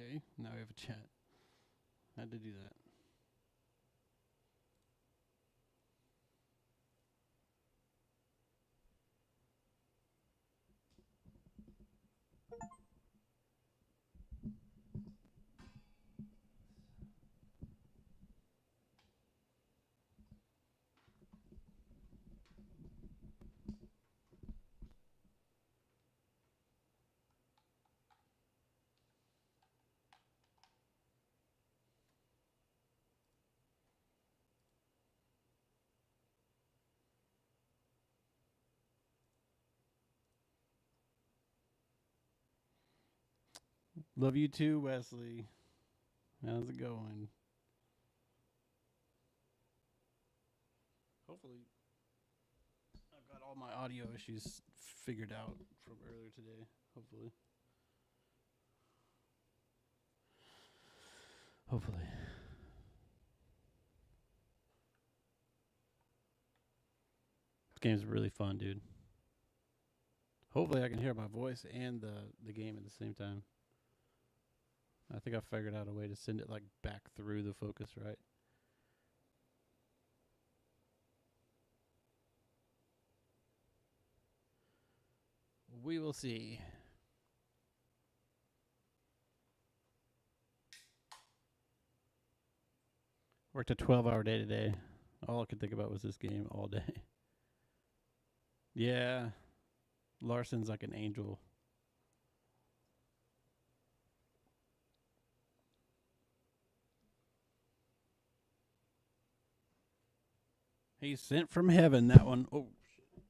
Okay, now we have a chat. Had to do that. Love you too, Wesley. How's it going? Hopefully, I've got all my audio issues figured out from earlier today. Hopefully. Hopefully. This game's really fun, dude. Hopefully I can hear my voice and the game at the same time. I think I figured out a way to send it like back through the focus, right? We will see. Worked a 12-hour day today. All I could think about was this game all day. Yeah. Larson's like an angel. He's sent from heaven, that one. Oh, shit.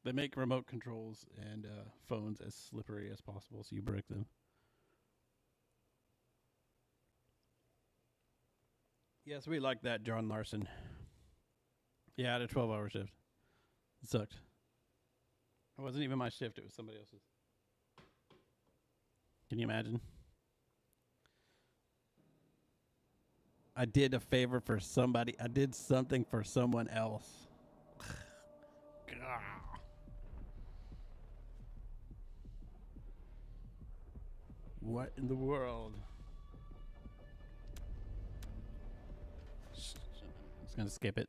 They make remote controls and phones as slippery as possible so you break them. Yes, we like that, John Larson. Yeah, I had a 12-hour shift. It sucked. It wasn't even my shift. It was somebody else's. Can you imagine? I did a favor for somebody. I did something for someone else. What in the world? Just gonna skip it.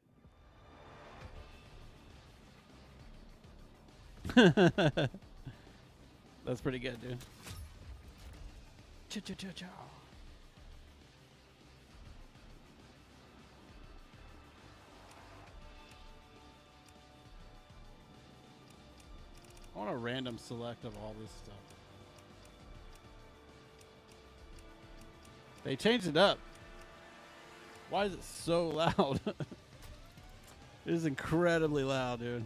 That's pretty good, dude. Cha-cha-cha-cha. I want a random select of all this stuff. They changed it up. Why is it so loud? It is incredibly loud, dude.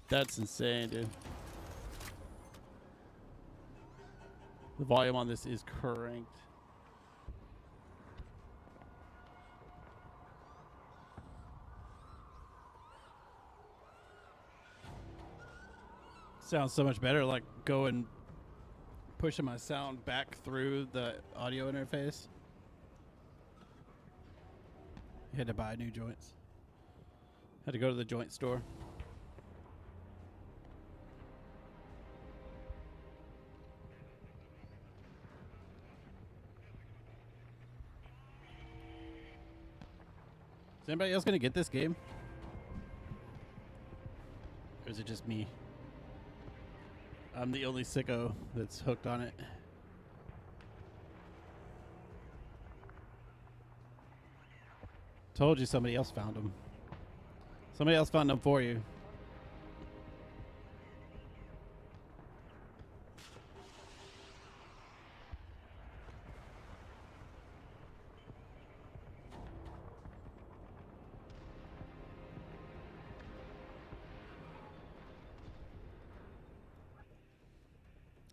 That's insane, dude. The volume on this is cranked. Sounds so much better, like going pushing my sound back through the audio interface. Had to buy new joints. Had to go to the joint store. Is anybody else going to get this game? Or is it just me? I'm the only sicko that's hooked on it. Told you somebody else found them. Somebody else found them for you.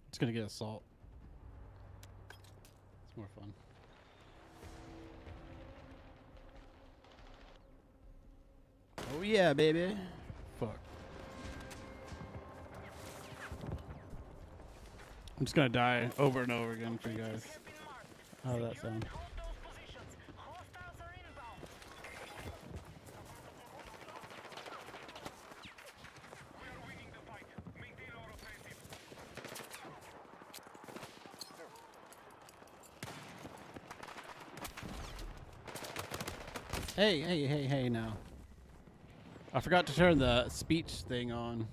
It's gonna get assault. It's more fun. Oh yeah, baby. Fuck. I'm just gonna die over and over again for you guys. How does that sound? Hey now. I forgot to turn the speech thing on.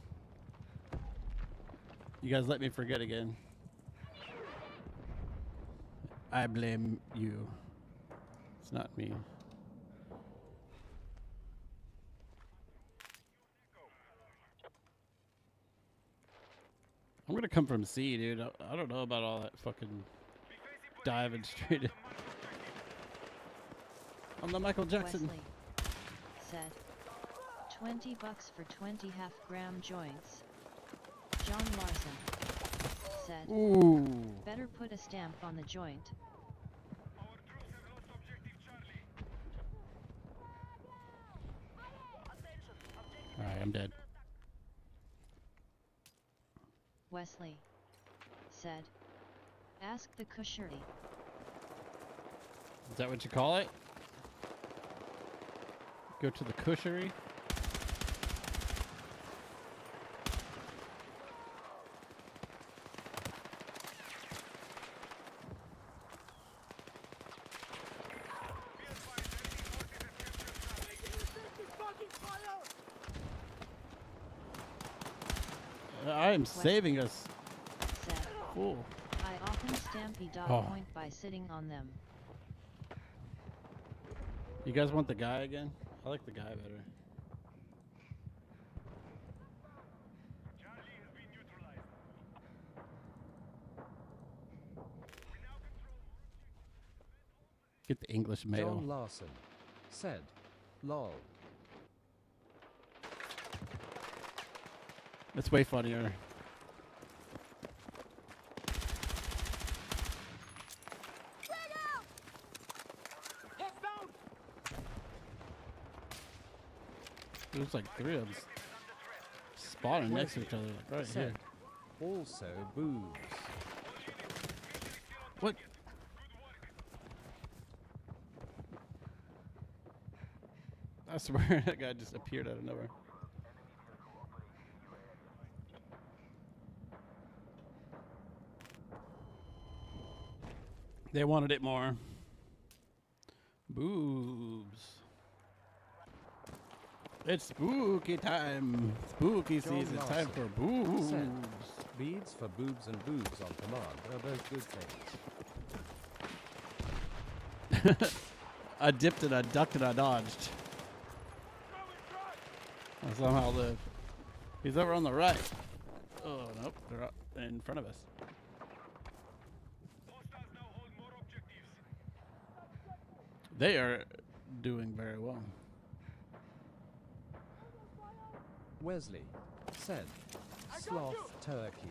You guys let me forget again. I blame you. It's not me. I'm gonna come from C, dude. I don't know about all that fucking diving straight in. I'm the Michael Jackson. Wesley said, $20 for 20 half-gram joints. John Larson said, Ooh. better put a stamp on the joint. Alright, I'm dead. Wesley said, ask the Kushari. Is that what you call it? Go to the Kushari? I am saving us. Said, Cool. I often stampede dot Oh. point by sitting on them. You guys want the guy again? I like the guy better. Get the English mail. John Larson said, lol. That's way funnier. There's like 3 of them spawning next to each other, like right here. Said, also boobs. What? I swear that guy just appeared out of nowhere. They wanted it more. Boobs. It's spooky time. Spooky John season. It's time Larson for boobs. said, beads for boobs and boobs on command are both good things. I dipped and I ducked and I dodged. I somehow live. He's over on the right. Oh, nope. They're up in front of us. They are doing very well. Wesley said, sloth turkey.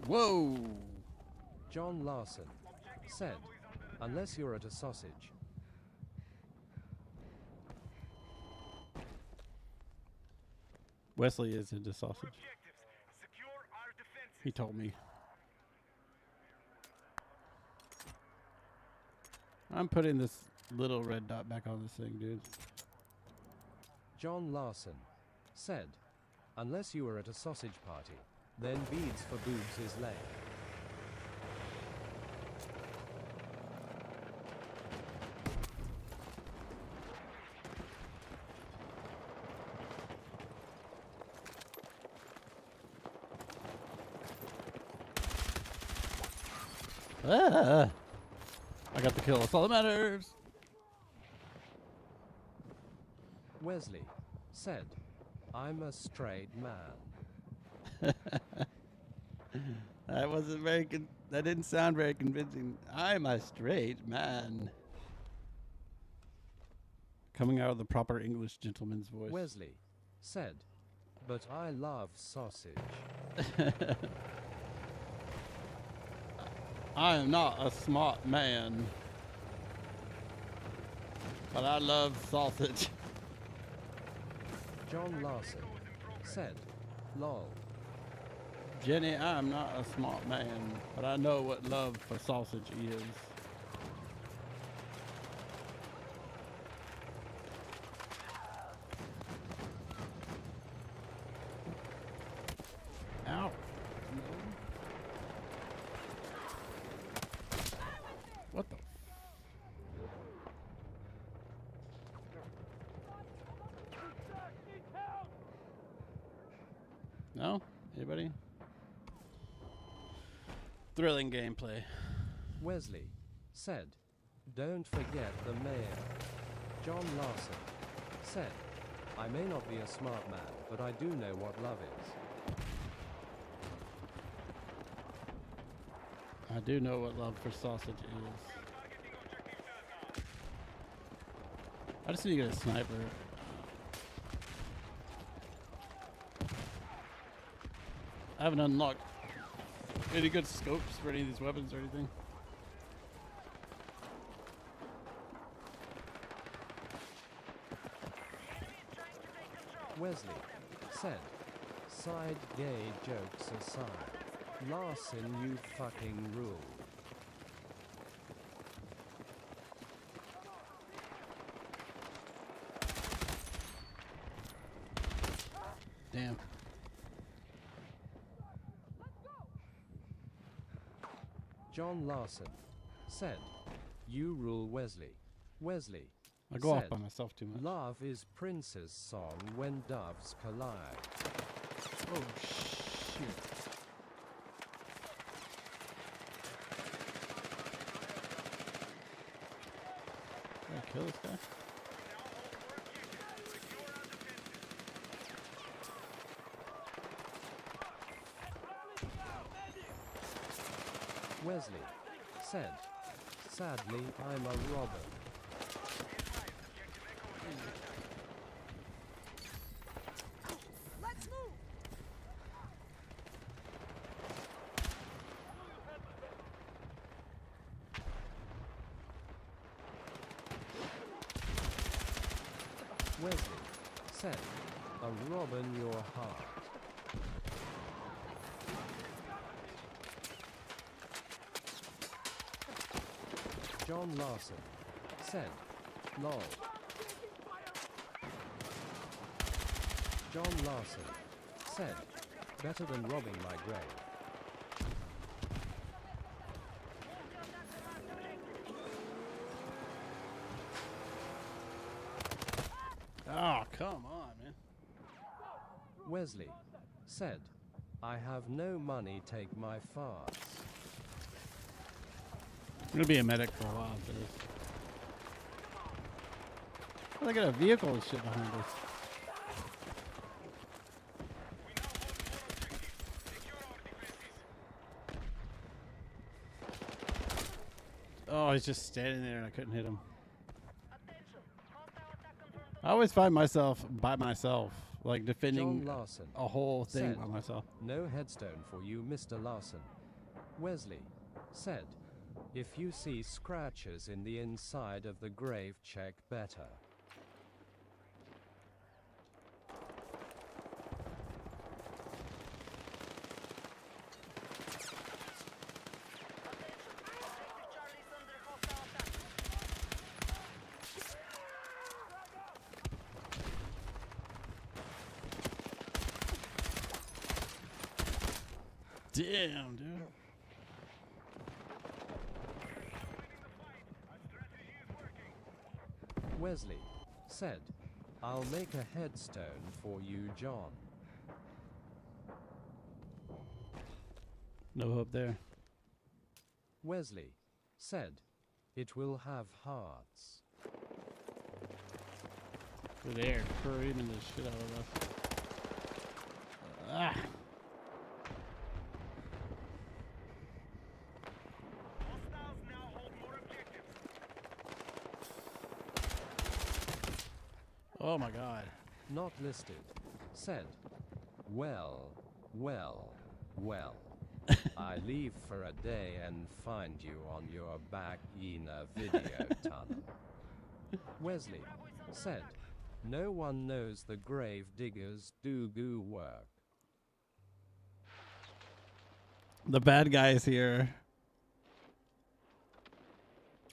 Whoa! John Larson said, unless you're at a sausage. Wesley is into sausage. He told me. I'm putting this little red dot back on this thing, dude. John Larson said, unless you were at a sausage party, then beads for boobs is lame. Ah! I got the kill. That's all that matters. Wesley said, I'm a straight man. That wasn't very that didn't sound very convincing. I'm a straight man. Coming out of the proper English gentleman's voice. Wesley said, but I love sausage. I am not a smart man, but I love sausage. John Larson said, lol. Jenny, I am not a smart man, but I know what love for sausage is. Anybody? Thrilling gameplay. Wesley said, "Don't forget the mayor." John Larson said, "I may not be a smart man, but I do know what love is." I do know what love for sausage is. I just need to get a sniper. I haven't unlocked any good scopes for any of these weapons or anything. Wesley said, "Side gay jokes aside, Larson, you fucking rule." Damn. John Larson said, "You rule, Wesley." Wesley I go off said, by myself too much. "Love is Prince's song when doves collide." Oh shit. Did I kill this guy? Wesley said, "Sadly, I'm a robber." Wesley said, "A rob in your heart." John Larson said, "Lol." John Larson said, "Better than robbing my grave." Oh, come on, man. Wesley said, "I have no money, take my farts." I'm gonna be a medic for a while after this. Oh, I got a vehicle and shit behind us. Oh, he's just standing there and I couldn't hit him. I always find myself by myself, like defending John Larson a whole thing said, by myself. "No headstone for you, Mr. Larson." Wesley said, "If you see scratches in the inside of the grave, check better." Damn, dude. Wesley said, "I'll make a headstone for you, John." No hope there. Wesley said, "It will have hearts." Good air creaming the shit out of us. Ah. Oh my god. Not listed said, "Well, well, well. I leave for a day and find you on your back in a video tunnel." Wesley said, "No one knows the grave diggers do goo work." The bad guys here.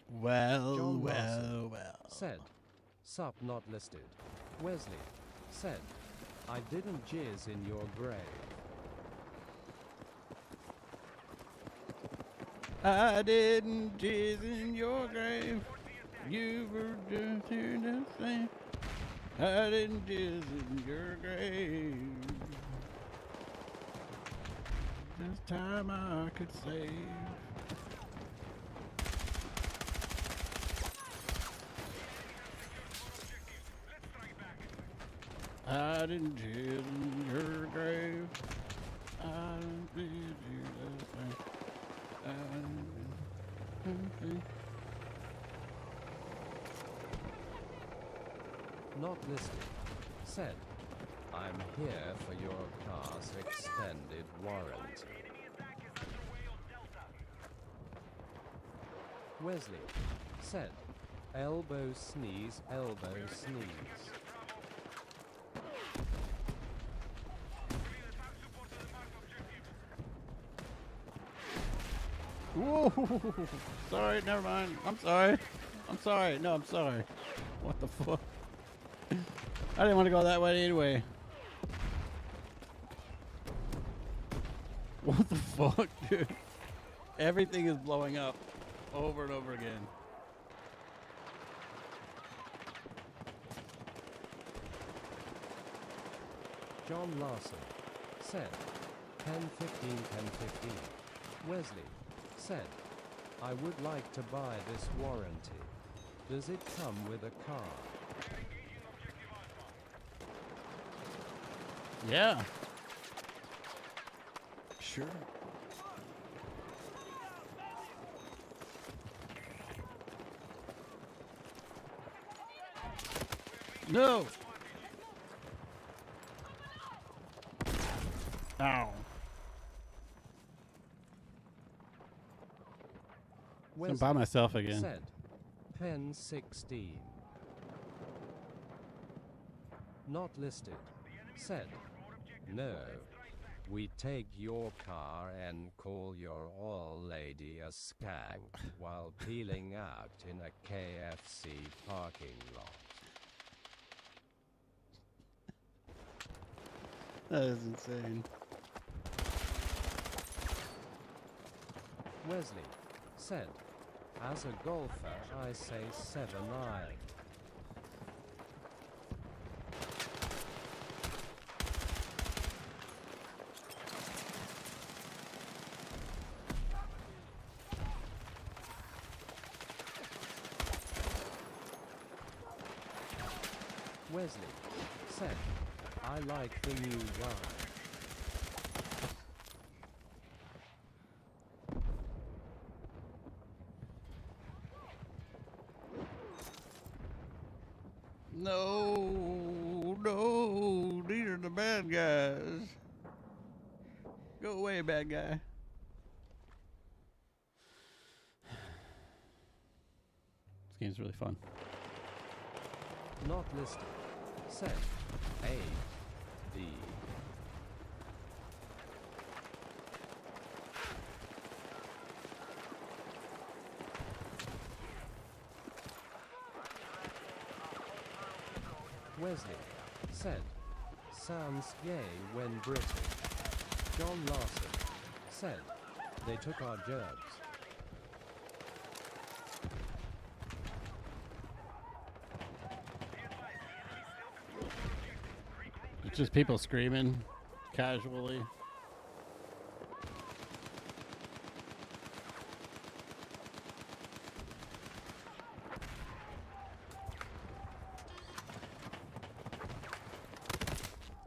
Well, John well, Larson well. said, "Sup not listed." Wesley said, "I didn't jizz in your grave." I didn't jizz in your grave. You were just here to say I didn't jizz in your grave. This time I could save. I didn't chill in your grave. I did you the same. Not listed. Said, I'm here for your car's extended warranty. Wesley. Said, elbow sneeze, elbow sneeze. Whoa! Sorry, never mind. I'm sorry. I'm sorry. No, I'm sorry. What the fuck? I didn't want to go that way anyway. What the fuck, dude? Everything is blowing up over and over again. John Larson. Said, 1015, 1015. Wesley. Said, I would like to buy this warranty. Does it come with a car? Yeah. Sure. No. Ow. I'm by myself again. Said, pen 16. Not listed. Said, no. We take your car and call your oil lady a skag while peeling out in a KFC parking lot. That is insane. Wesley said, as a golfer, I say 7 iron. Wesley said, I like the new guy. No, no, these are the bad guys. Go away, bad guy. This game's really fun. Not listed. Said, A, D. Wesley said, sounds gay when British. John Larson said, they took our gerbs. It's just people screaming casually.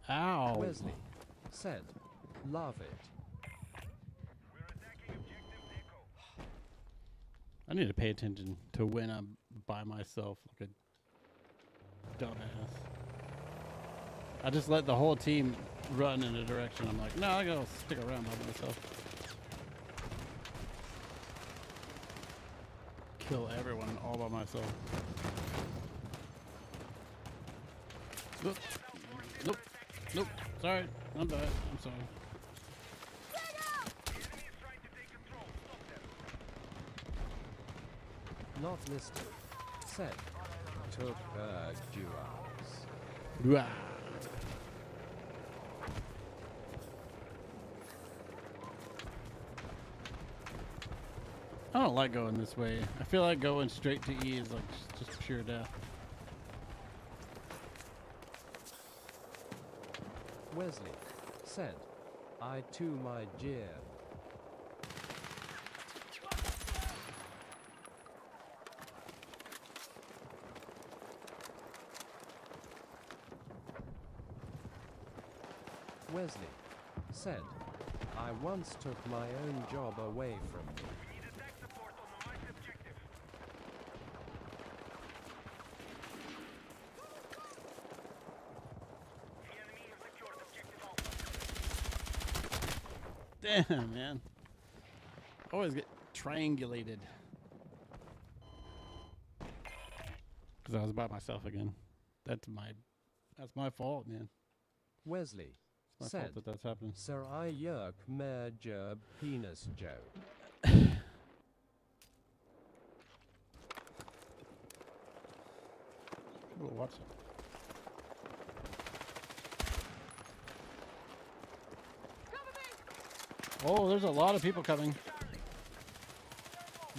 Ow. Wesley said, love it. I need to pay attention to when I'm by myself like a dumbass. I just let the whole team run in a direction. I'm like, no, I gotta stick around by myself. Kill everyone all by myself. Nope. Nope. Nope. Sorry. I'm bad. I'm sorry. Not listed. Said, took duos. Wah. I don't like going this way. I feel like going straight to E is like just pure death. Wesley said, I too my jeer. Wesley said, I once took my own job away from me. We need attack support on the marked objective. The enemy has secured objective Alpha. Damn, man. Always get triangulated. Because I was by myself again. That's my fault, man. Wesley It's my said, fault that's happening. Sir I yerk major penis joke. We'll watch it. Oh, there's a lot of people coming.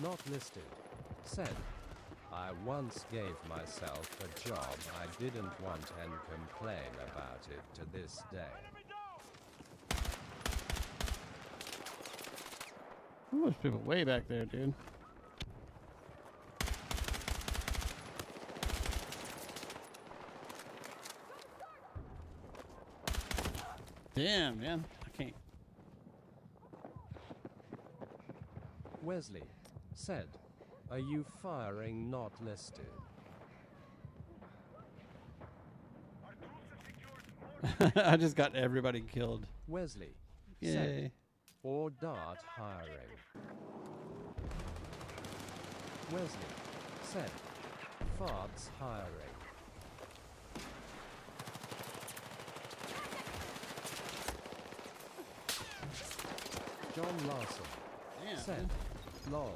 Not listed said, I once gave myself a job I didn't want and complain about it to this day. Ooh, there's people way back there, dude. Damn, man. I can't. Wesley said, are you firing not listed? Our troops have secured more I just got everybody killed. Wesley Yay. said, or dart hiring. Wesley said, farts hiring. John Larson Damn. said, man. lol.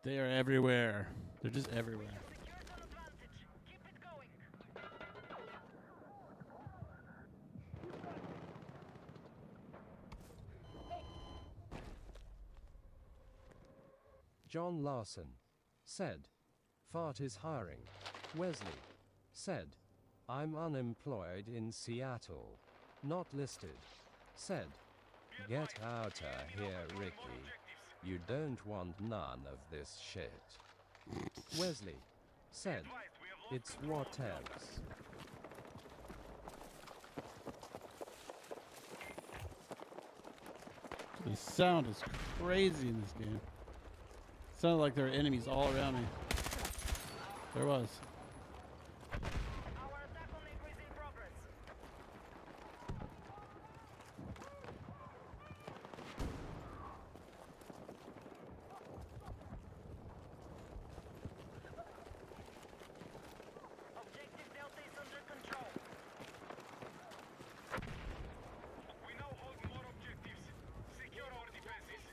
They are everywhere. They're just everywhere. secured an advantage. Keep it going. John Larson said, fart is hiring. Wesley said, I'm unemployed in Seattle. Not listed. Said, get outta here, Ricky. You don't want none of this shit. Wesley said, Advised, we have lost it's whatevs. The sound is crazy in this game. Sounded like there are enemies all around me. There was. our attack on NATO is in progress. Objective Delta is under control. We now hold more objectives. Secure our defenses.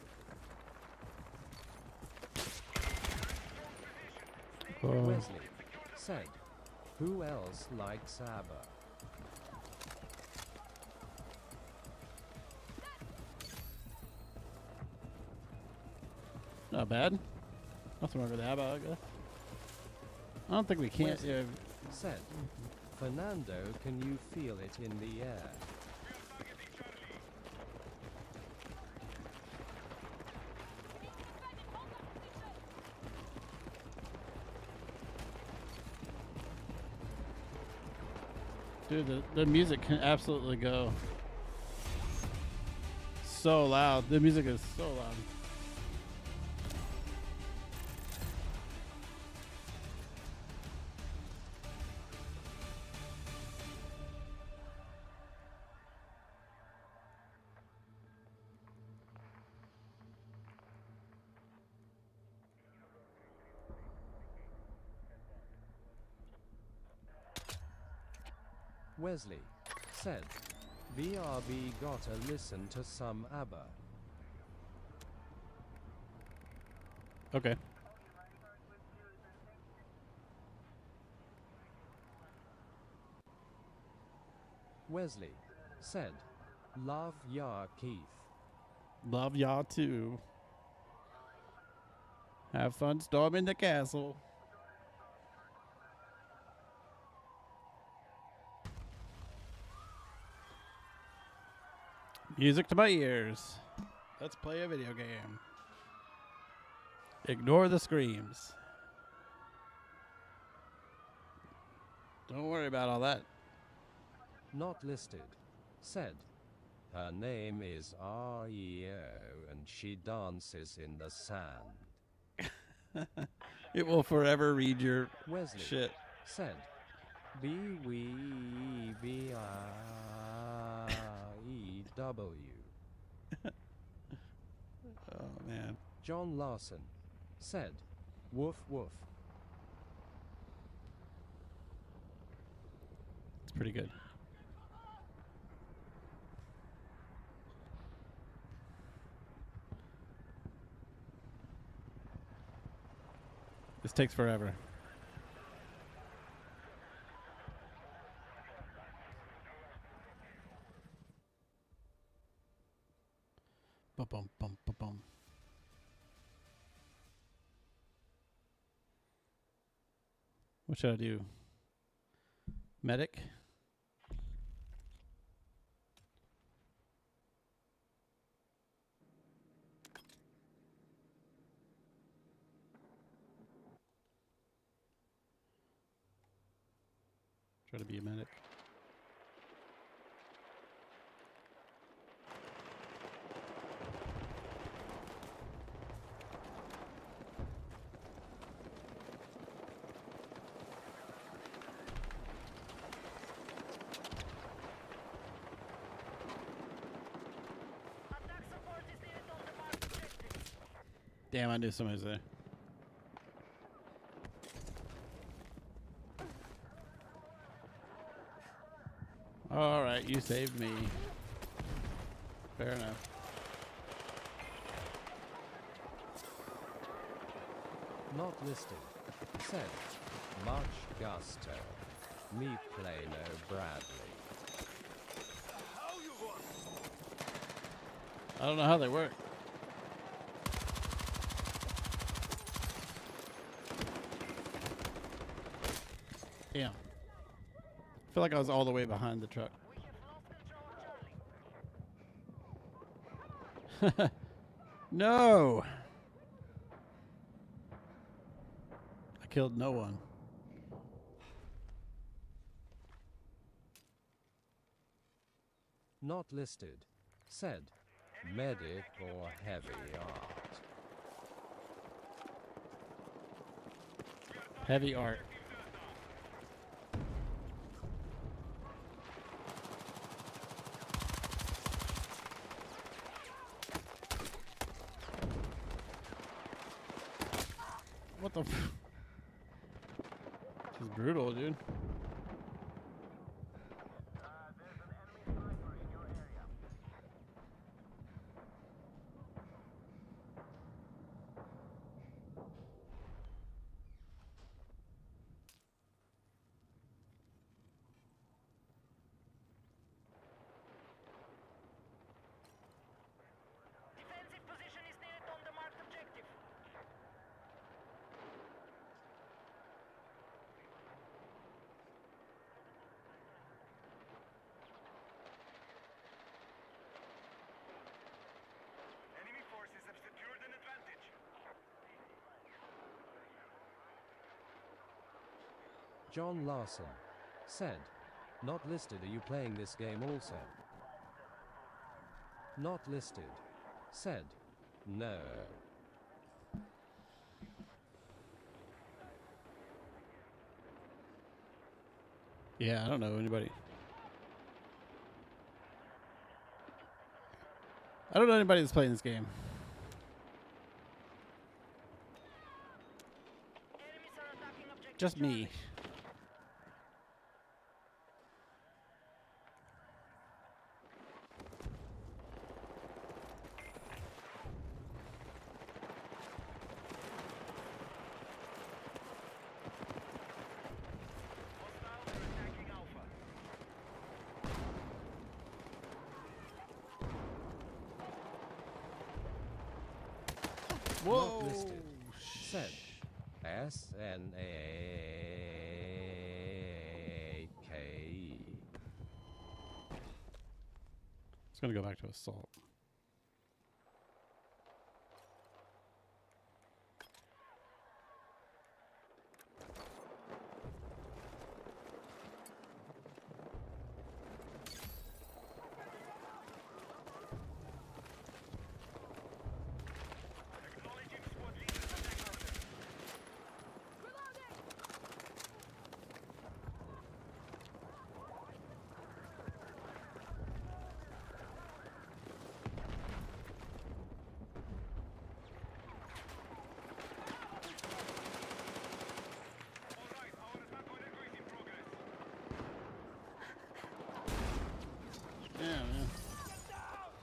Strong position. Stay Oh. Wesley said, who else likes ABBA? Not bad. Nothing wrong with that, I guess. I don't think we can't. Wesley Yeah, said, Fernando, can you feel it in the air? dude, the music can absolutely go. So loud. The music is so loud. Wesley said, BRB gotta listen to some ABBA. Okay. Wesley said, love ya Keith. Love y'all too. Have fun storming the castle. Music to my ears. Let's play a video game. Ignore the screams. Don't worry about all that. Not listed. Said. Her name is REO and she dances in the sand. It will forever read your Wesley. shit. Said. BWEBREW. Oh, man. John Larson. Said. Woof woof. It's pretty good. This takes forever. Bum bum bum bum. What should I do? Medic? Try to be a medic. Damn, I knew somebody was there. All right, you saved me. Fair enough. Not listed. Said. Much gusto. Me play no Bradley. I don't know how they work. Damn. I feel like I was all the way behind the truck. No! I killed no one. Not listed. Said. Medic or heavy art. Heavy art. What the f- This is brutal, dude. Defensive position is needed on the marked objective. Enemy forces have secured an advantage. John Larson. Said. Not listed. Are you playing this game also? Not listed. Said. No. Yeah, I don't know anybody. I don't know anybody that's playing this game. Enemies are attacking objective Just me. Hostiles are attacking Alpha. Whoa! Not listed. said, SNAKE. It's gonna go back to assault. Acknowledging squad leader's attack order. All right, our attack on Echo is in progress. Yeah, man. Hostiles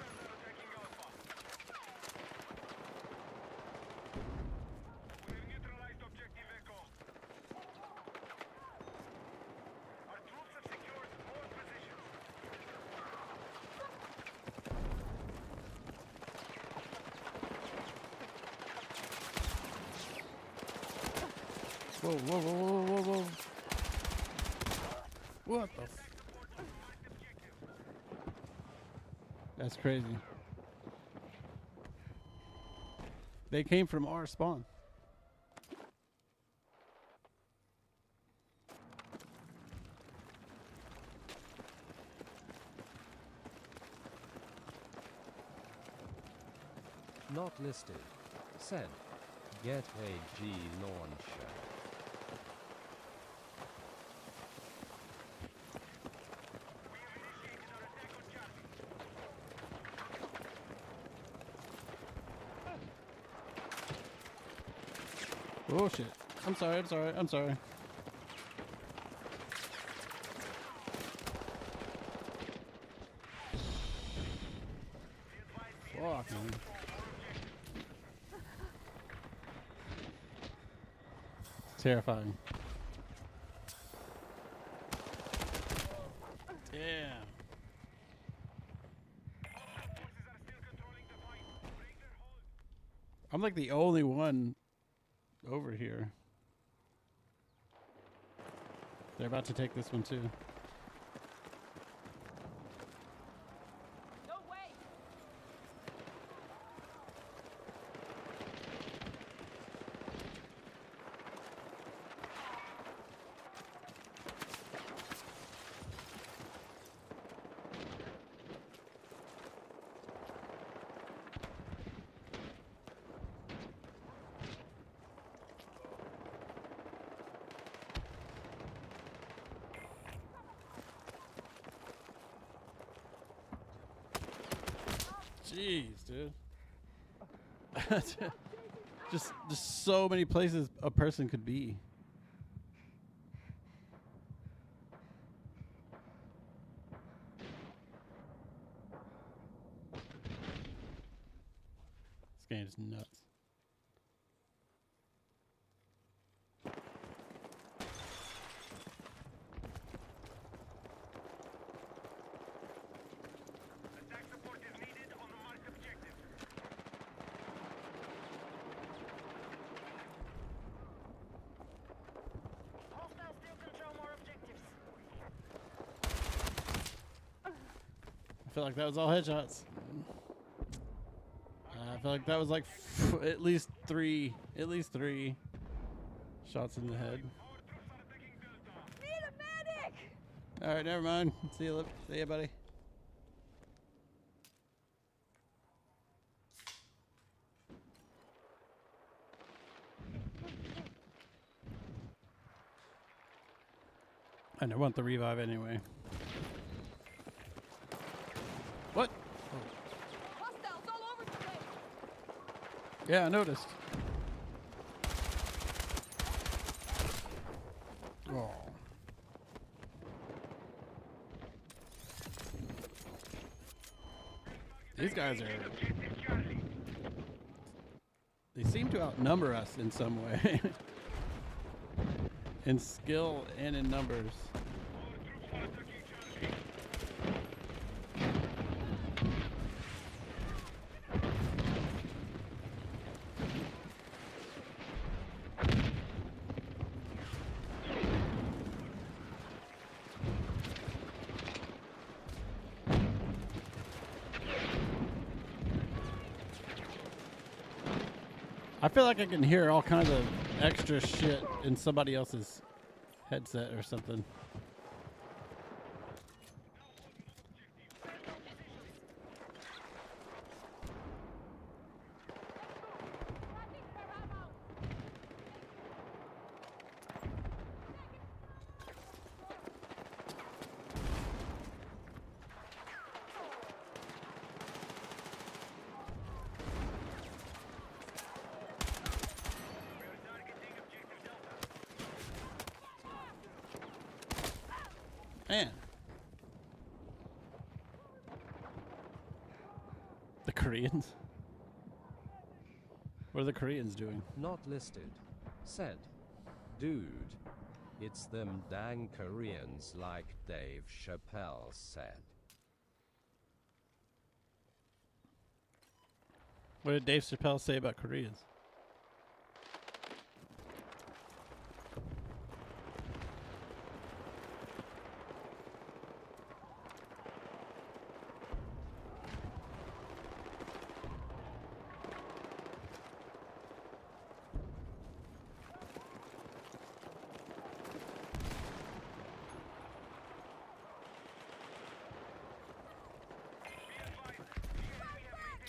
are attacking Alpha. We have neutralized objective Echo. Our troops have secured all positions. Whoa, whoa, whoa, whoa, whoa, whoa. What the? Support on marked objective. That's crazy. They came from our spawn. Not listed. Said, get a G launcher. We have initiated our attack on Charlie. Oh shit. I'm sorry, I'm sorry, I'm sorry. Fuck, man. Terrifying. Yeah. Forces are still controlling the fight. Break their hold. I'm like the only one over here. They're about to take this one too. No way! Jeez, dude. just so many places a person could be. This game is nuts. Attack support is needed on the marked objective. Hostiles still control more objectives. I feel like that was all headshots. I feel like that was like at least three shots in the head. Our troops are attacking Delta. Need a medic! All right, never mind. See you, buddy. I don't want the revive anyway. What? Hostiles all over the place! Yeah, I noticed. Oh. These guys are... They seem to outnumber us in some way. In skill and in numbers. I feel like I can hear all kinds of extra shit in somebody else's headset or something. Man. The Koreans? What are the Koreans doing? Not listed. Said, dude, it's them dang Koreans like Dave Chappelle said. What did Dave Chappelle say about Koreans?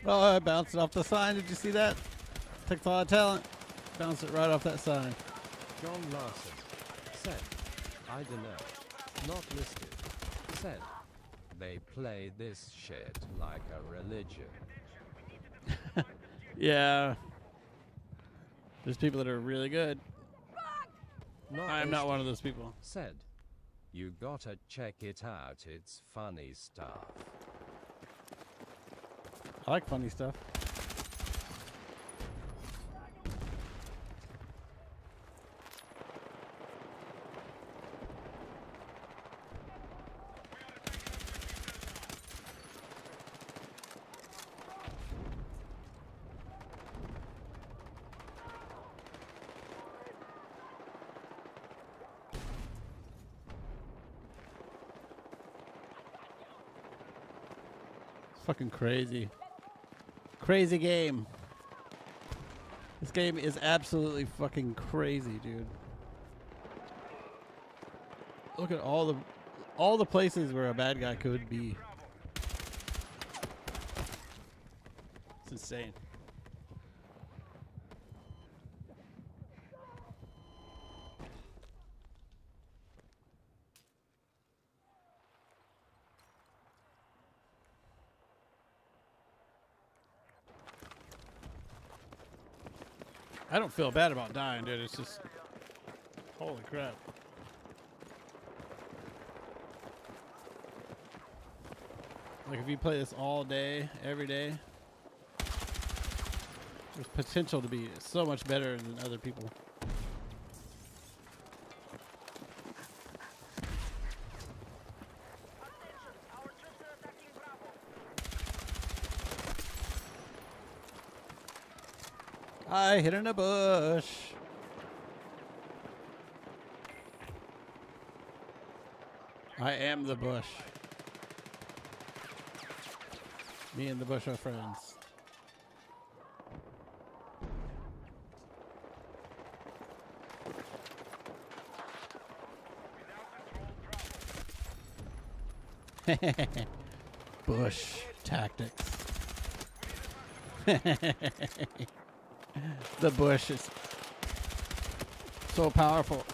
Oh, I bounced it off the sign. Did you see that? Takes a lot of talent. Bounced it right off that sign. John Larson said, I don't know. Not listed. Said, they play this shit like a religion. Yeah. There's people that are really good. I am not one of those people. Said, you gotta check it out. It's funny stuff. I like funny stuff. It's fucking crazy. Crazy game. This game is absolutely fucking crazy, dude. Look at all the places where a bad guy could be. It's insane. I don't feel bad about dying, dude. It's just... Holy crap. Like, if you play this all day, every day, there's potential to be so much better than other people. I hit in a bush. I am the bush. Me and the bush are friends. Bush tactics. The bush is so powerful.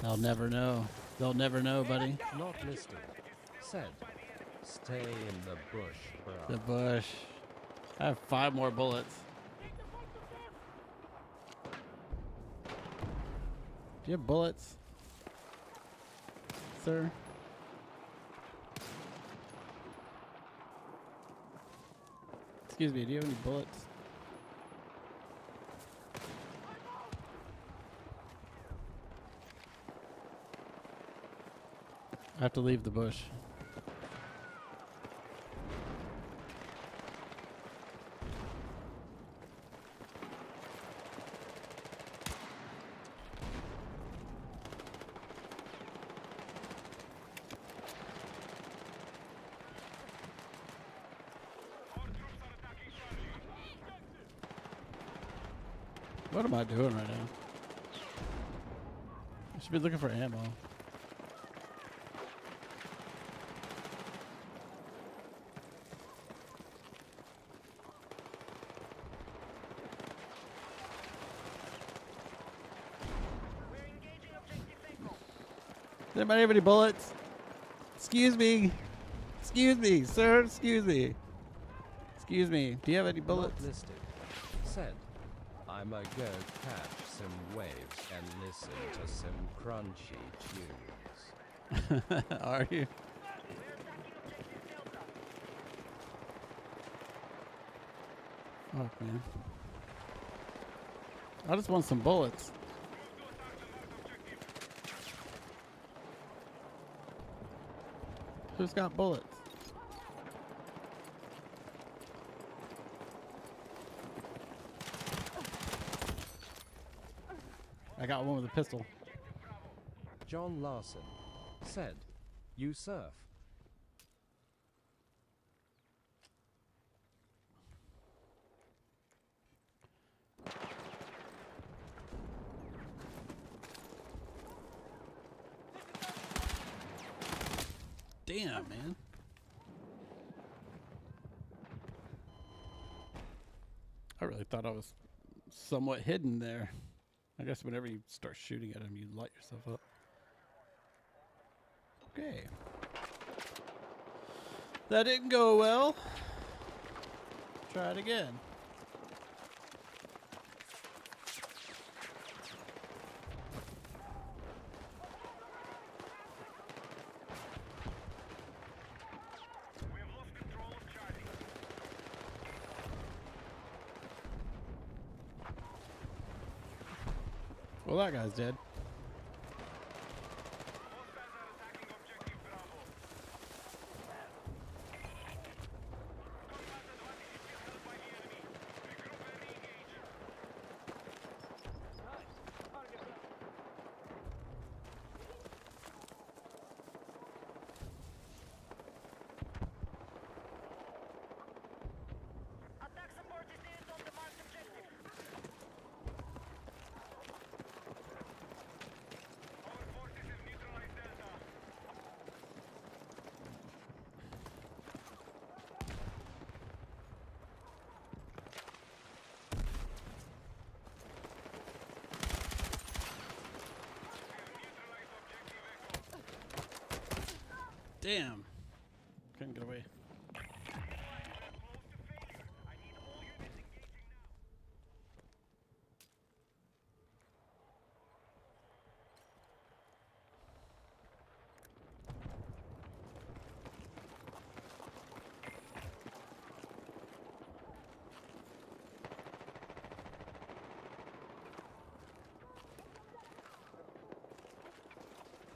They'll never know. They'll never know, buddy. Not listed. Said, stay in the bush, bro. The bush. I have 5 more bullets. Do you have bullets, sir? Excuse me, do you have any bullets? I have to leave the bush. What am I doing right now? I should be looking for ammo. Does anybody have any bullets? Excuse me. Excuse me, sir. Excuse me. Excuse me. Do you have any bullets? Not listed. Said, I'ma go catch some waves and listen to some crunchy tunes. Are you? Fuck, man. I just want some bullets. Who's got bullets? I got one with a pistol. John Larson said, you surf. Damn, man. I really thought I was somewhat hidden there. I guess whenever you start shooting at him, you light yourself up. Okay. That didn't go well. Try it again. We have lost control of Charlie. Well, that guy's dead. Hostiles are attacking objective Bravo. Combat advantage is still held by the enemy. Regroup and re-engage. Attack support is needed on the marked objective. Our forces have neutralized Delta. Neutralized objective Echo. Damn. Couldn't get away. Close to failure. I need all units engaging now.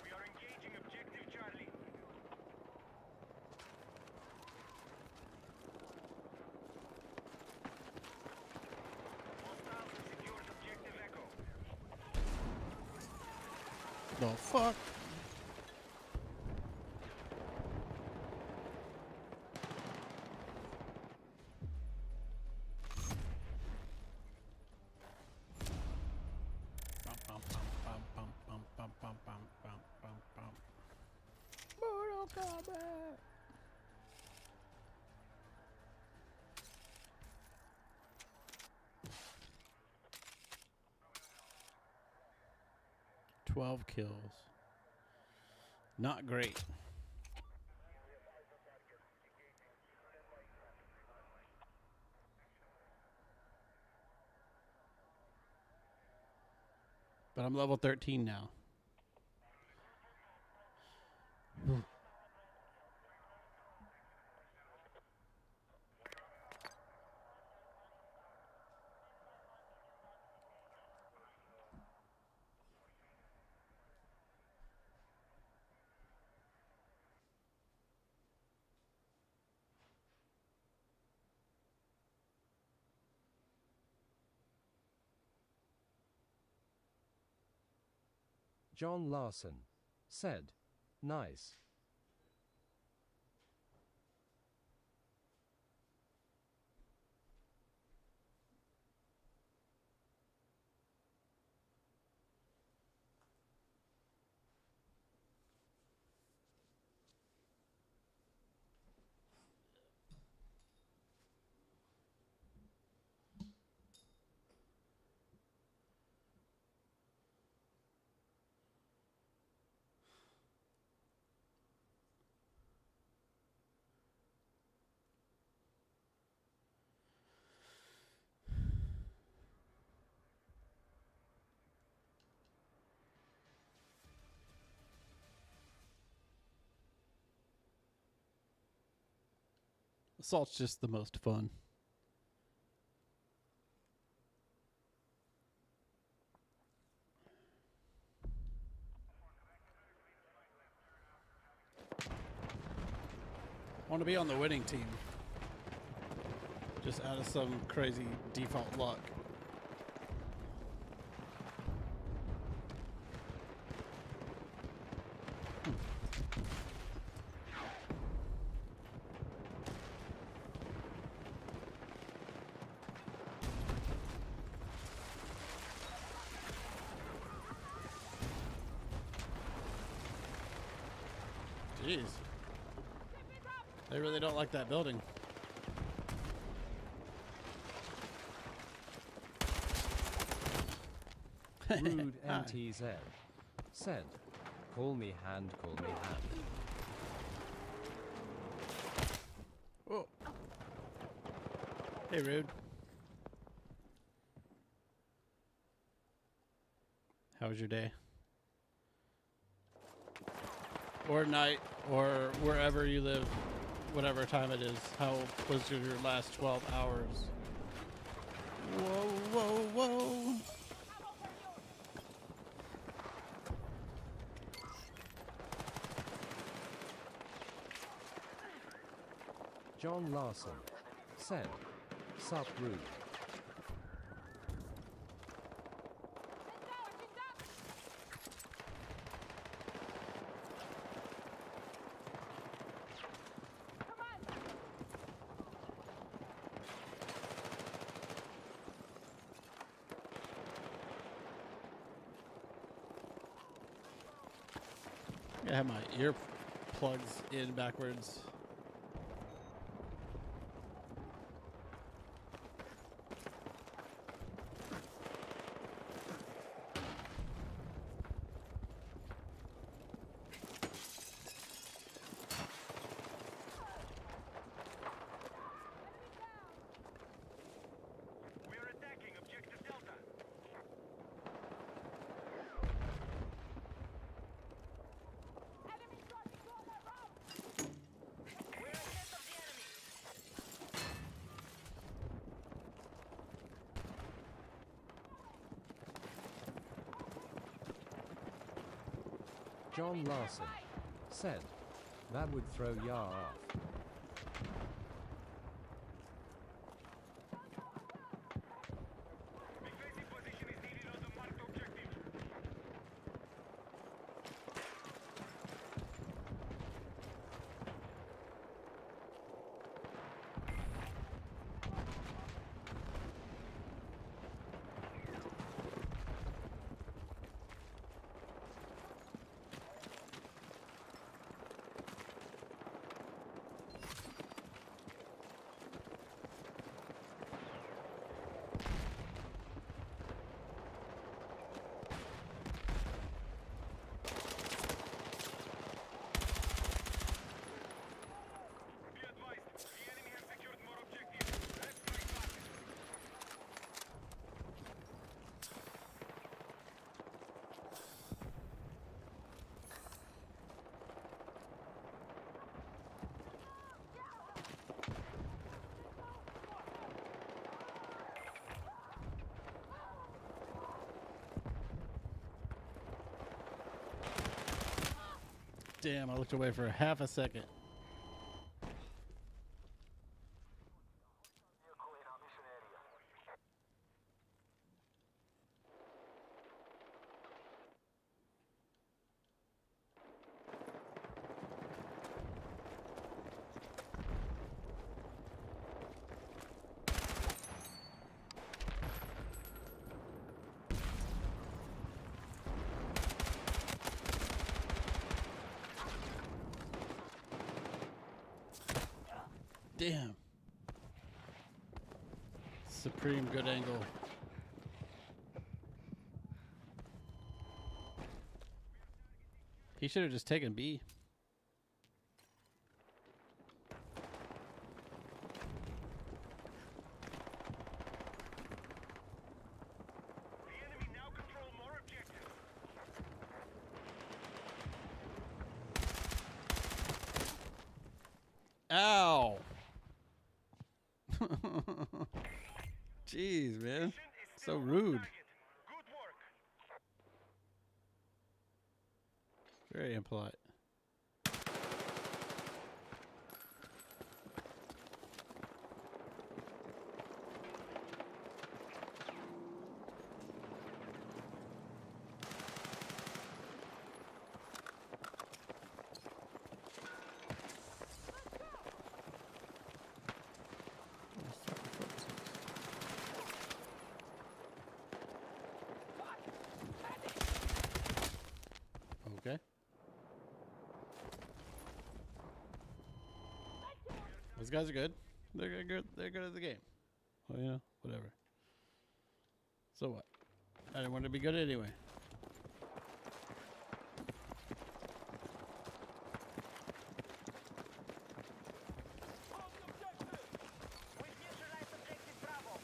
We are engaging objective Charlie. Hostiles have secured objective Echo. The fuck? Mortal Kombat. "12 kills. Not great. But I'm level 13 now. John Larson said, nice. Assault's just the most fun. I want to be on the winning team. Just out of some crazy default luck. Jeez. They really don't like that building. Rude Hi. NTZ said, call me hand, call me hand. Whoa. Hey, Rude. How was your day? Or night, or wherever you live, whatever time it is. How was your last 12 hours? Whoa, whoa, whoa. John Larson said, sup rude. I have my ear plugs in backwards. We are attacking objective Delta. Enemy starting to on that road! We're ahead of the enemy. John Larson said, that would throw Yar off. Defensive position is needed on the marked objective. Damn, I looked away for half a second. Damn. Supreme good angle. He should have just taken B. The enemy now control more objectives. Ow! Jeez, man. Mission is So still on rude. target. Good work. Very impolite. Okay. Those guys are good. They're good. They're good at the game. Well, you know, whatever. So what? I didn't want to be good anyway. Hold the objective. We neutralized objective Bravo.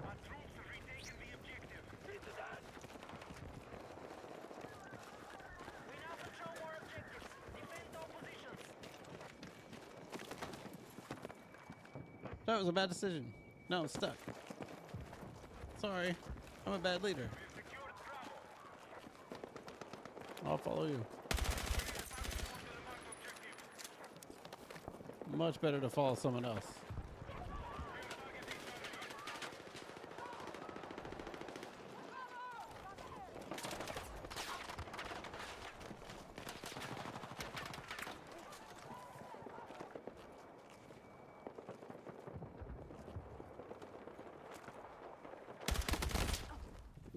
Our troops have retaken the objective. We now control more objectives. Defend all positions. That was a bad decision. No, I'm stuck. Sorry. I'm a bad leader. We have secured Bravo. I'll follow you. We are about to the marked objective. Much better to follow someone else.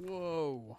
Whoa.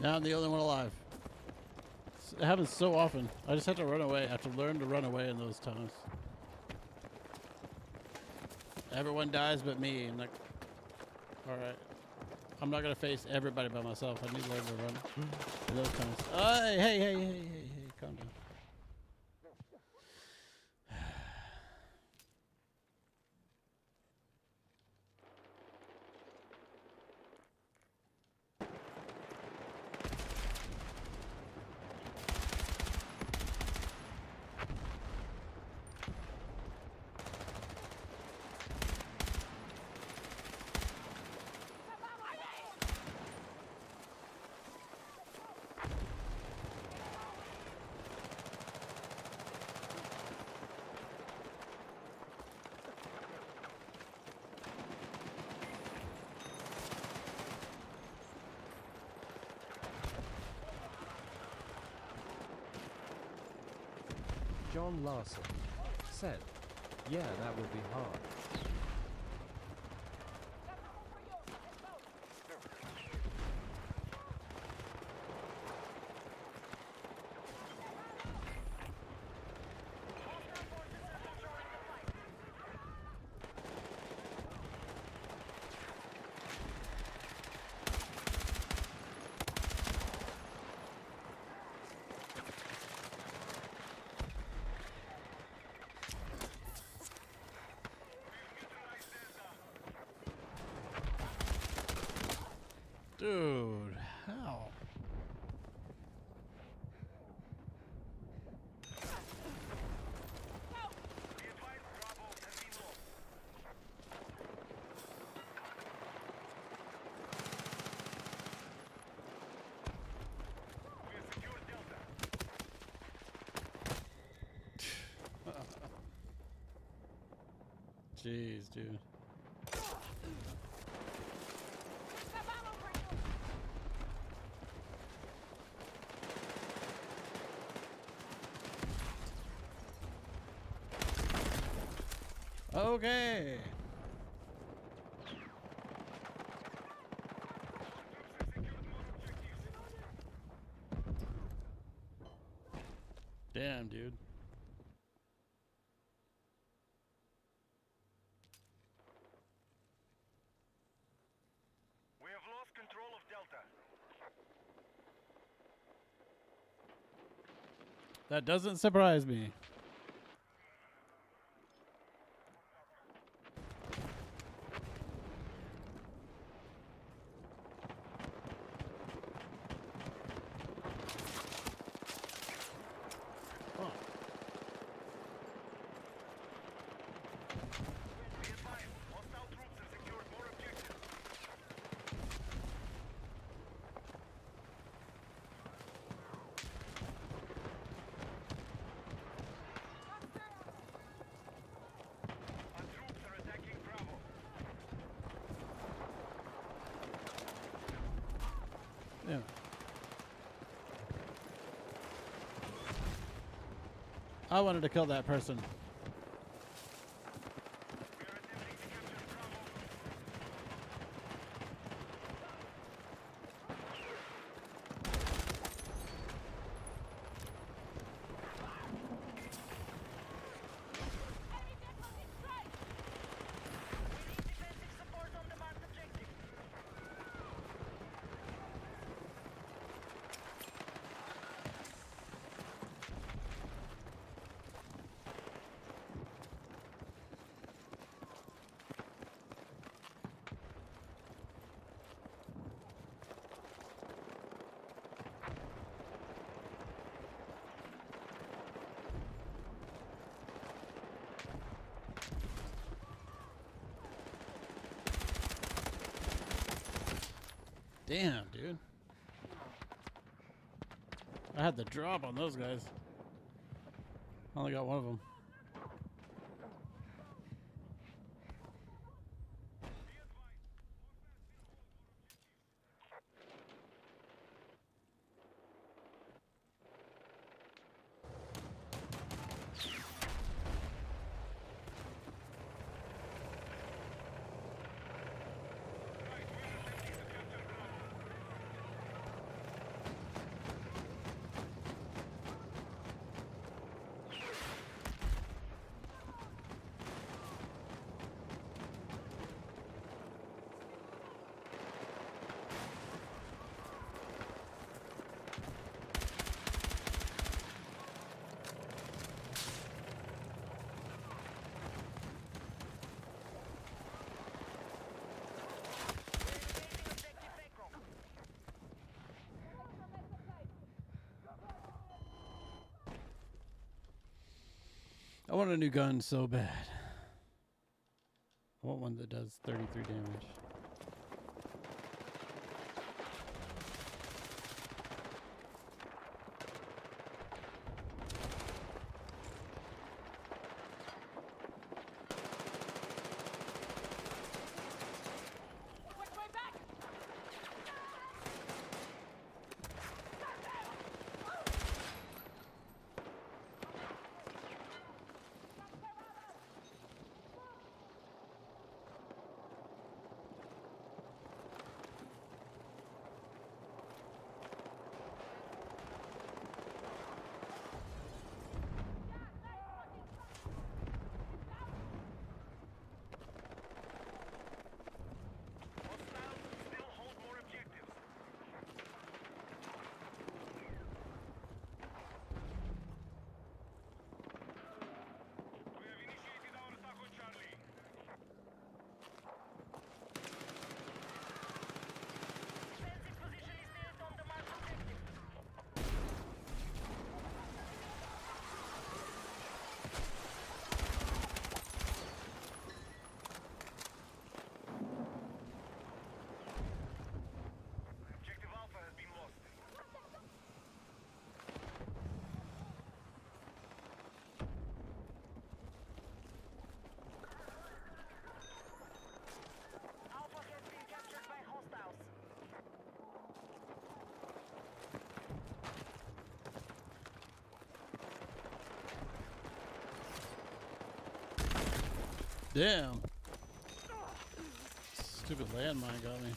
Now I'm the only one alive. It happens so often. I just have to run away. I have to learn to run away in those times. Everyone dies but me. I'm like, alright. I'm not gonna face everybody by myself. I need to learn to run in those times. Hey, calm down. John Larson said, yeah, that would be hard. Dude, how? Be advised, Bravo has been lost. We have secured Delta. Jeez, dude. Okay. Damn, dude. We have lost control of Delta. That doesn't surprise me. Oh. Be advised, hostile troops have secured more objectives. Our troops are attacking Bravo. Yeah. I wanted to kill that person. We are attempting to capture Bravo. We need defensive support on the marked objective. Damn, dude. I had the drop on those guys. I only got one of them. I want a new gun so bad. I want one that does 33 damage. Which way back? Hostiles still hold more objectives. We have initiated our attack on Charlie. Defensive position is built on the marked objective. Objective Alpha has been lost. Alpha has been captured by hostiles. Damn. Stupid landmine got me.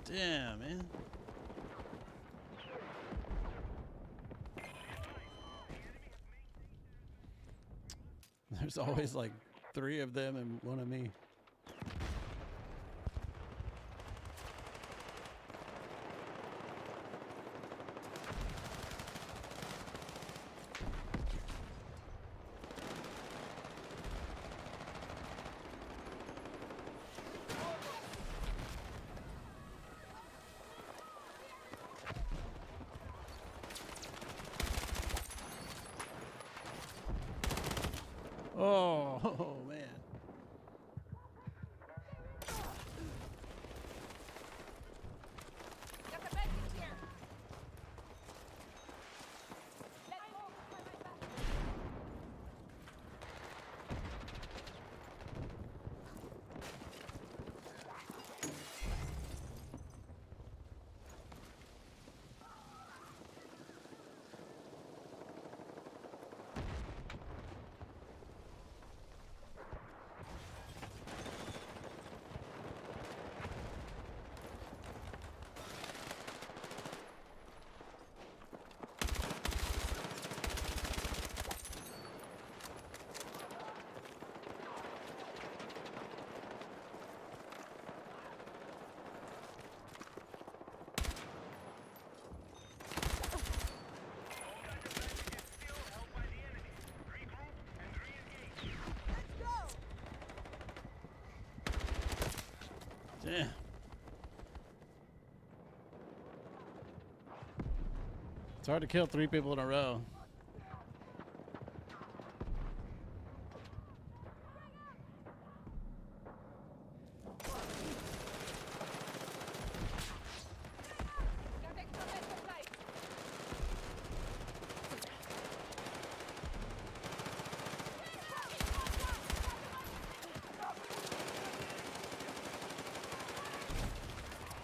Damn, man. There's always like 3 of them and 1 of me. Oh, man. Got the basics here. Let's move. Still held by the enemy. Regroup and re-engage. Damn. It's hard to kill 3 people in a row. Gotta take some exercise.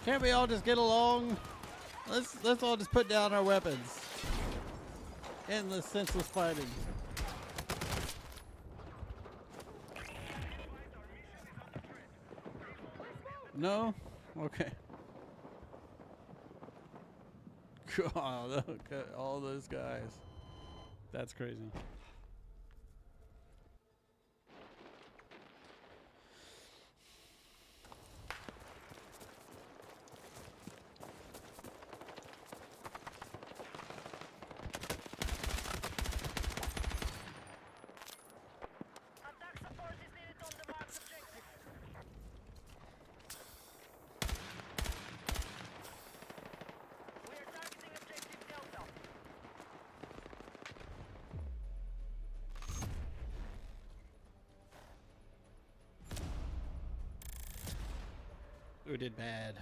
Can't we all just get along? Let's all just put down our weapons. Endless senseless fighting. No? Okay. God, okay, all those guys. That's crazy. Who did bad?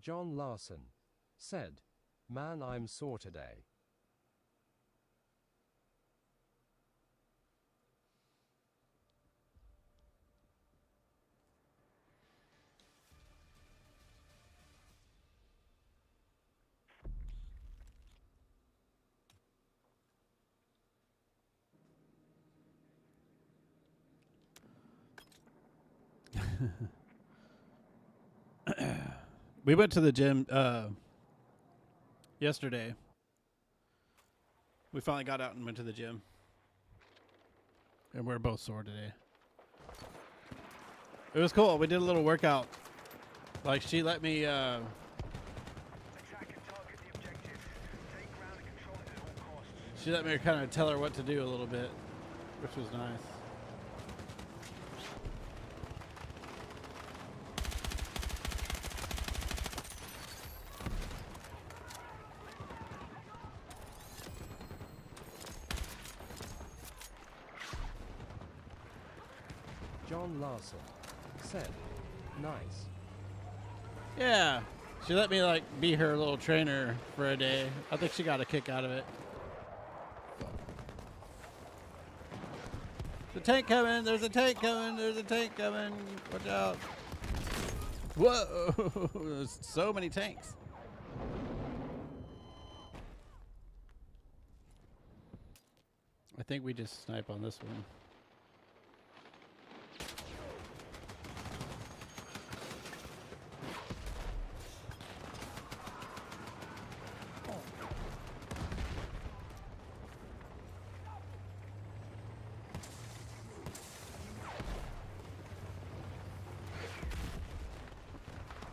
John Larson said, "Man, I'm sore today." We went to the gym yesterday. We finally got out and went to the gym. And we're both sore today. It was cool. We did a little workout. Like, she let me Attack and target the objective. Take ground and control it at all costs. she let me kind of tell her what to do a little bit, which was nice. John Larson said, "Nice." Yeah. She let me, like, be her little trainer for a day. I think she got a kick out of it. The tank coming! There's a tank coming! There's a tank coming! Watch out! Whoa! There's so many tanks. I think we just snipe on this one.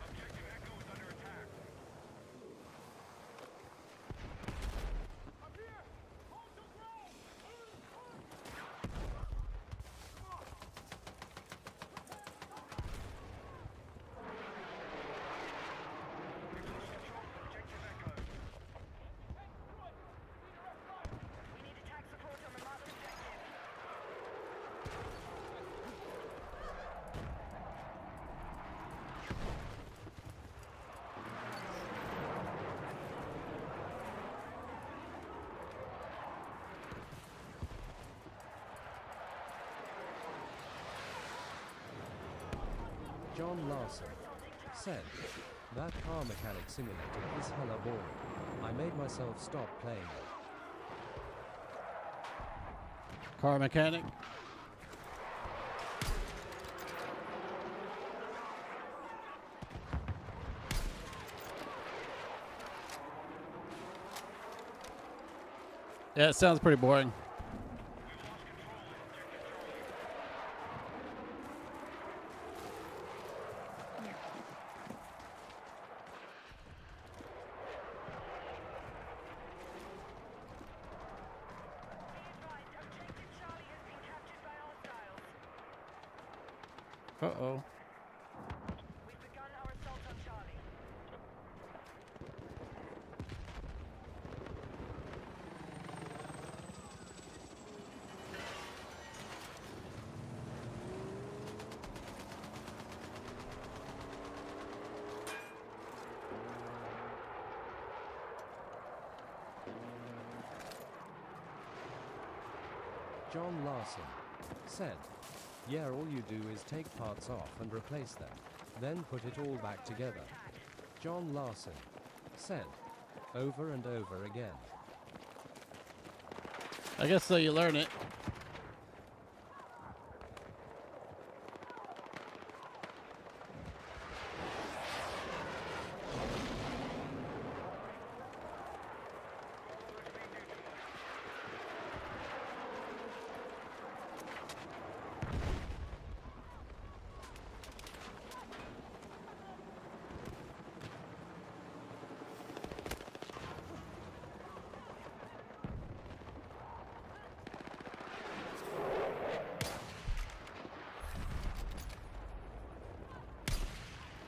Objective Echo is under attack. Up here! Hold the ground! We've lost control of Objective Echo. We need attack support on the marked objective. John Larson said, "That car mechanic simulator is hella boring. I made myself stop playing it." Car mechanic. Yeah, it sounds pretty boring. Objective Charlie has been captured by hostiles. Uh-oh. We've begun our assault on Charlie. John Larson said, yeah, all you do is take parts off and replace them, then put it all back together. John Larson said, over and over again. I guess so you learn it.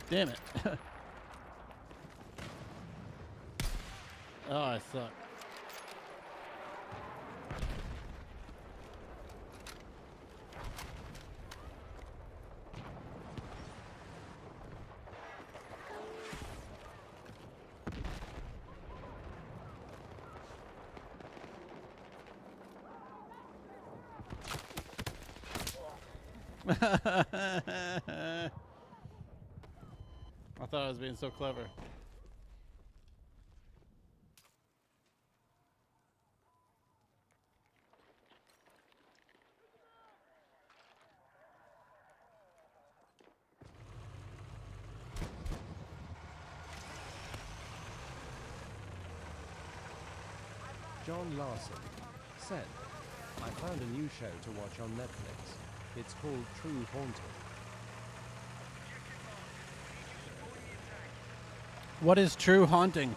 Damn it. Oh, I suck. I thought I was being so clever. John Larson said, I found a new show to watch on Netflix. It's called True Haunting. What is true haunting?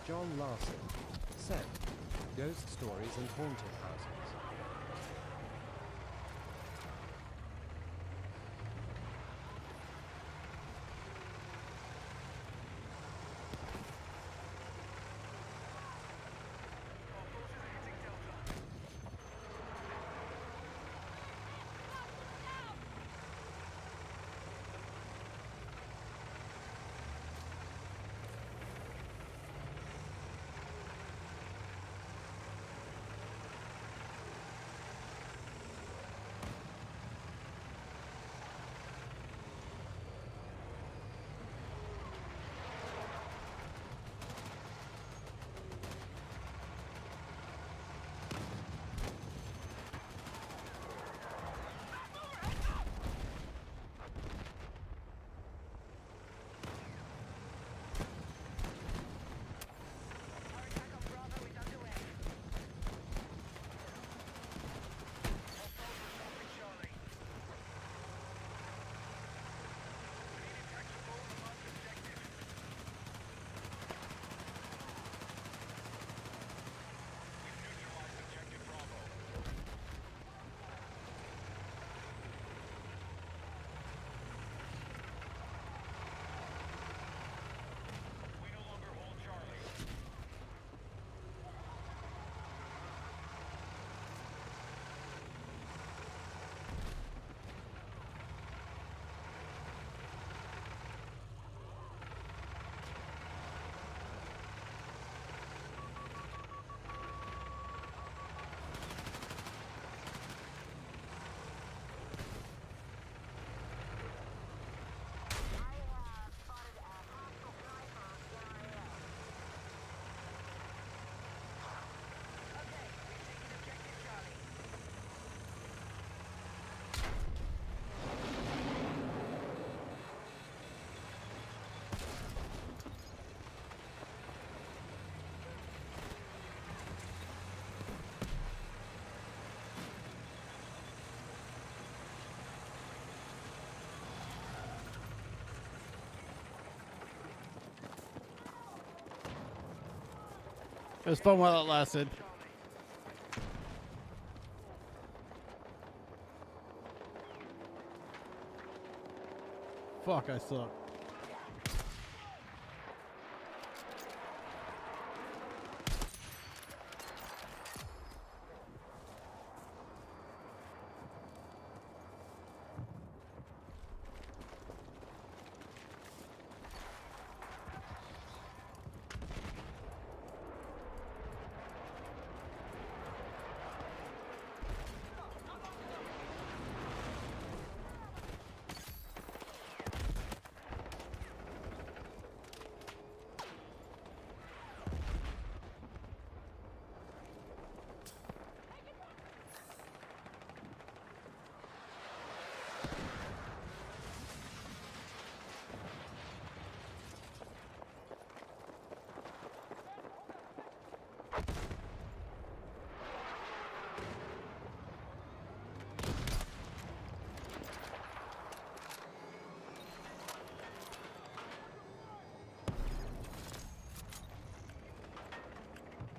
John Larson said, ghost stories and haunted houses. It was fun while it lasted. Fuck, I suck.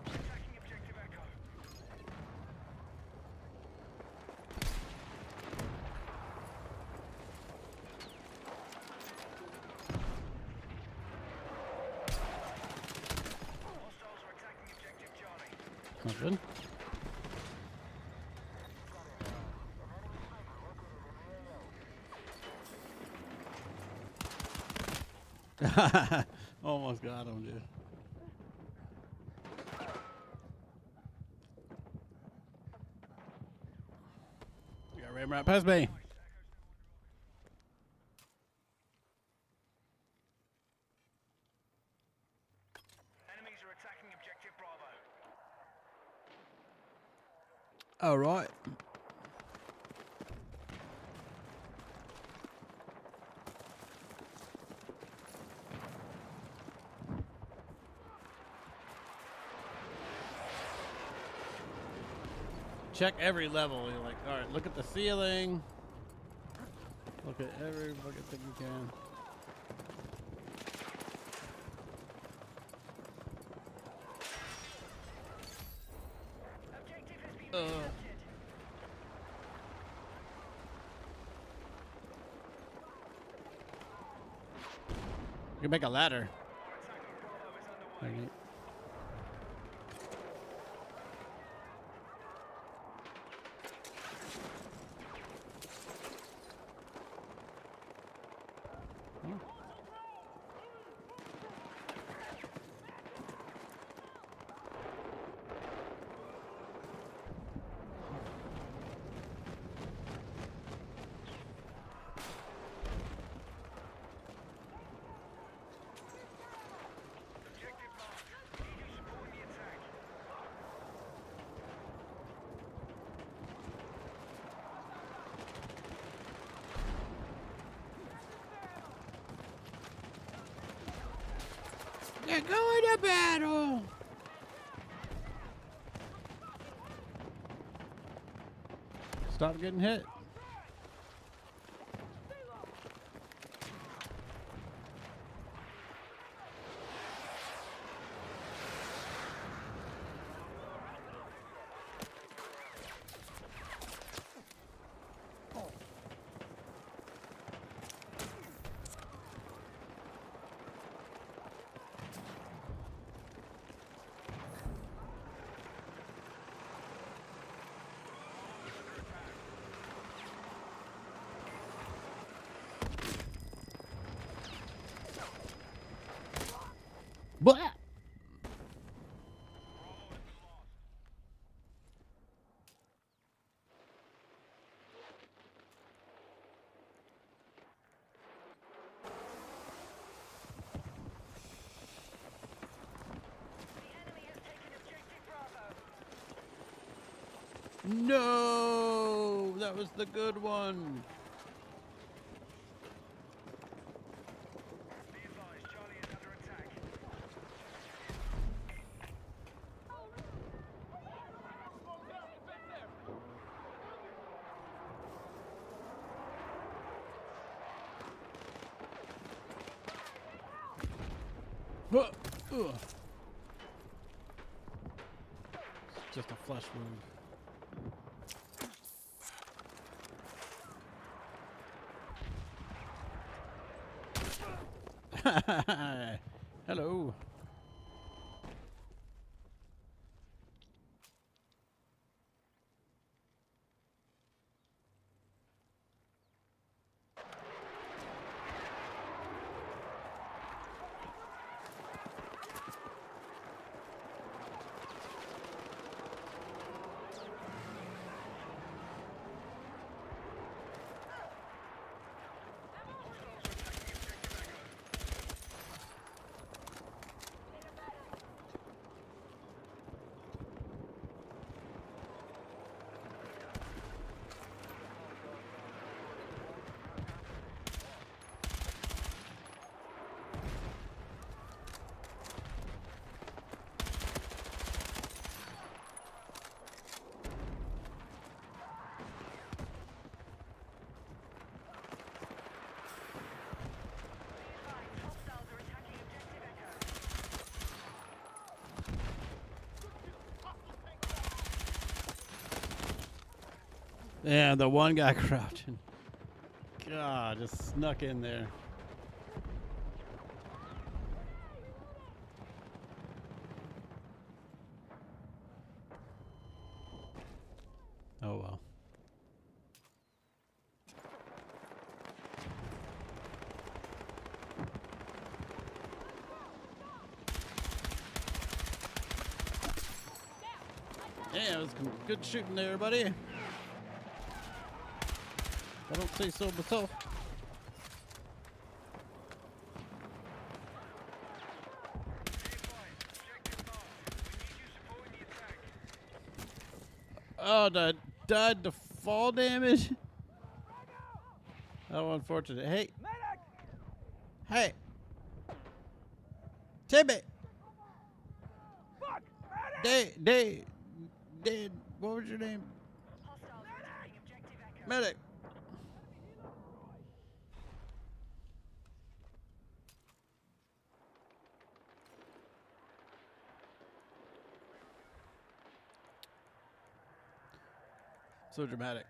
Attacking objective Echo. Hostiles are attacking objective Charlie. Not good. Almost got him, dude. You got ram right past me. Enemies are attacking objective Bravo. All right. Check every level. You're like, all right, look at the ceiling. Look at every fucking thing you can. Objective has been Uh. captured. You can make a ladder. Our attack on Bravo is underway. Like, Objective marked. EU supporting the attack. They're going to battle. Stop getting hit. Blah. The enemy has taken objective Bravo. No, that was the good one. Be advised, Charlie is under attack. Huh, ugh. Just a flesh wound. Hello. Yeah, the one guy crouching. God, just snuck in there. Oh well. Yeah, it was good shooting there, buddy. I don't say so myself. Oh, died to fall damage. How unfortunate. Hey. Hey. Timmy. Dave. What was your name? Medic. So dramatic.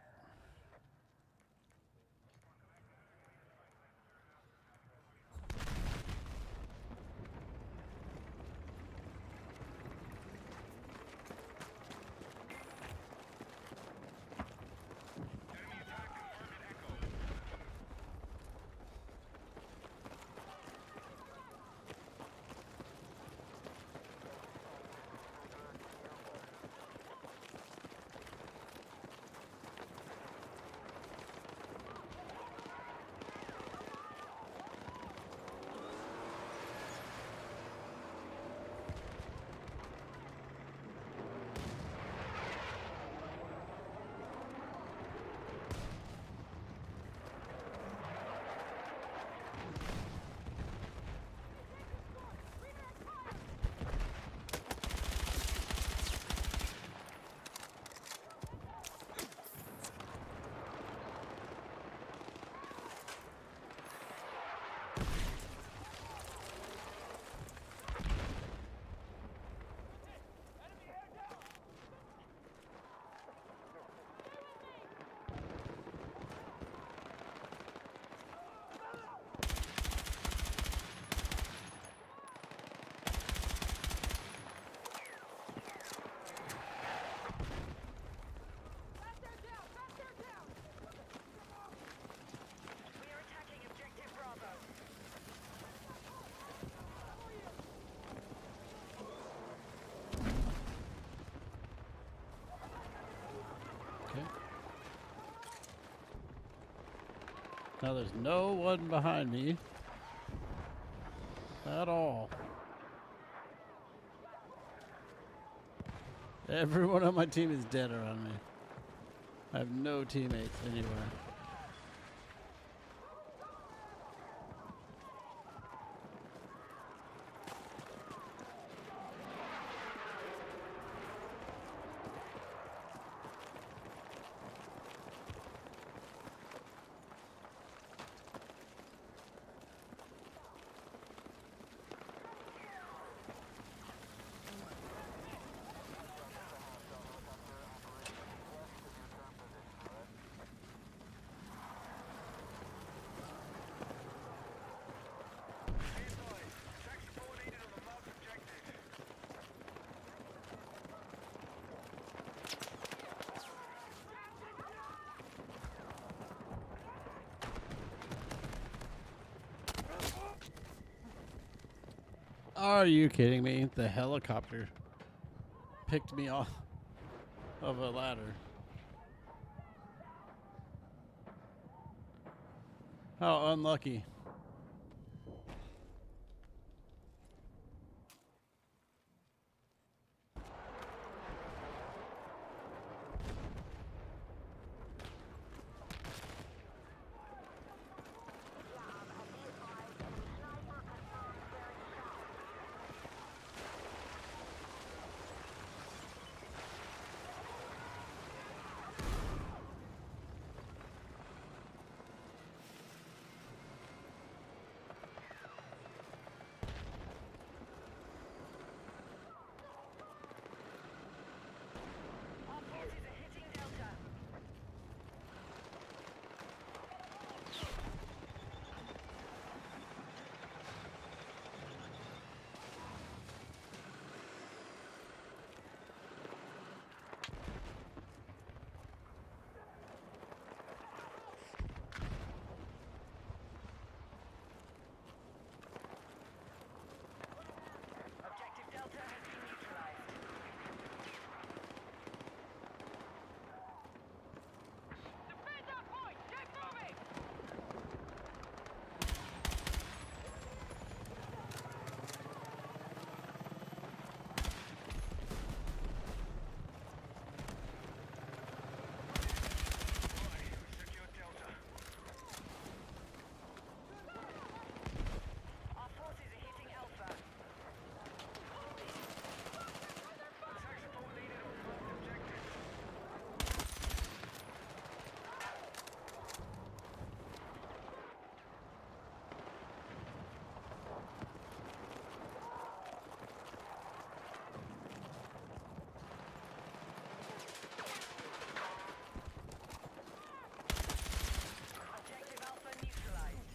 Okay. Now there's no one behind me at all. Everyone on my team is dead around me. I have no teammates anywhere. Are you kidding me? The helicopter picked me off of a ladder. How unlucky. Our forces are hitting Delta. Objective Delta has been neutralized. Defend that point! Get moving! Secure Delta. Our forces are hitting Alpha. Attack support needed on marked objective. Objective Alpha neutralized.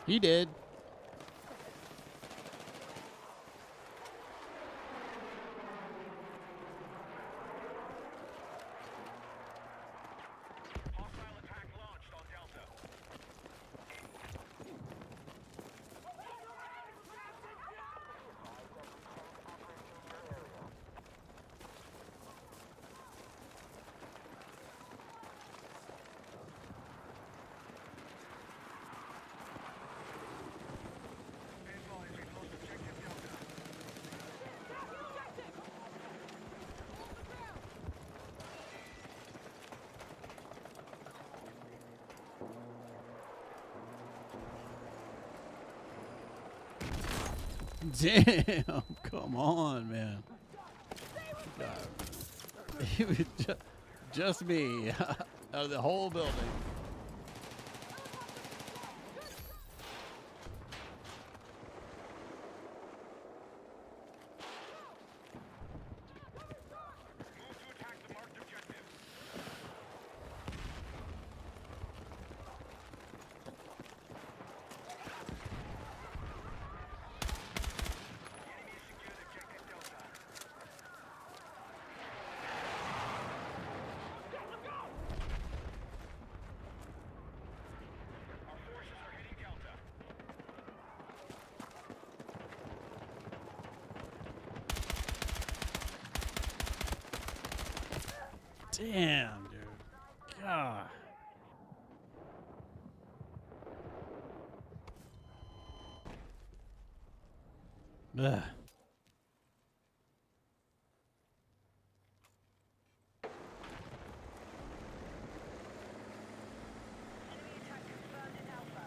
He did. Hostile attack launched on Delta. Be advised, we've lost objective Delta. Damn, come on, man. God. It was just me out of the whole building. Move to attack the marked objective. The enemy has secured objective Delta. Our forces are hitting Delta. Damn, dude. God. Ugh. Enemy attack confirmed in Alpha.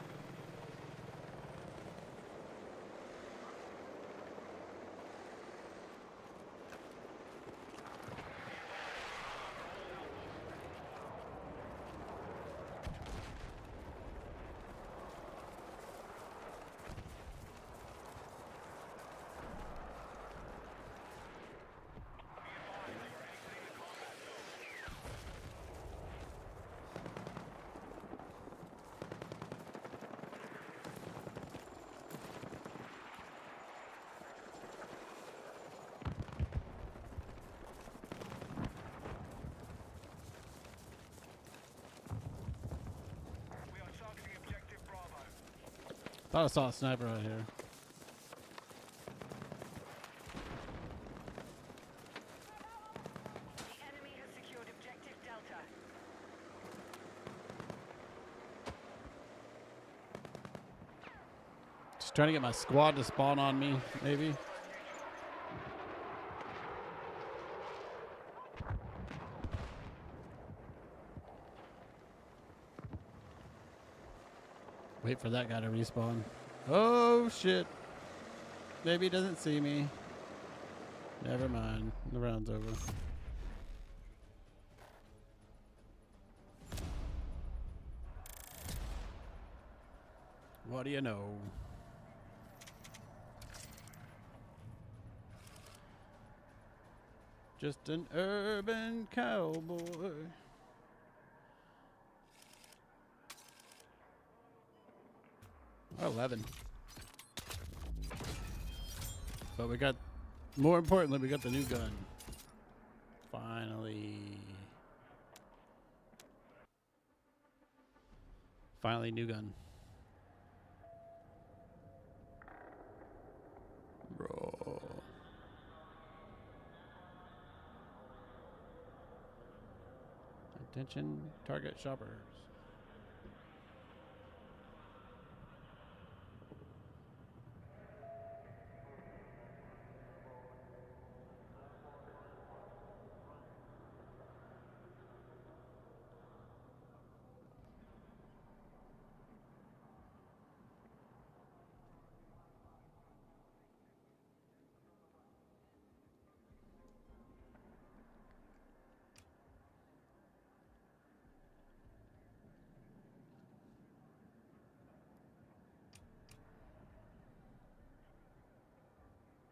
Thought I saw a sniper right here. The enemy has secured objective Delta. Just trying to get my squad to spawn on me, maybe. Wait for that guy to respawn. Oh shit. Maybe he doesn't see me. Never mind. The round's over. What do you know? Just an urban cowboy. Oh, 11. But we got, more importantly, we got the new gun. Finally. Finally, new gun. Bro. Attention, target shoppers.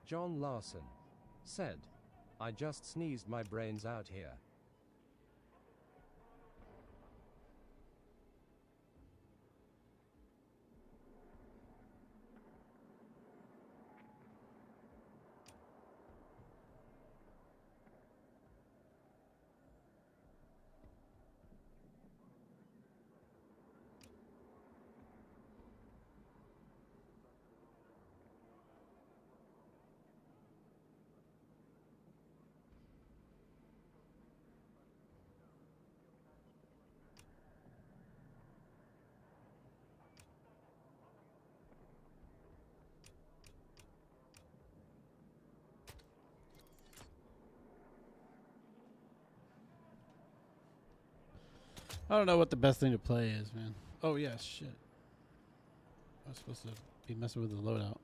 John Larson said, I just sneezed my brains out here. I don't know what the best thing to play is, man. Oh, yeah, shit. I was supposed to be messing with the loadout.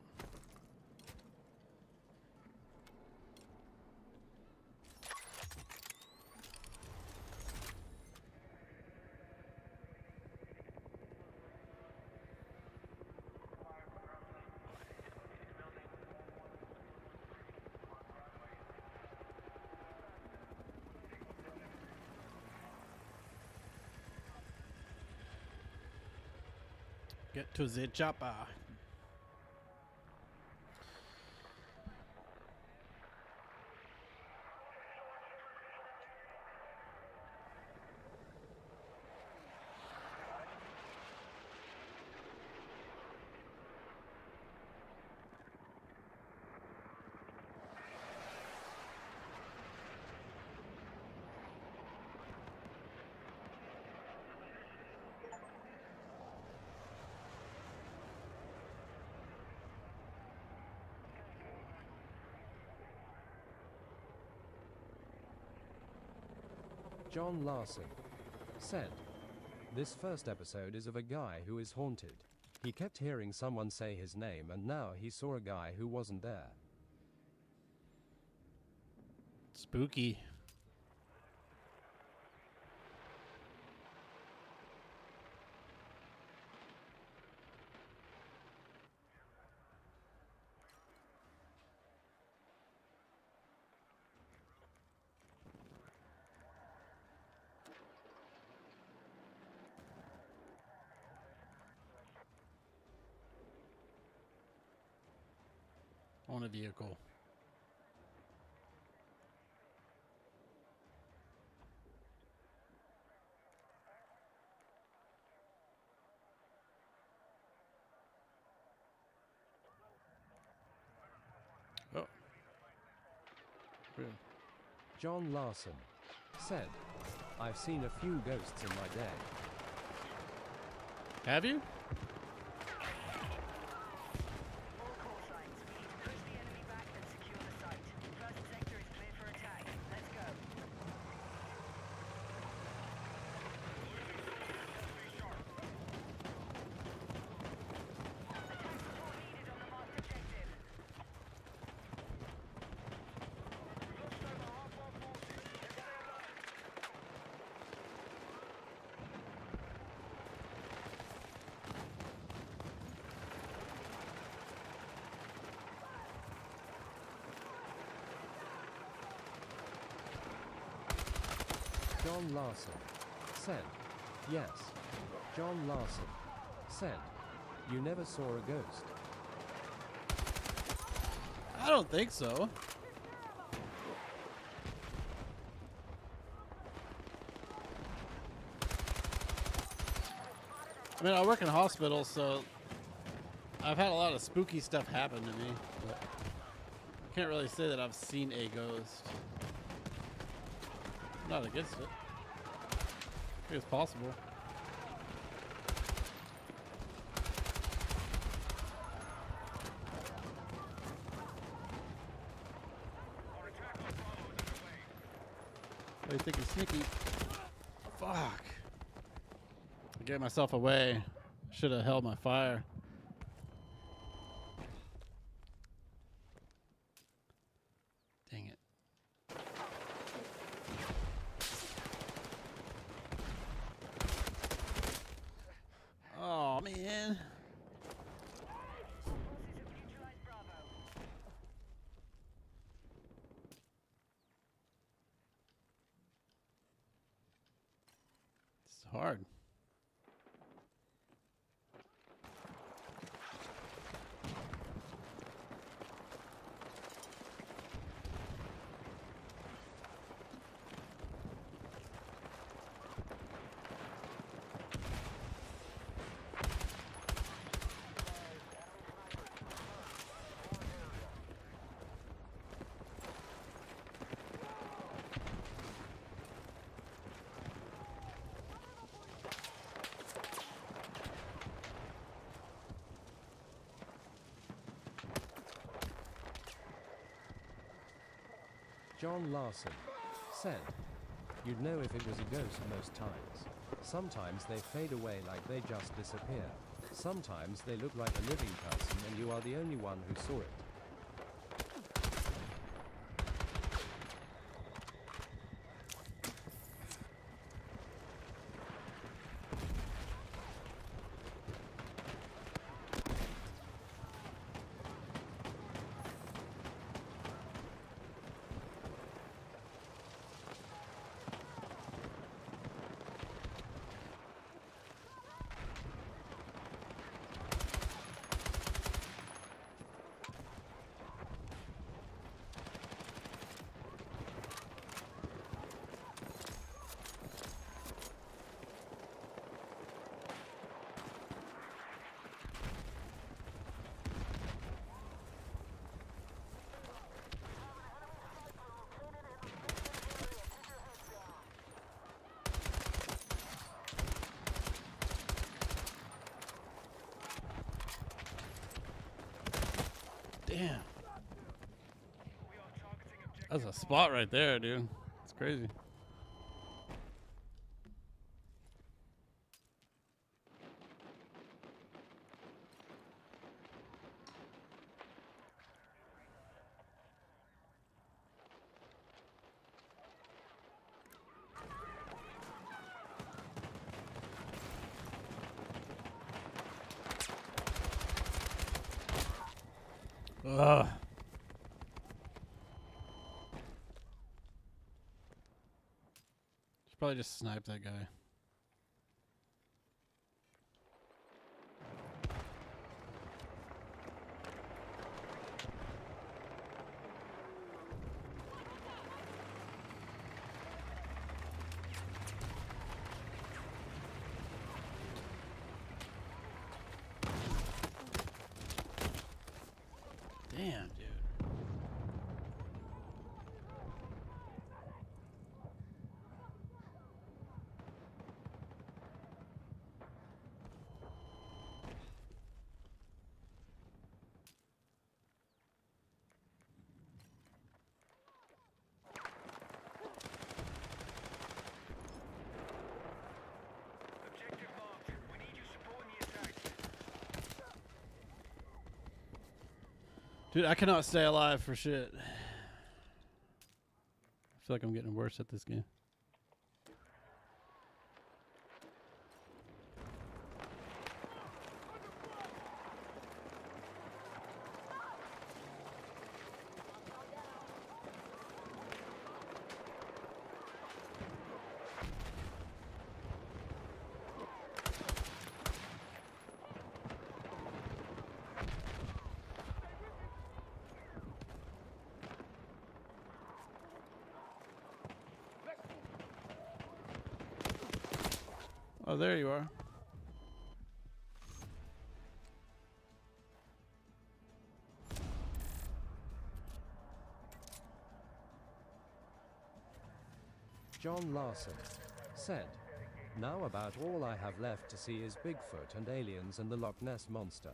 Get to the chopper. John Larson said, this first episode is of a guy who is haunted. He kept hearing someone say his name, and now he saw a guy who wasn't there. Spooky. On a vehicle. Really? John Larson said, I've seen a few ghosts in my day. Have you? All call signs. We need to push the enemy back and secure the site. First sector is clear for attack. Let's go. Attack support needed on the marked objective. John Larson said, yes. John Larson said, you never saw a ghost. I don't think so. I mean, I work in hospitals, so I've had a lot of spooky stuff happen to me. But I can't really say that I've seen a ghost. I'm not against it. I think it's possible. What do you think is sneaky? Fuck. I gave myself away. Should have held my fire. Dang it. Oh, man. Forces have neutralized Bravo. It's hard. John Larson said, you'd know if it was a ghost most times. Sometimes they fade away like they just disappear. Sometimes they look like a living person and you are the only one who saw it. Damn. That's a spot right there, dude. It's crazy. Ugh. Should probably just snipe that guy. Damn, dude. Dude, I cannot stay alive for shit. I feel like I'm getting worse at this game. Oh, there you are. John Larson said, "Now about all I have left to see is Bigfoot and aliens and the Loch Ness Monster."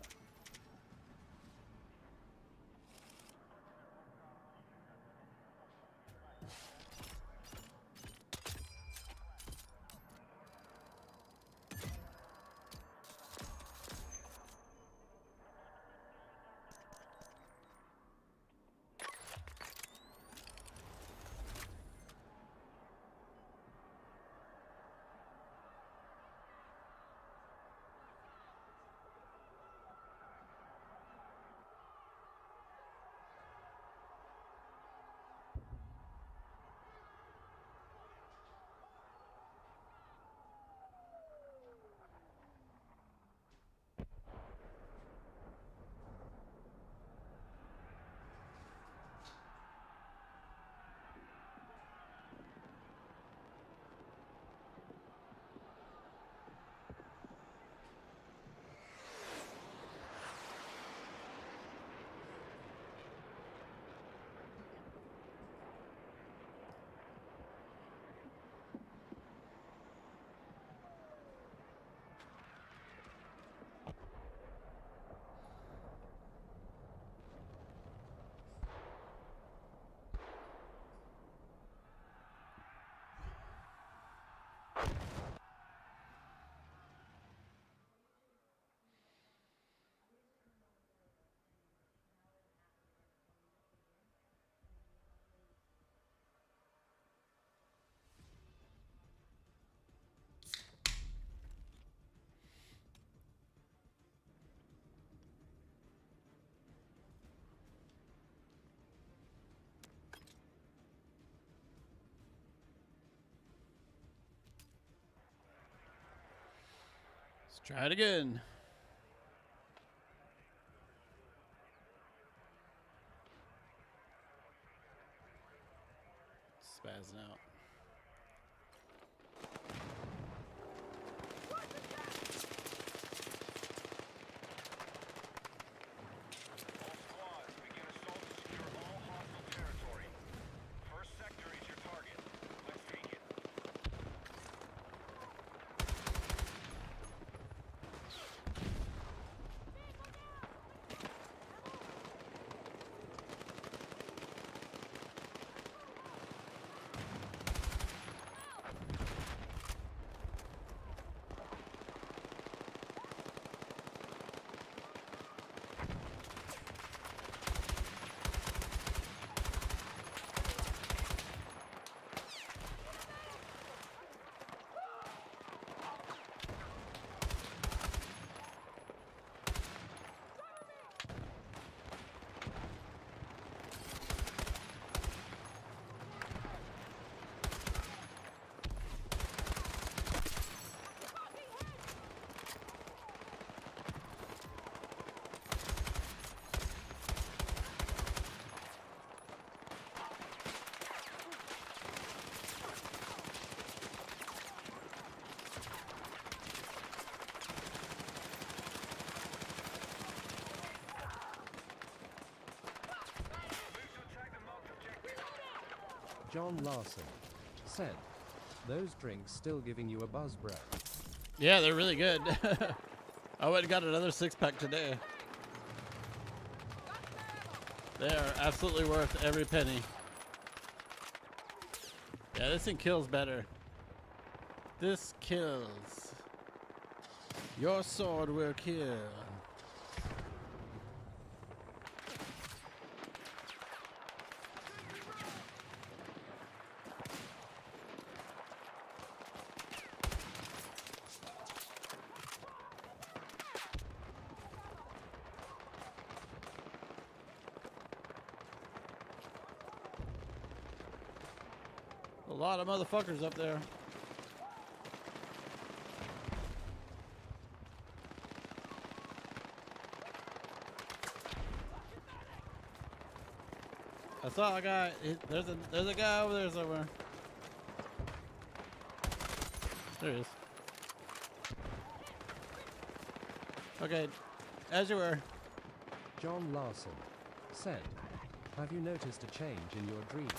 Let's try it again. Spazzing out. All squads, begin assault to secure all hostile territory. First sector is your target. Let's take it. John Larson said, "Those drinks still giving you a buzz, bro." Yeah, they're really good. I went and got another 6-pack today. They are absolutely worth every penny. Yeah, this thing kills better. This kills. Your sword will kill. lot of motherfuckers up there. I saw a guy. There's a guy over there somewhere. There he is. Okay, as you were. John Larson said, have you noticed a change in your dreams?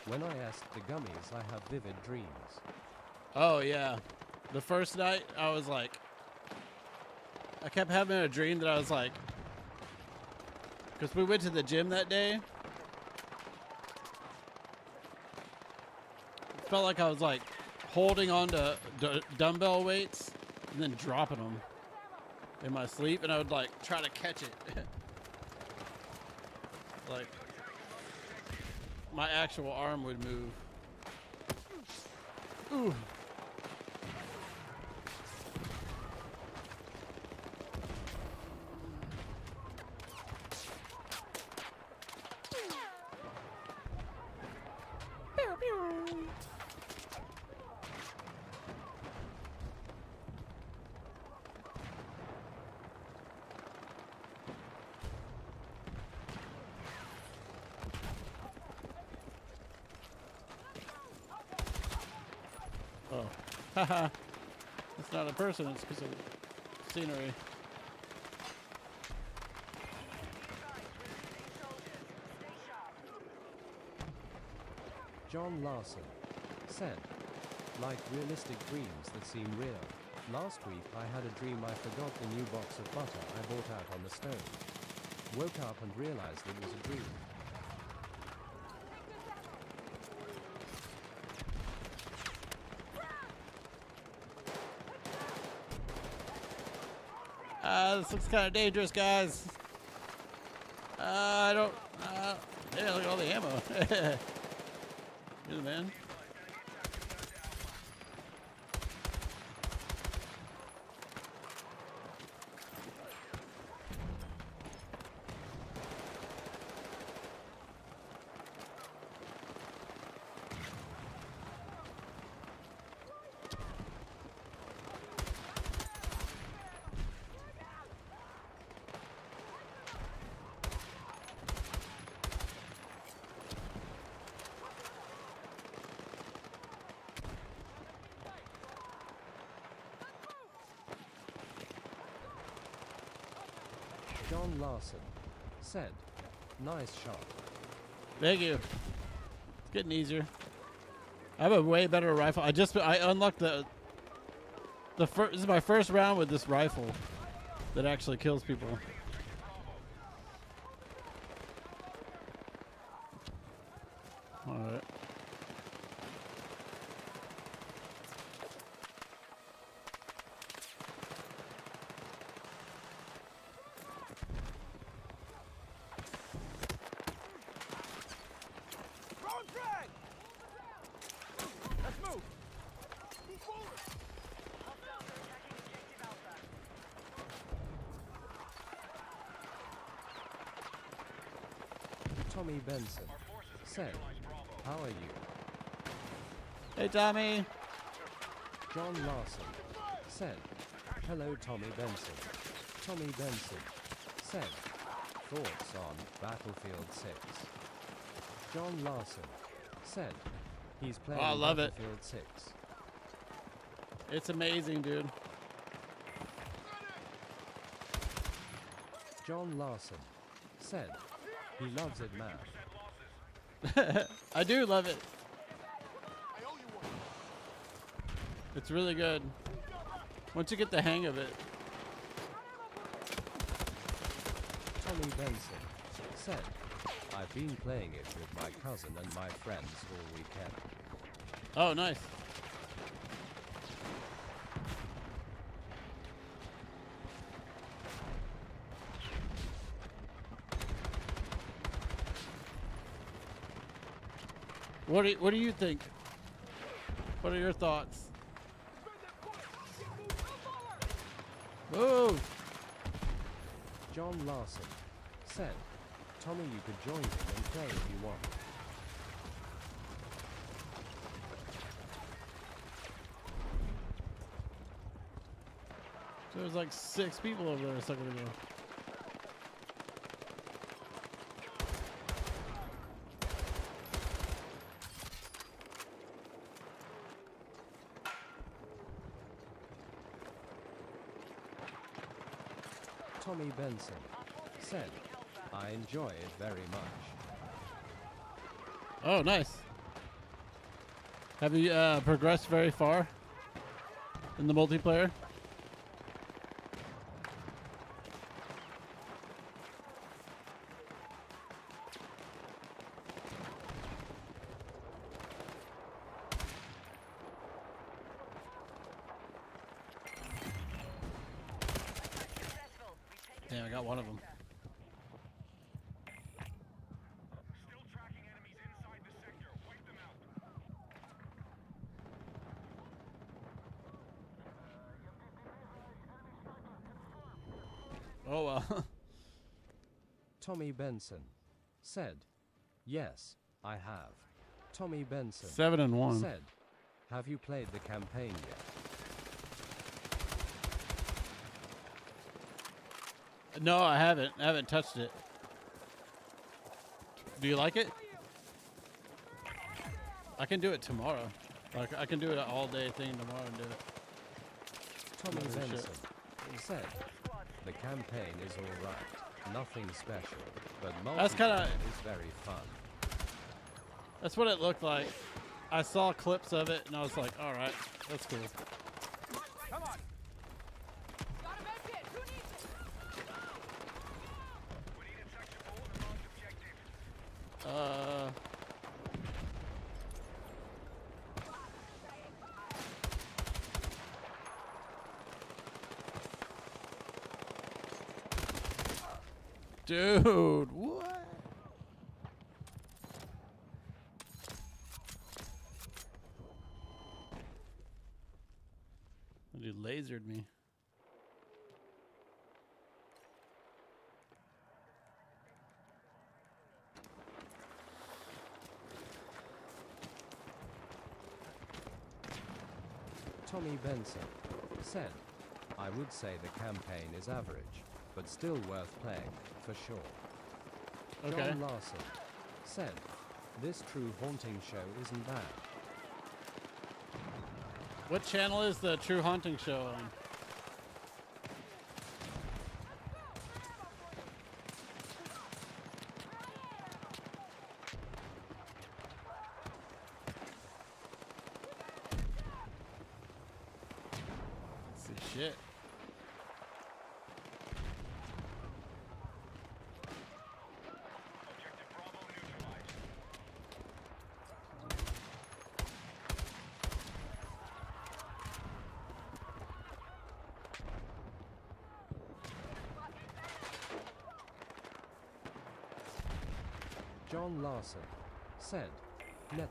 When I asked the gummies, I have vivid dreams. Oh yeah, the first night I was like, I kept having a dream that I was like, because we went to the gym that day. It felt like I was like holding on to dumbbell weights and then dropping them in my sleep, and I would like try to catch it. Like my actual arm would move. Ooh. Oh, haha. It's not a person, it's because of scenery. Be advised, we're losing soldiers. Stay sharp. John Larson said, like realistic dreams that seem real. Last week I had a dream I forgot the new box of butter I bought out on the stove. Woke up and realized it was a dream. This looks kind of dangerous, guys. I don't. Yeah, look at all the ammo. You're the man. John Larson said, nice shot. Thank you. It's getting easier. I have a way better rifle. I unlocked the first. This is my first round with this rifle that actually kills people. All right. Hostiles are attacking objective Alpha. Tommy Benson said, how are you? Hey, Tommy. John Larson said, hello Tommy Benson. Tommy Benson said, thoughts on Battlefield 6. John Larson said, he's playing I love it. Battlefield 6. It's amazing, dude. John Larson said, he loves it, man. I do love it. It's really good. Once you get the hang of it. Tommy Benson said, I've been playing it with my cousin and my friends all weekend. Oh, nice. What do you think? What are your thoughts? Move! John Larson said, Tommy, you could join him and play if you want. There was like 6 people over there a second ago. Tommy Benson said, I enjoy it very much. Oh, nice. Have you progressed very far in the multiplayer? Successful. We've taken Damn, I got one of them. Still tracking enemies inside the sector. Wipe them out. Oh, well. Tommy Benson said, yes, I have. Tommy Benson 7 and 1. said, have you played the campaign yet? No, I haven't. I haven't touched it. Do you like it? I can do it tomorrow. Like I can do it an all-day thing tomorrow and do it. Tommy Oh, shit. Benson said, the campaign is alright, nothing special, but That's kinda- multiplayer is very fun. That's what it looked like. I saw clips of it and I was like, all right, that's cool. Come on. We need a section for the marked objective. Dude, what? That dude lasered me. Tommy Benson said, I would say the campaign is average, but still worth playing, for sure. Okay. John Larson said, this true haunting show isn't bad. What channel is the True Haunting Show on? Let's see shit. Objective Bravo neutralized. John Larson said, Netflix.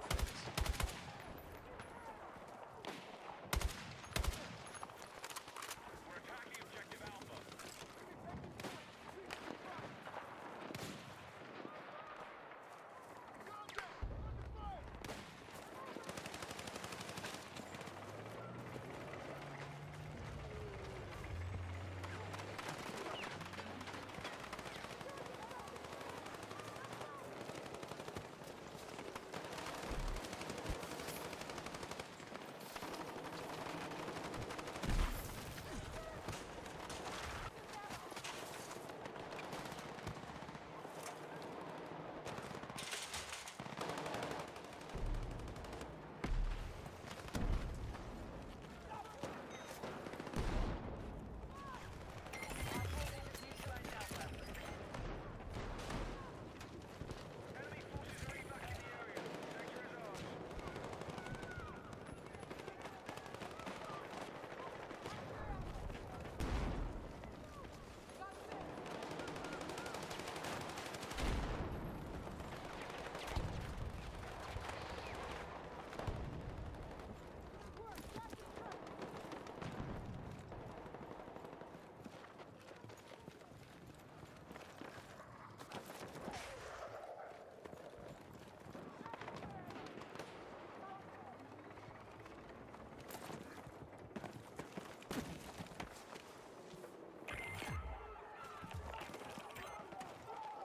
We're attacking objective Alpha.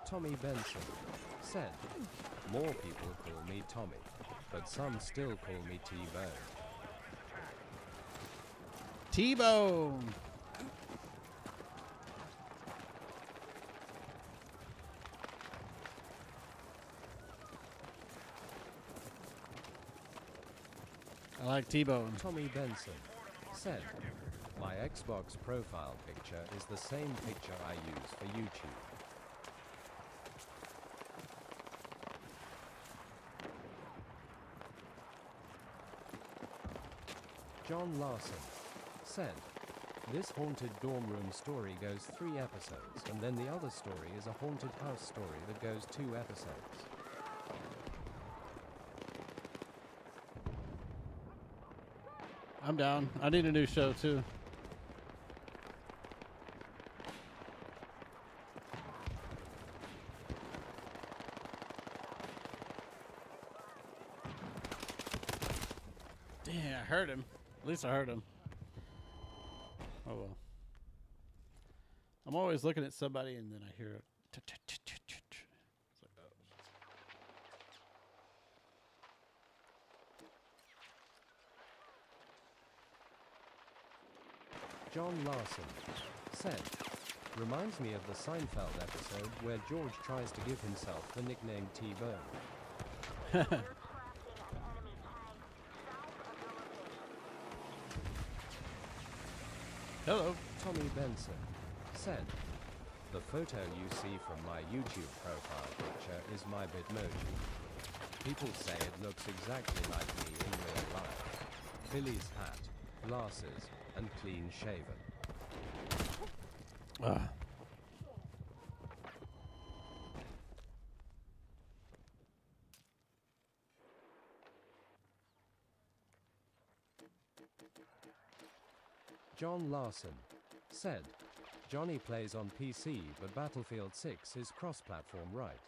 Tommy Benson said, more people call me Tommy, but some still call me T-Bone. T-Bone. I like T-Bone. Tommy Benson said, my Xbox profile picture is the same picture I use for YouTube. John Larson said, this haunted dorm room story goes 3 episodes, and then the other story is a haunted house story that goes 2 episodes. I'm down. I need a new show too. Damn, I heard him. At least I heard him. Oh well. I'm always looking at somebody and then I hear it. It's like, oh. John Larson said, reminds me of the Seinfeld episode where George tries to give himself the nickname T-Bone. Hello. Tommy Benson said, the photo you see from my YouTube profile picture is my Bitmoji. People say it looks exactly like me in real life. Billy's hat, glasses, and clean shaven. Ah. John Larson said, Johnny plays on PC, but Battlefield 6 is cross-platform, right?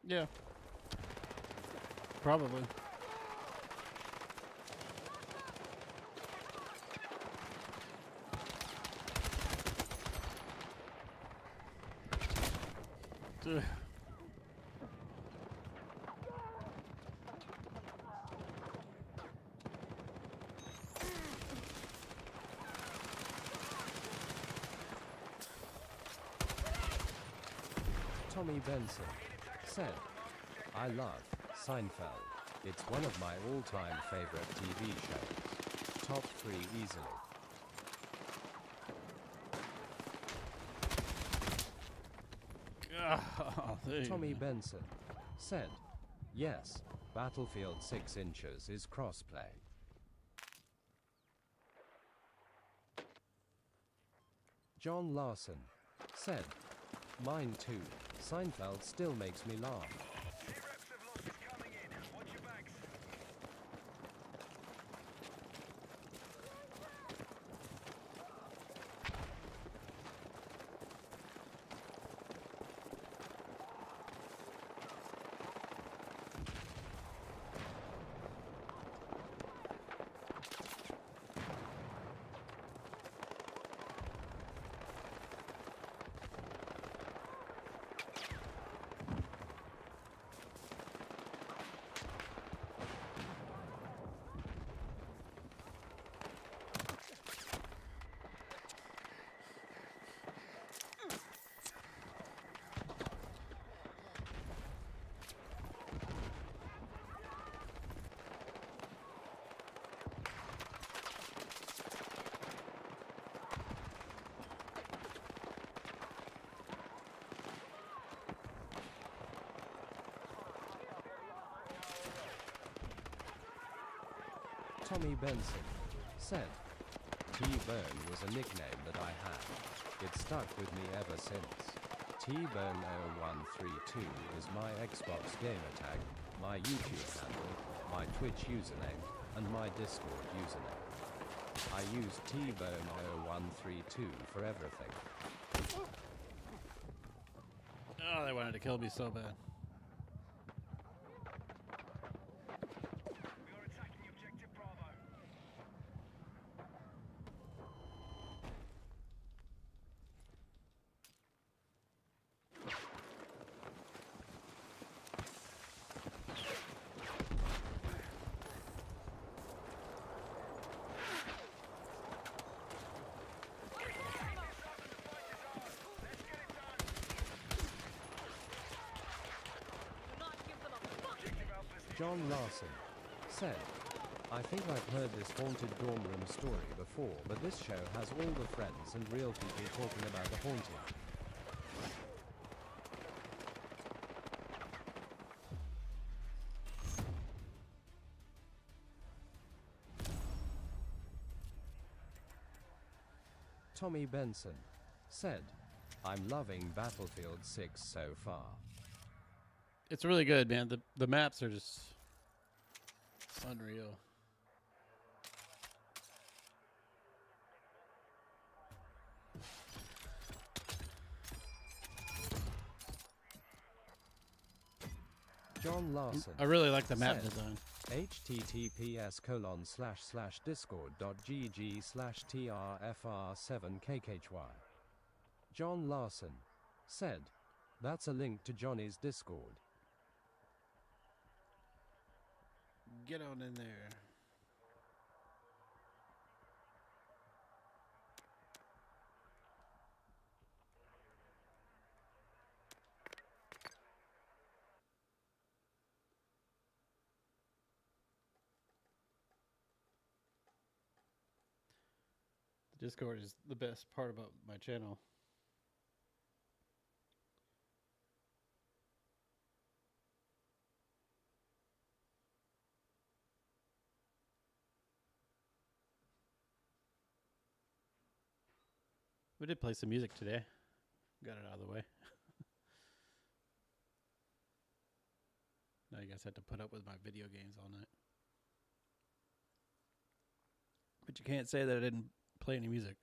Yeah. Probably. Ugh. Tommy Benson said, I love Seinfeld. It's one of my all-time favorite TV shows. Top 3 easily. Oh, there you Tommy go. Benson said, yes, Battlefield 6 inches is crossplay. John Larson said, mine too. Seinfeld still makes me laugh. Reps of losses coming in. Watch your backs. Tommy Benson said, T-Bone was a nickname that I had. It stuck with me ever since. T-Bone 0132 is my Xbox gamer tag, my YouTube handle, my Twitch username, and my Discord username. I use T-Bone 0132 for everything. Oh, they wanted to kill me so bad. We are attacking objective Bravo. John Larson said, I think I've heard this haunted dorm room story before, but this show has all the friends and real people talking about the haunting. Tommy Benson said, I'm loving Battlefield 6 so far. It's really good, man. The maps are just unreal. John Larson I really like the map said, design. https://discord.gg/trfr7kkhy. John Larson said, that's a link to Johnny's Discord. Get on in there. The Discord is the best part about my channel. We did play some music today. Got it out of the way. Now you guys had to put up with my video games all night. But you can't say that I didn't play any music.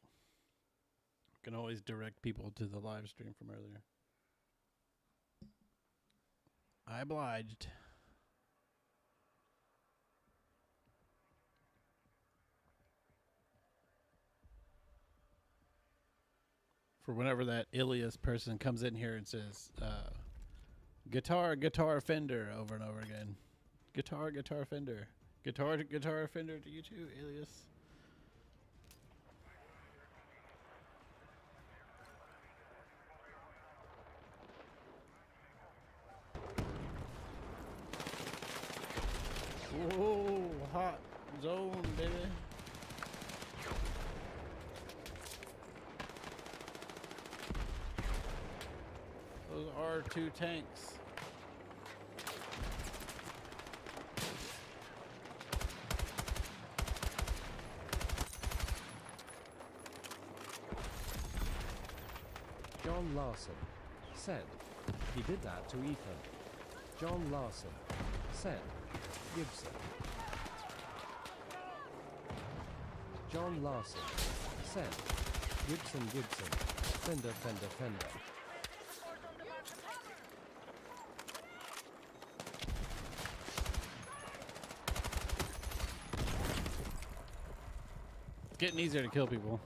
You can always direct people to the live stream from earlier. I obliged. For whenever that Ilias person comes in here and says, guitar Fender over and over again. Guitar Fender. Guitar Fender to you too, Ilias. Whoa, hot zone, baby. Those R2 tanks. John Larson said, he did that to Ethan. John Larson said, Gibson. John Larson said, Gibson, Fender. It's getting easier to kill people.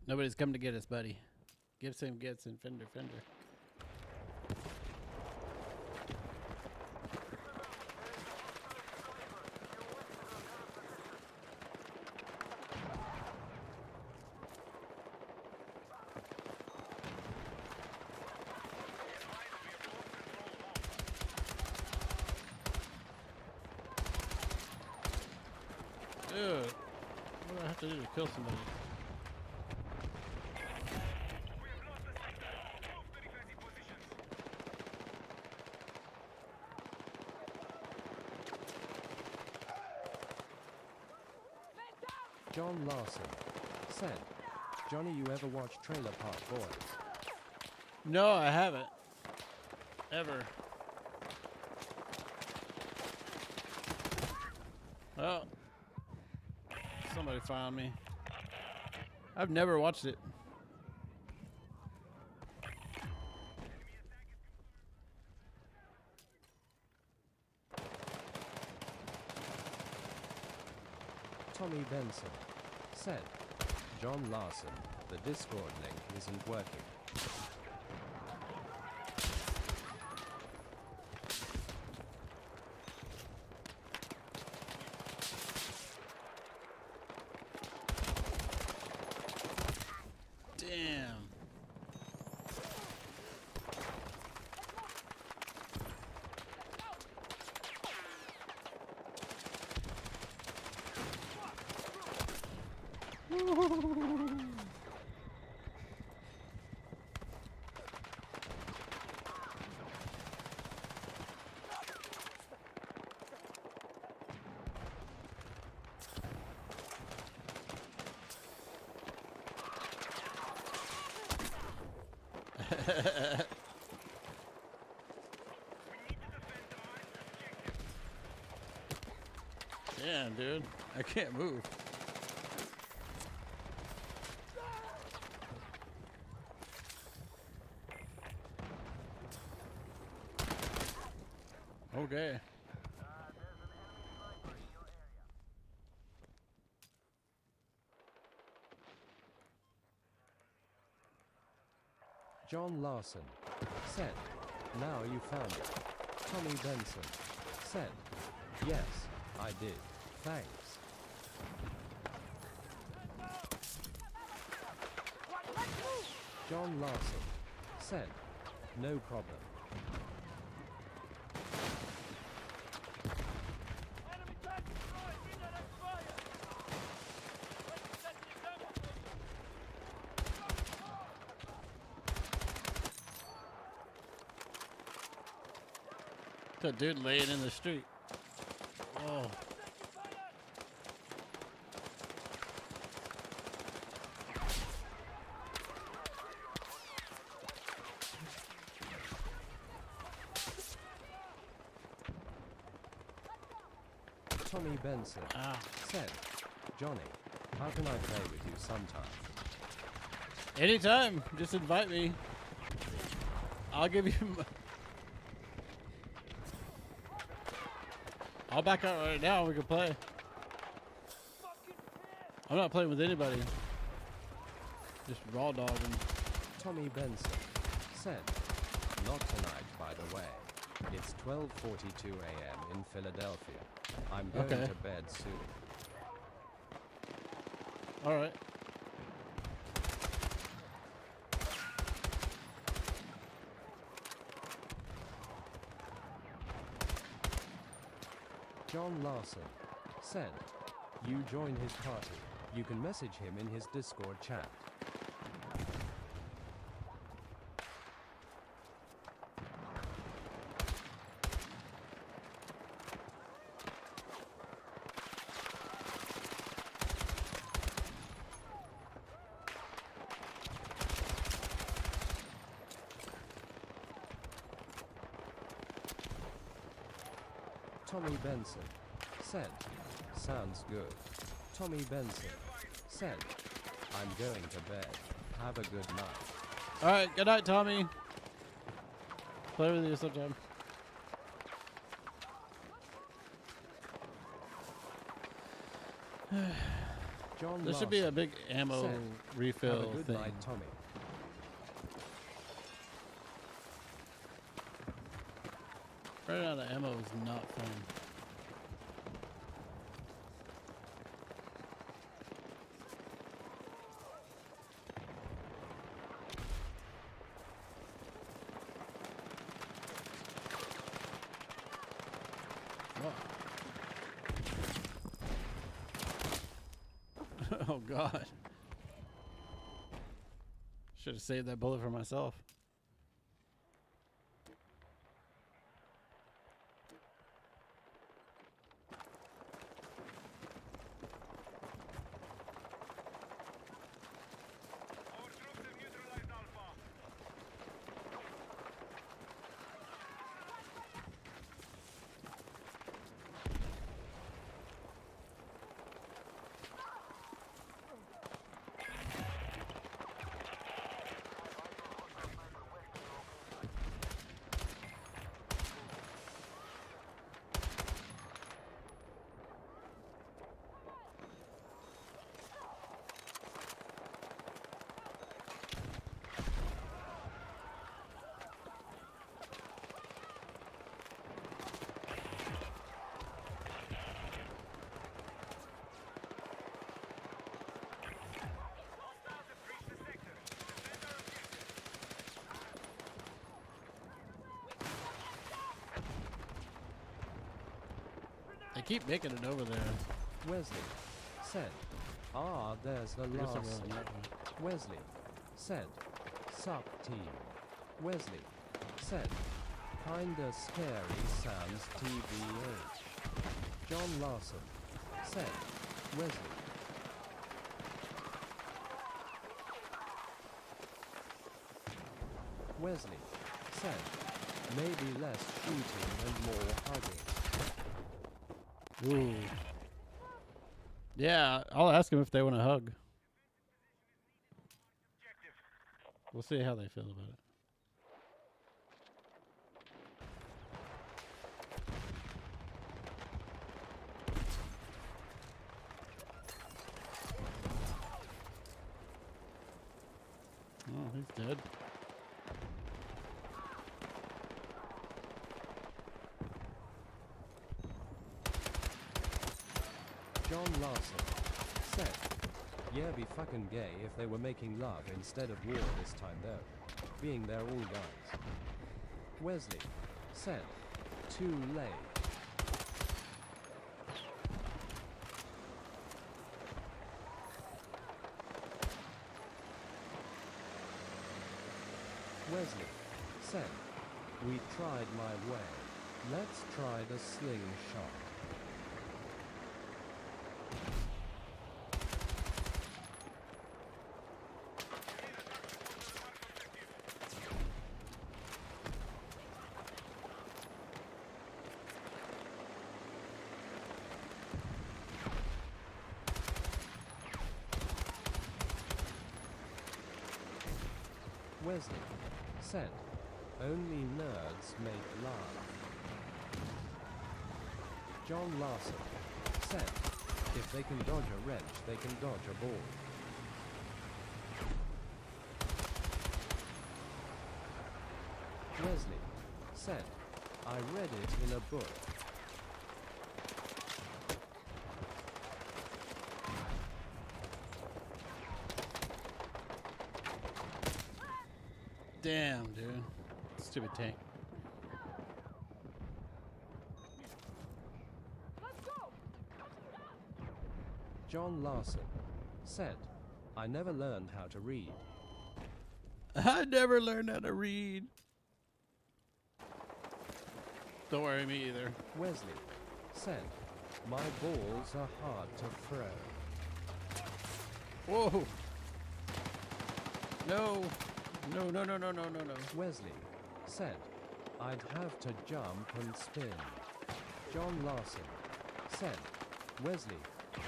Nobody's come to get us, buddy. Gibson, Fender. Dude, what do I have to do to kill somebody? John Larson said, Johnny, you ever watch Trailer Park Boys? No, I haven't. Ever. Oh. Somebody found me. I've never watched it. Tommy Benson said, John Larson, the Discord link isn't working. Damn, dude. I can't move. Okay. John Larson said, "Now you found it." Tommy Benson said, "Yes, I did. Thanks." John Larson said, "No problem." That dude laying in the street. Oh. Tommy Benson Ah. said, "Johnny, how can I play with you sometime?" Anytime. Just invite me. I'll give you. I'll back out right now. We can play. I'm not playing with anybody. Just raw dogging. Tommy Benson said, "Not tonight, by the way. It's 12:42 a.m. in Philadelphia. I'm going Okay. to bed soon." All right. John Larson said, "You join his party. You can message him in his Discord chat." Tommy Benson said, "Sounds good." Tommy Benson said, "I'm going to bed. Have a good night." All right. Good night, Tommy. Play with you sometime. John There should be a Larson big ammo said, refill "Have a good thing. night, Tommy." Running out of ammo is not fun. What? Oh God. Should have saved that bullet for myself. Our troops have neutralized Alpha. Hostiles have breached the sector. Defend our objective. They keep making it over there. Wesley said, Ah, there's the I guess I last. really need one. Wesley said, "Sup team." Wesley said, "Kinda scary Sam's TBH." John Larson said, "Wesley." Wesley said, "Maybe less shooting and more hugging." Ooh. Yeah, I'll ask them if they want to hug. We'll see how they feel about it. Oh, he's dead. John Larson said, "Yeah, be fucking gay if they were making love instead of war this time though. Being they're all guys." Wesley said, "Too late." Wesley said, "We tried my way. Let's try the slingshot." Wesley said, "Only nerds make love." John Larson said, "If they can dodge a wrench, they can dodge a ball." Wesley said, "I read it in a book." Damn, dude. Stupid tank. John Larson said, "I never learned how to read." I never learned how to read. Don't worry, me either. Wesley said, "My balls are hard to throw." Whoa. No. No, no, no, no, no, no, no. Wesley said, "I'd have to jump and spin." John Larson said, "Wesley,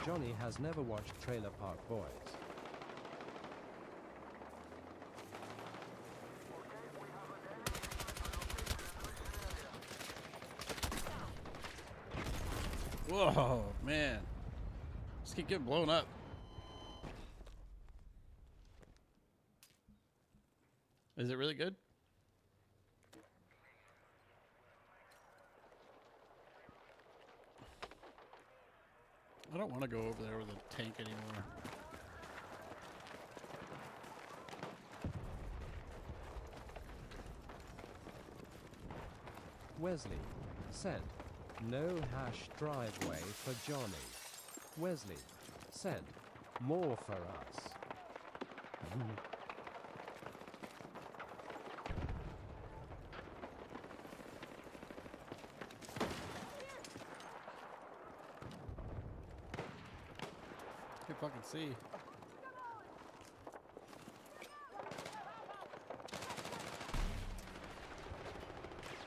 Johnny has never watched Trailer Park Boys." Whoa, man. Just keep getting blown up. Is it really good? I don't want to go over there with a tank anymore. Wesley said, "No hash driveway for Johnny." Wesley said, "More for us." You can fucking see.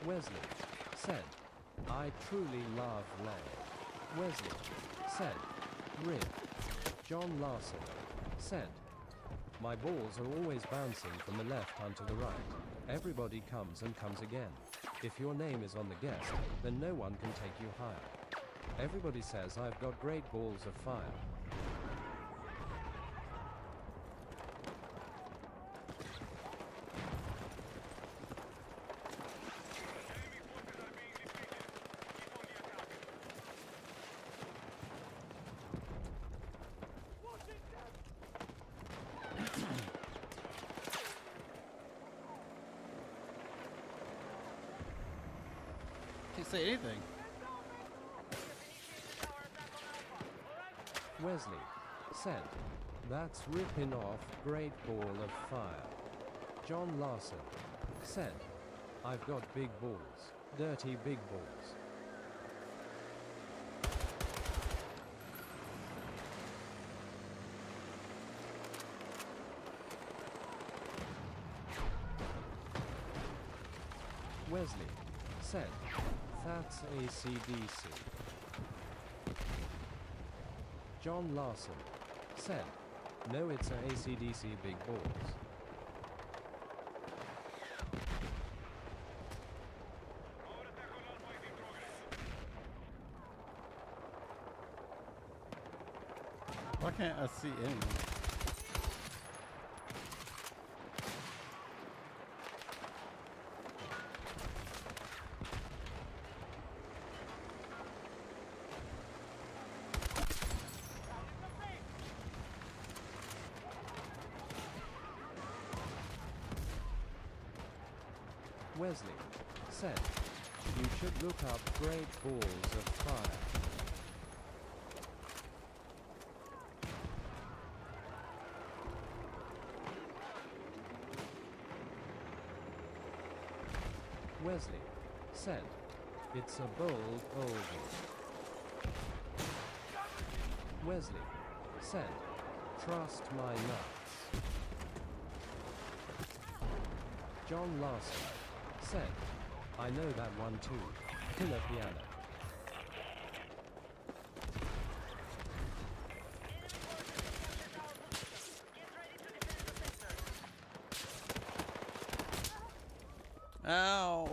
Wesley said, "I truly love lead." Wesley said, "Rip." John Larson said, "My balls are always bouncing from the left onto the right. Everybody comes and comes again. If your name is on the guest, then no one can take you higher. Everybody says I've got great balls of fire." Can't say anything. Wesley said, "That's ripping off Great Ball of Fire." John Larson said, "I've got big balls, dirty big balls." Wesley said, "That's AC/DC." John Larson said, "No, it's a AC/DC big balls." Ahora está con alpha is in progress. Why can't I see anyone? Wesley said, "You should look up Great Balls of Fire." Wesley said, "It's a bold oldie." Wesley said, "Trust my nuts." John Larson said, "I know that one too. Killer piano." Ow!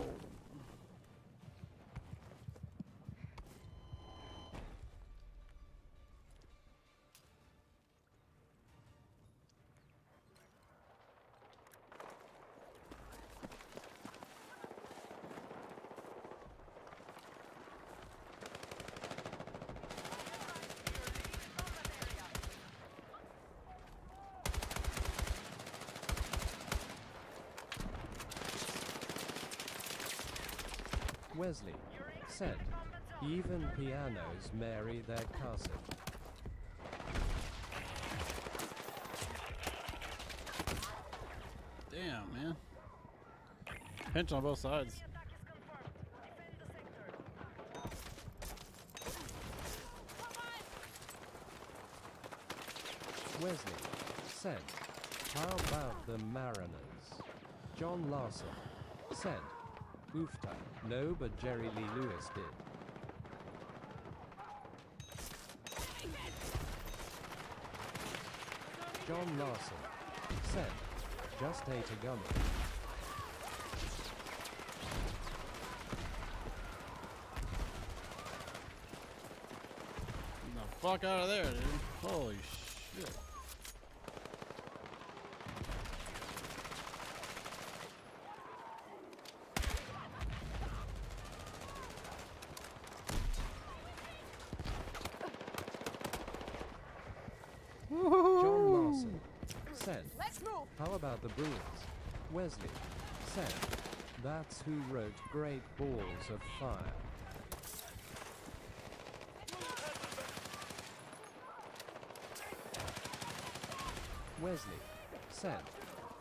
Wesley said, "Even pianos marry their cousin." Damn, man. Pinch on both sides. Attack is confirmed. Defend the sector. Wesley said, "How about the Mariners?" John Larson said, "Oofta, no, but Jerry Lee Lewis did." John Larson said, "Just ate a gummy." Get the fuck out of there, dude. Holy shit. John Larson said, Let's move. "How about the Bruins?" Wesley said, "That's who wrote Great Balls of Fire." Wesley said,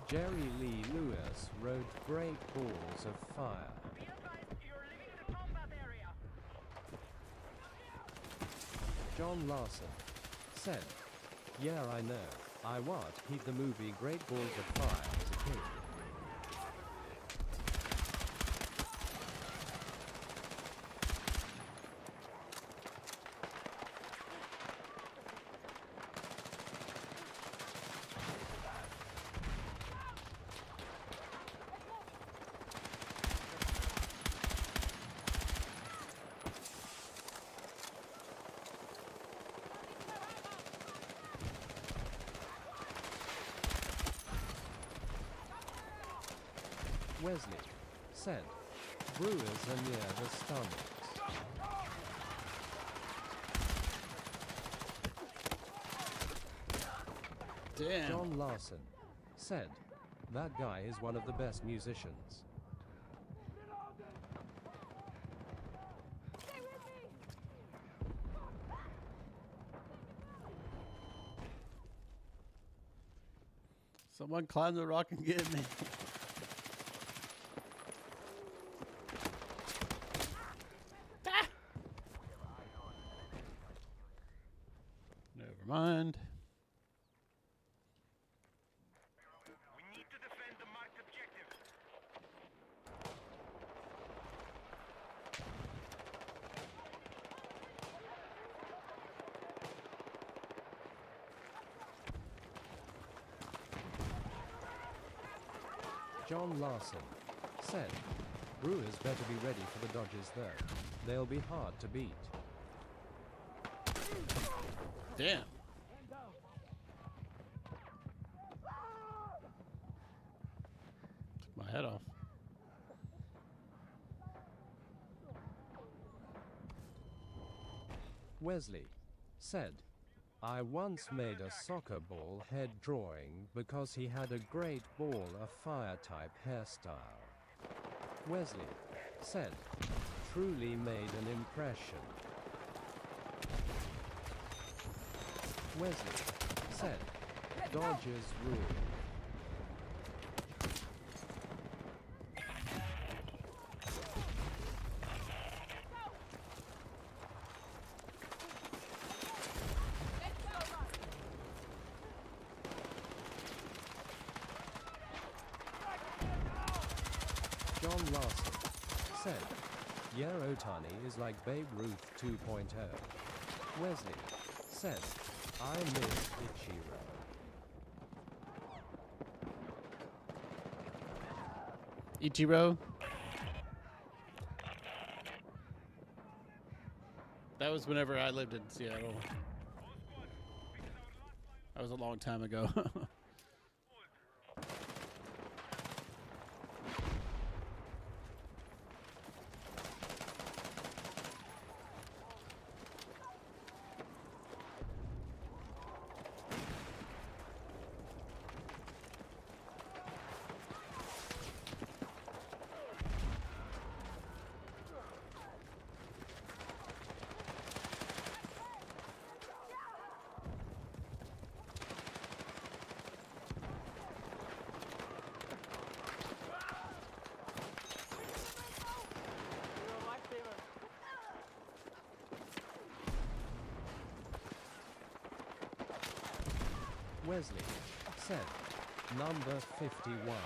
"Jerry Lee Lewis wrote Great Balls of Fire." Be advised, you're leaving the combat area. John Larson said, "Yeah, I know. I watched the movie Great Balls of Fire as a kid." Wesley said, "Brewers are near the stomachs." Damn. John Larson said, "That guy is one of the best musicians." Someone climb the rock and get me. Ah! Never mind. We need to defend the marked objective. John Larson said, Brewers better be ready for the Dodgers though. They'll be hard to beat. Damn. Took my head off. Wesley said, I once made a soccer ball head drawing because he had a great ball of fire type hairstyle. Wesley said, truly made an impression. Wesley said, Dodgers rule. John Larson said, Yeah, Otani is like Babe Ruth 2.0. Wesley said, I miss Ichiro. Ichiro. That was whenever I lived in Seattle. That was a long time ago. Wesley said, number 51.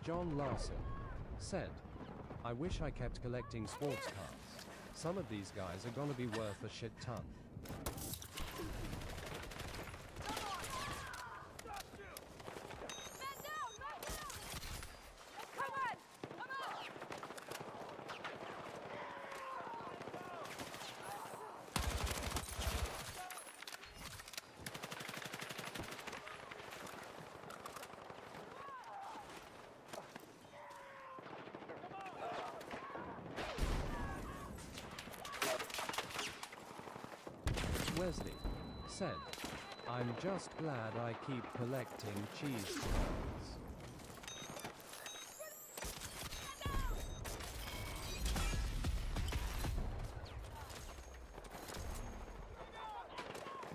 John Larson said, I wish I kept collecting sports cars. Some of these guys are gonna be worth a shit ton. Wesley said, I'm just glad I keep collecting cheese curls.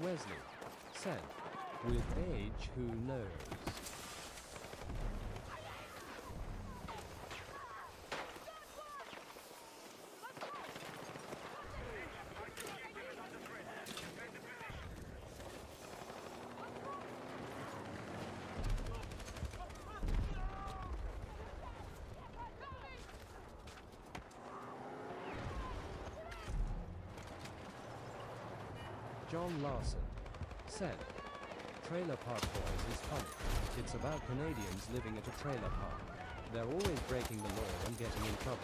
Wesley said, with age, who knows? John Larson said, Trailer Park Boys is funny. It's about Canadians living at a trailer park. They're always breaking the law and getting in trouble.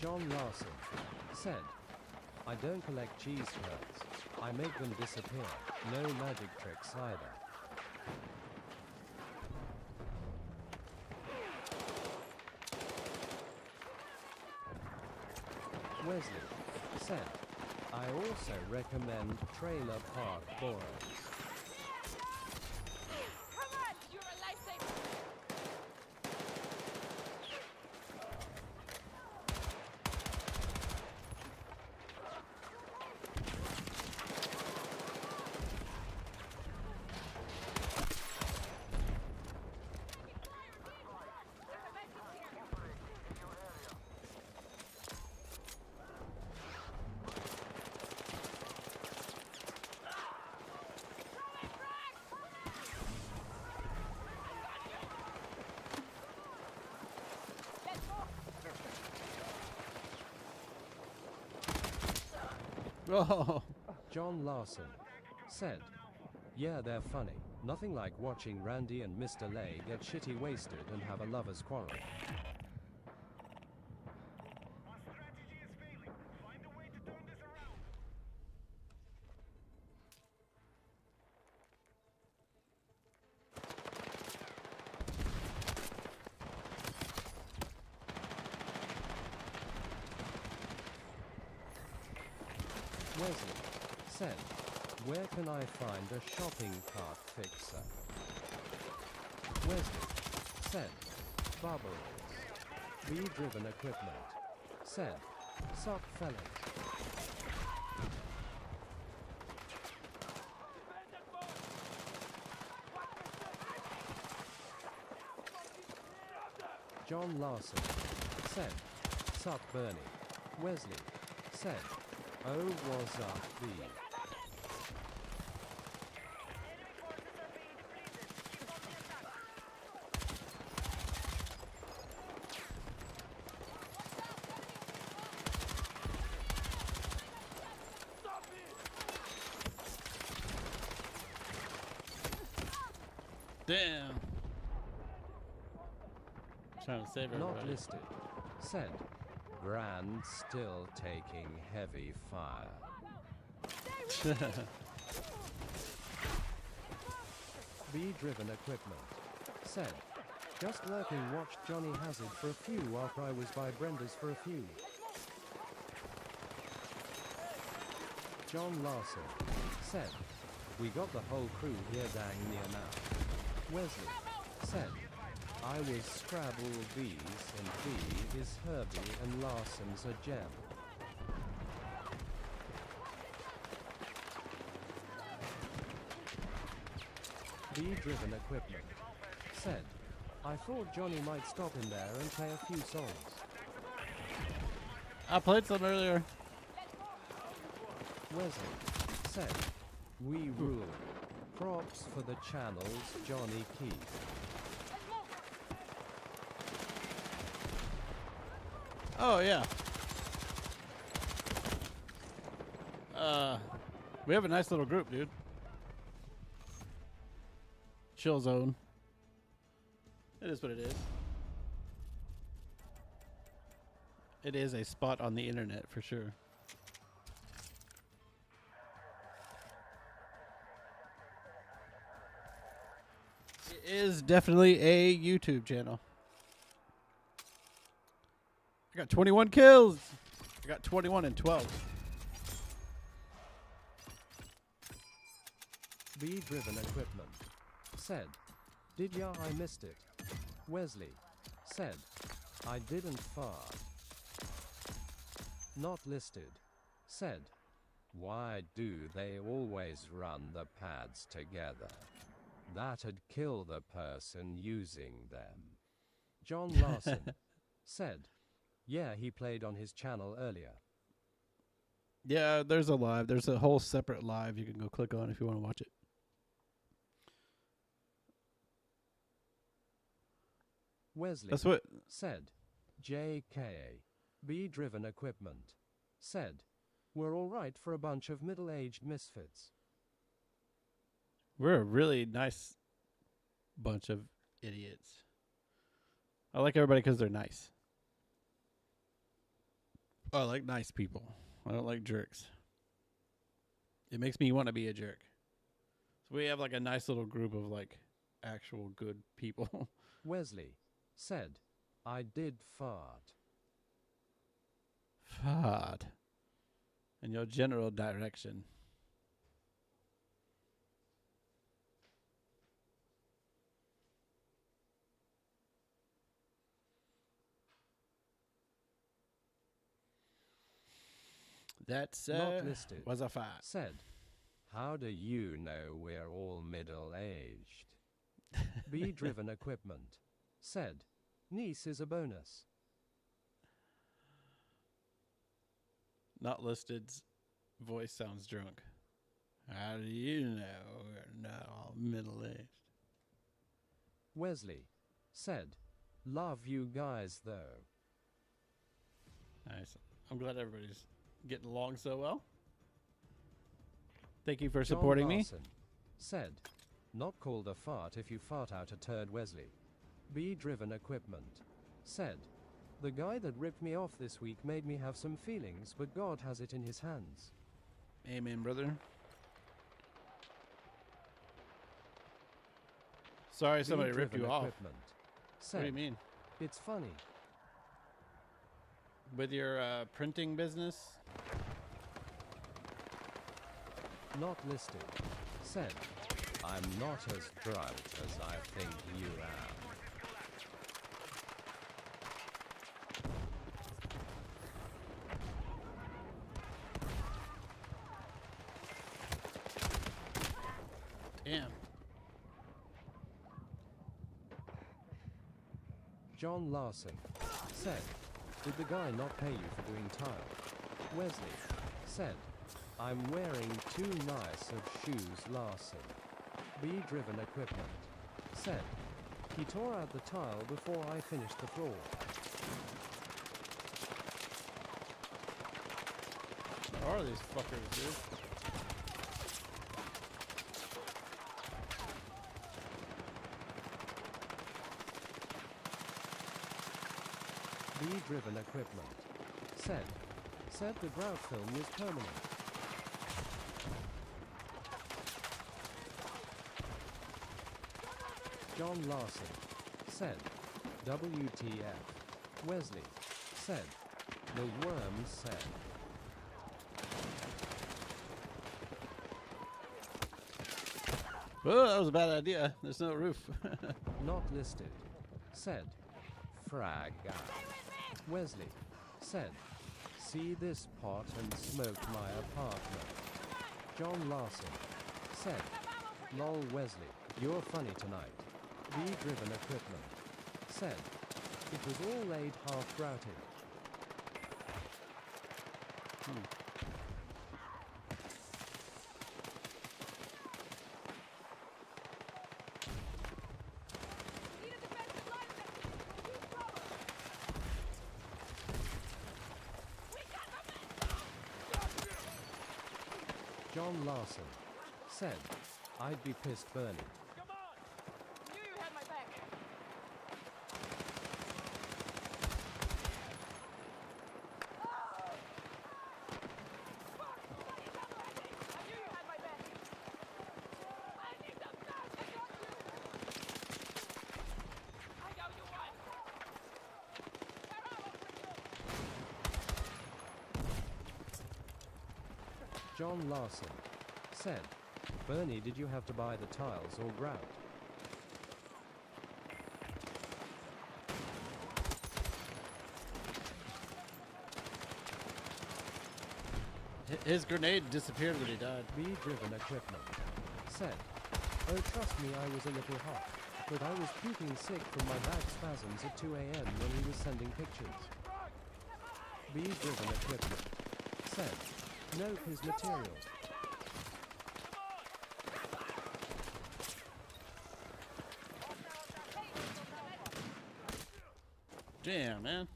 John Larson said, I don't collect cheese curds. I make them disappear. No magic tricks either. Wesley said, I also recommend Trailer Park Boys. Oh, John Larson said, yeah, they're funny. Nothing like watching Randy and Mr. Lay get shitty wasted and have a lover's quarrel. Our strategy is failing. Find a way to turn this around. Wesley said, where can I find a shopping cart fixer? Wesley said, Barbaros. Bee-driven equipment. Said, sock fellas. John Larson said, sup Bernie. Wesley said, oh was up B. Enemy forces are being depleted. Keep up the attack. damn. Trying to save Not everybody. listed. Said, Grand still taking heavy fire. Bee-driven equipment. Said, just lurking watched Johnny Hazard for a few after I was by Brenda's for a few. John Larson said, we got the whole crew here dang near now. Wesley said, I was Scrabble B's and B is Herbie and Larson's a gem. Bee-driven equipment said, I thought Johnny might stop in there and play a few songs. I played some earlier. Wesley said, we rule. Props for the channel's Johnny Key. Oh yeah. We have a nice little group, dude. Chill zone. It is what it is. It is a spot on the internet for sure. It is definitely a YouTube channel. I got 21 kills. I got 21 and 12. Bee-driven equipment said, did ya I missed it. Wesley said, I didn't fart. Not listed said, why do they always run the pads together? That'd kill the person using them. John Larson said, yeah, he played on his channel earlier. Yeah, there's a live. There's a whole separate live you can go click on if you want to watch it. Wesley That's what. said, JK, Bee-driven equipment, said, we're all right for a bunch of middle-aged misfits. We're a really nice bunch of idiots. I like everybody because they're nice. I like nice people. I don't like jerks. It makes me want to be a jerk. So we have like a nice little group of like actual good people. Wesley said, I did fart. Fart. In your general direction. That's Not listed. was a fart. Said, how do you know we're all middle-aged? B-driven equipment. Said, niece is a bonus. Not listed's voice sounds drunk. How do you know we're not all middle-aged? Wesley said, love you guys though. Nice. I'm glad everybody's getting along so well. Thank you for John supporting me. Larson said, not called a fart if you fart out a turd, Wesley. B-driven equipment. Said, the guy that ripped me off this week made me have some feelings, but God has it in his hands. Amen, brother. Sorry somebody ripped you off. Said, What do you mean? it's funny. With your printing business? Not listed. Said, I'm not as bright as I think you am. Damn. John Larson said, did the guy not pay you for doing tile? Wesley said, I'm wearing too nice of shoes, Larson. B-driven equipment. Said, he tore out the tile before I finished the floor. What are these fuckers, dude? B-driven equipment. Said the grout film was permanent. John Larson said, WTF. Wesley said, the worm said. Oh, that was a bad idea. There's no roof. Not listed. Said, frag guy. Wesley said, see this pot and smoke my apartment. John Larson said, lol Wesley, you're funny tonight. B-driven equipment. Said, it was all laid half grouted. John Larson said, I'd be pissed Bernie. Come on! Knew you had my back. I knew you had my back. I need some gas. I got you. I know you won. John Larson said, Bernie, did you have to buy the tiles or grout? His grenade disappeared when he died. B-driven equipment said, oh trust me, I was a little hot, but I was puking sick from my back spasms at 2 a.m. when he was sending pictures. B-driven equipment said, note his material. Damn, man.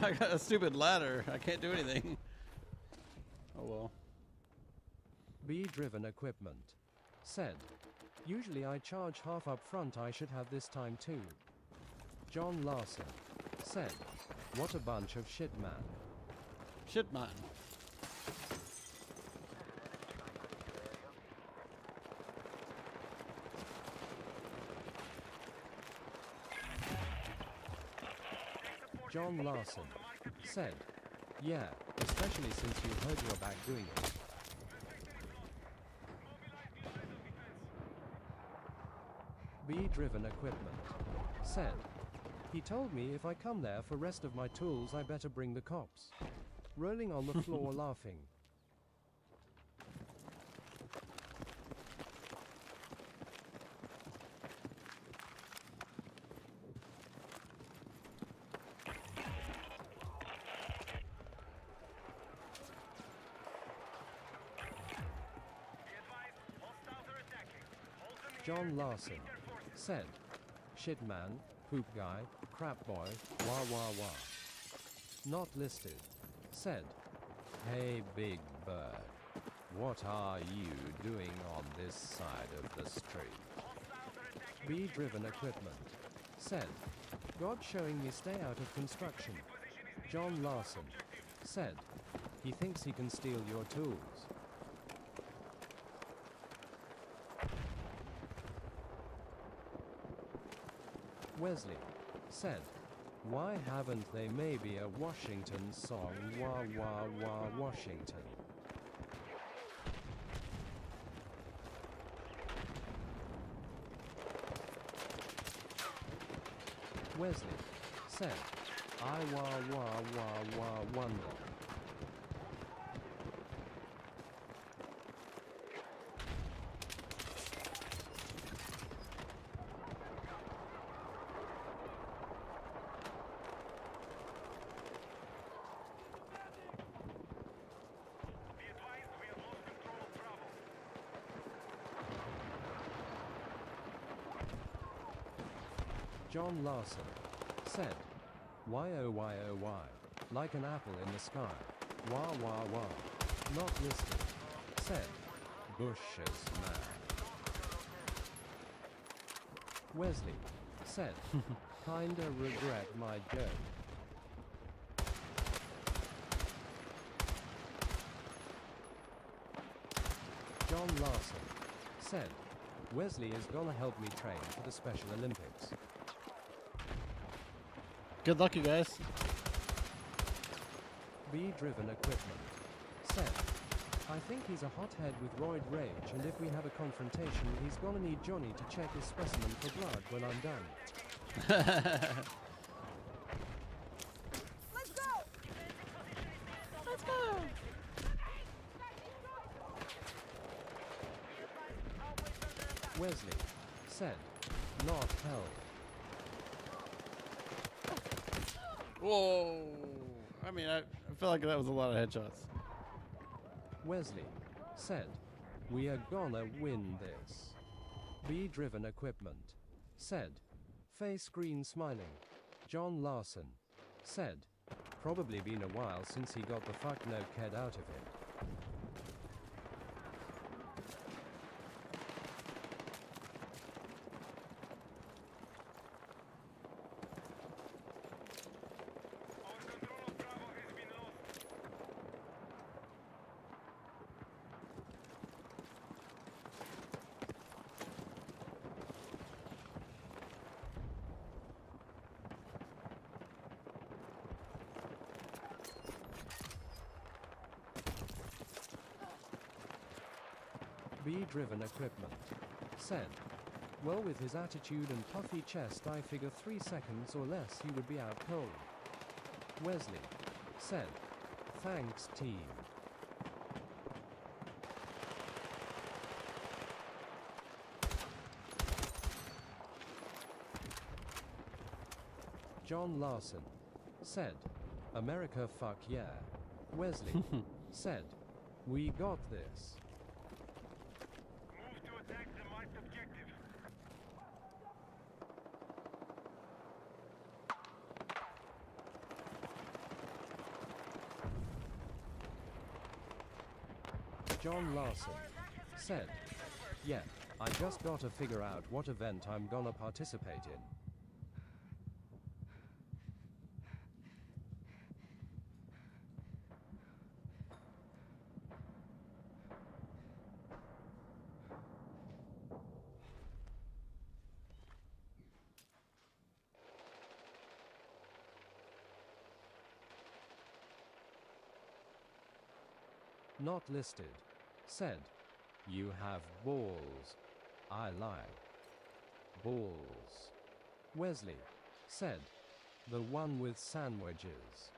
I got a stupid ladder. I can't do anything. Oh well. B-driven equipment said, usually I charge half up front, I should have this time too. John Larson said, What a bunch of shit, man. Shit, man. John Larson said, yeah, especially since you heard you're back doing it. B-driven equipment said, he told me if I come there for rest of my tools I better bring the cops. Rolling on the floor laughing. John Larson said, shit man, poop guy, crap boy, wah wah wah. Not listed. Said, hey big bird, what are you doing on this side of the street? B-driven equipment said, God showing me stay out of construction. John Larson said, he thinks he can steal your tools. Wesley said, why haven't they maybe a Washington song, wah wah wah Washington? Wesley said, I wah wah wah wah wonder. John Larson said, why oh why oh why, like an apple in the sky, wah wah wah, not listed, said, Bush's man. Wesley said, kinda regret my joke. John Larson said, Wesley is gonna help me train for the Special Olympics. Good luck, you guys. B-driven equipment said, I think he's a hothead with roid rage, and if we have a confrontation, he's gonna need Johnny to check his specimen for blood when I'm done. Let's go! Let's go. Wesley said, not hell. Whoa. I mean, I feel like that was a lot of headshots. Wesley said, we are gonna win this. B-driven equipment said, face green smiling. John Larson said, probably been a while since he got the fuck no ked out of it. B-driven equipment said, well, with his attitude and puffy chest I figure 3 seconds or less he would be out cold. Wesley said, thanks team. John Larson said, America fuck yeah. Wesley said, we got this. Move to attack the marked objective. John Larson said, yeah, I just gotta figure out what event I'm gonna participate in. Not listed. Said, you have balls. I lied. Balls. Wesley. Said, the one with sandwiches.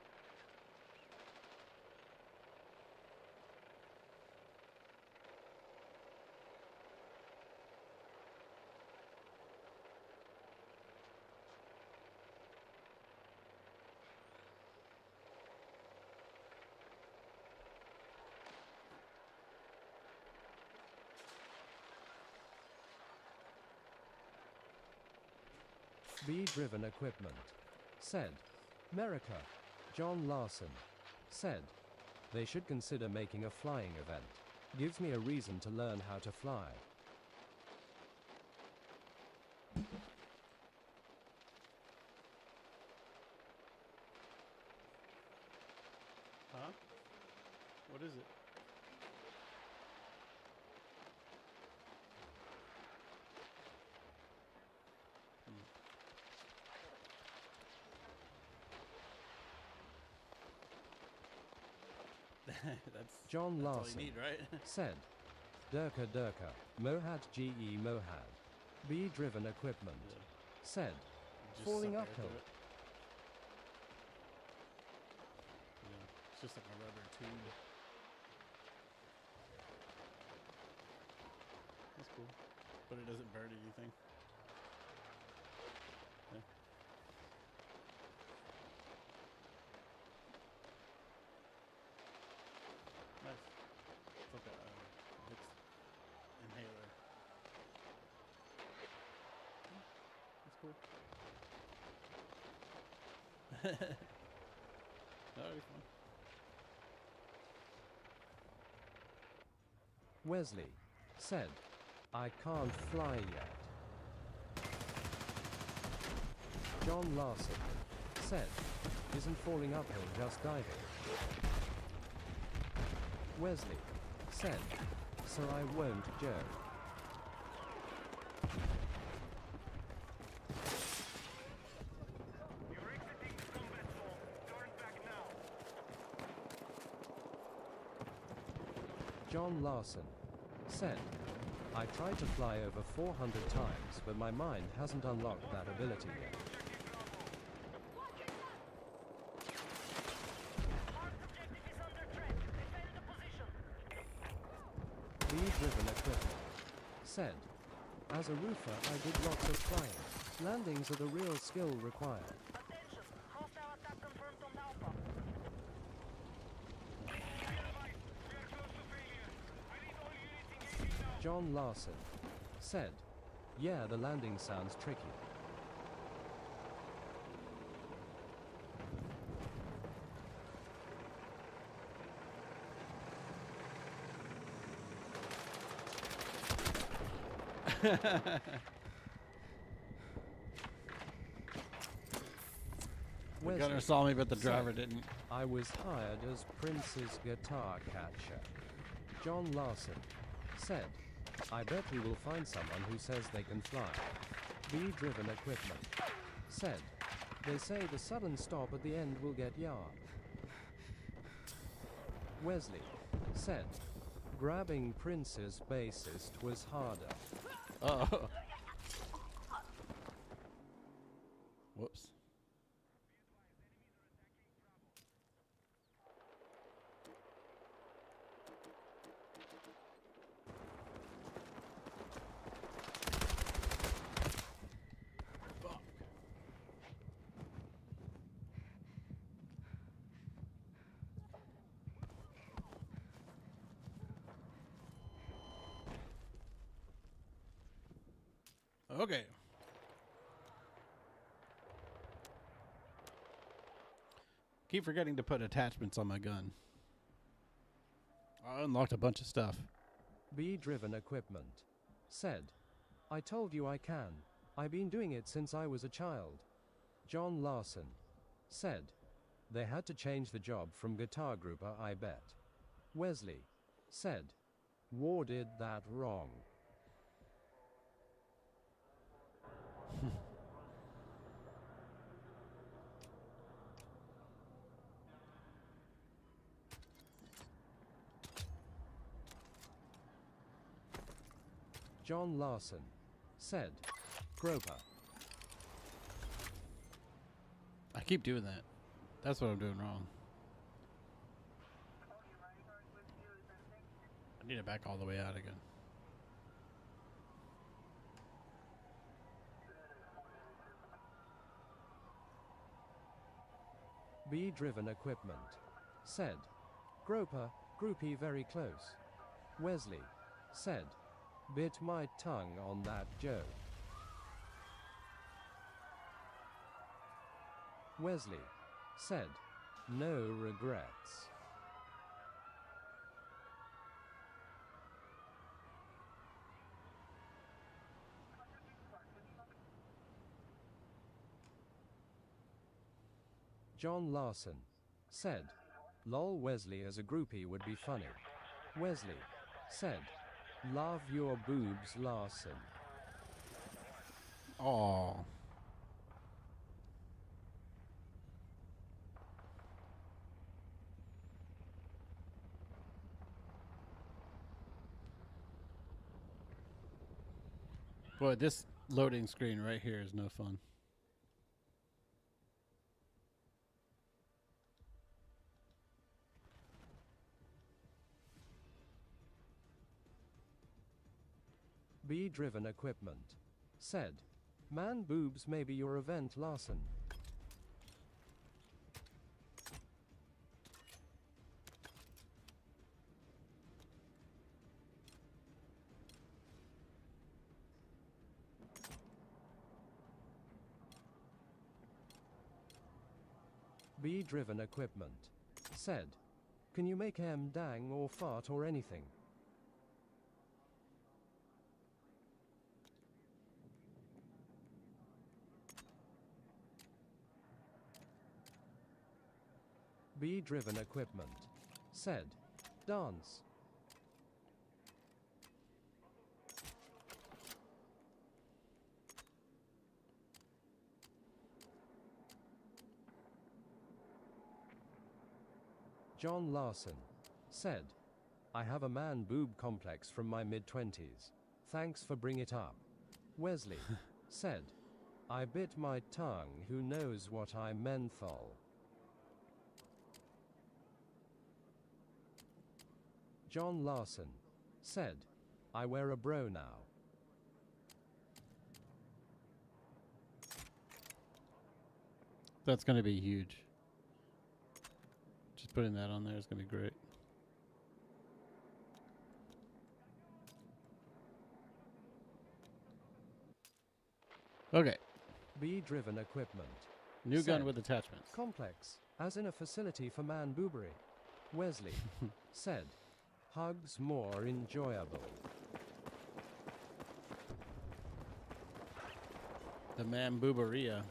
Bee-driven equipment. Said, America. John Larson. Said, they should consider making a flying event. Gives me a reason to learn how to fly. Huh? What is it? that's John that's all Larson. you need, right? Said, Durka Durka. Mohad GE Mohad. Bee-driven equipment. Yeah. Said, Just falling suck air uphill. through it. Yeah, it's just like a rubber tube. That's cool, but it doesn't burn anything. Yeah. Nice. It's like a Vicks inhaler. That's cool. That'll be fun. Wesley. Said, I can't fly yet. John Larson. Said, isn't falling uphill just diving? Wesley. Said, so I won't joke. You're exiting the combat zone. Turn back now. John Larson. Said, I tried to fly over 400 times, but my mind hasn't unlocked that ability yet. Marked objective is under threat. Defend the position. Bee-driven equipment. Said, as a roofer, I did lots of flying. Landings are the real skill required. Attention. Hostile attack confirmed on Alpha. Be advised, we are close to failure. We need all units engaging now. John Larson. Said, yeah, the landing sounds tricky. The Wesley. gunner saw me, but the Said, driver didn't. I was hired as Prince's guitar catcher. John Larson. Said, I bet we will find someone who says they can fly. Bee-driven equipment. Said, they say the sudden stop at the end will get yard. Wesley. Said, grabbing Prince's bassist was harder. Oh. Whoops. Fuck. Okay. Keep forgetting to put attachments on my gun. I unlocked a bunch of stuff. Bee-driven equipment. Said, I told you I can. I've been doing it since I was a child. John Larson. Said, they had to change the job from guitar grouper, I bet. Wesley. Said, War did that wrong. John Larson said, Groper. I keep doing that. That's what I'm doing wrong. I need to back all the way out again. B-driven equipment said, Groper, groupie very close. Wesley said, bit my tongue on that joke. Wesley said, no regrets. John Larson said, lol Wesley as a groupie would be funny. Wesley said, love your boobs Larson. Oh. Boy, this loading screen right here is no fun. B-driven equipment said, man boobs may be your event Larson. B-driven equipment said, can you make em dang or fart or anything? B-driven equipment said, dance. John Larson said, I have a man boob complex from my mid-20s. Thanks for bring it up. Wesley said, I bit my tongue, who knows what I menthol. John Larson said, I wear a bro now. That's going to be huge. Just putting that on there is going to be great. Okay. B-driven equipment. New gun said, with attachments. complex, as in a facility for man boobery. Wesley said, hugs more enjoyable. The Mambooberia.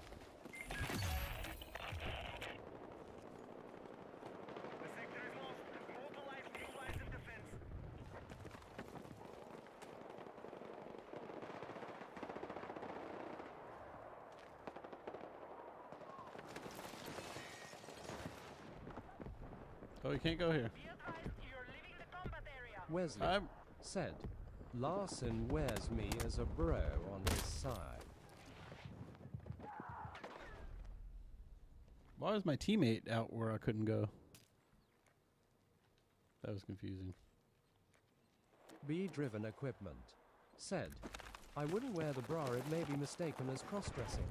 The sector is lost. Mobilize new lines of defense. Oh, you can't go here. Be advised, you're leaving the combat area. Wesley said, Larson wears me as a bro on his side. Why was my teammate out where I couldn't go? That was confusing. B-driven equipment said, I wouldn't wear the bra, it may be mistaken as cross-dressing.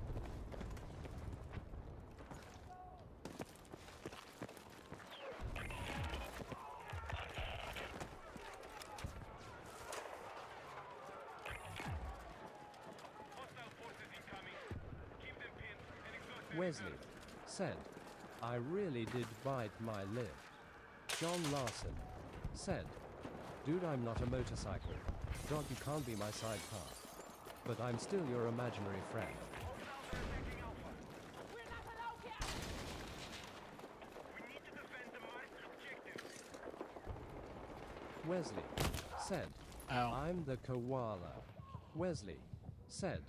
Hostile forces incoming. Keep them pinned and exhaust their Wesley said, I really did bite my lip. John Larson said, dude, I'm not a motorcycle. Dog, you can't be my sidecar. But I'm still your imaginary friend. Hostiles are attacking Alpha. We need to defend the marked objectives. Wesley said, Ow. I'm the koala. Wesley said,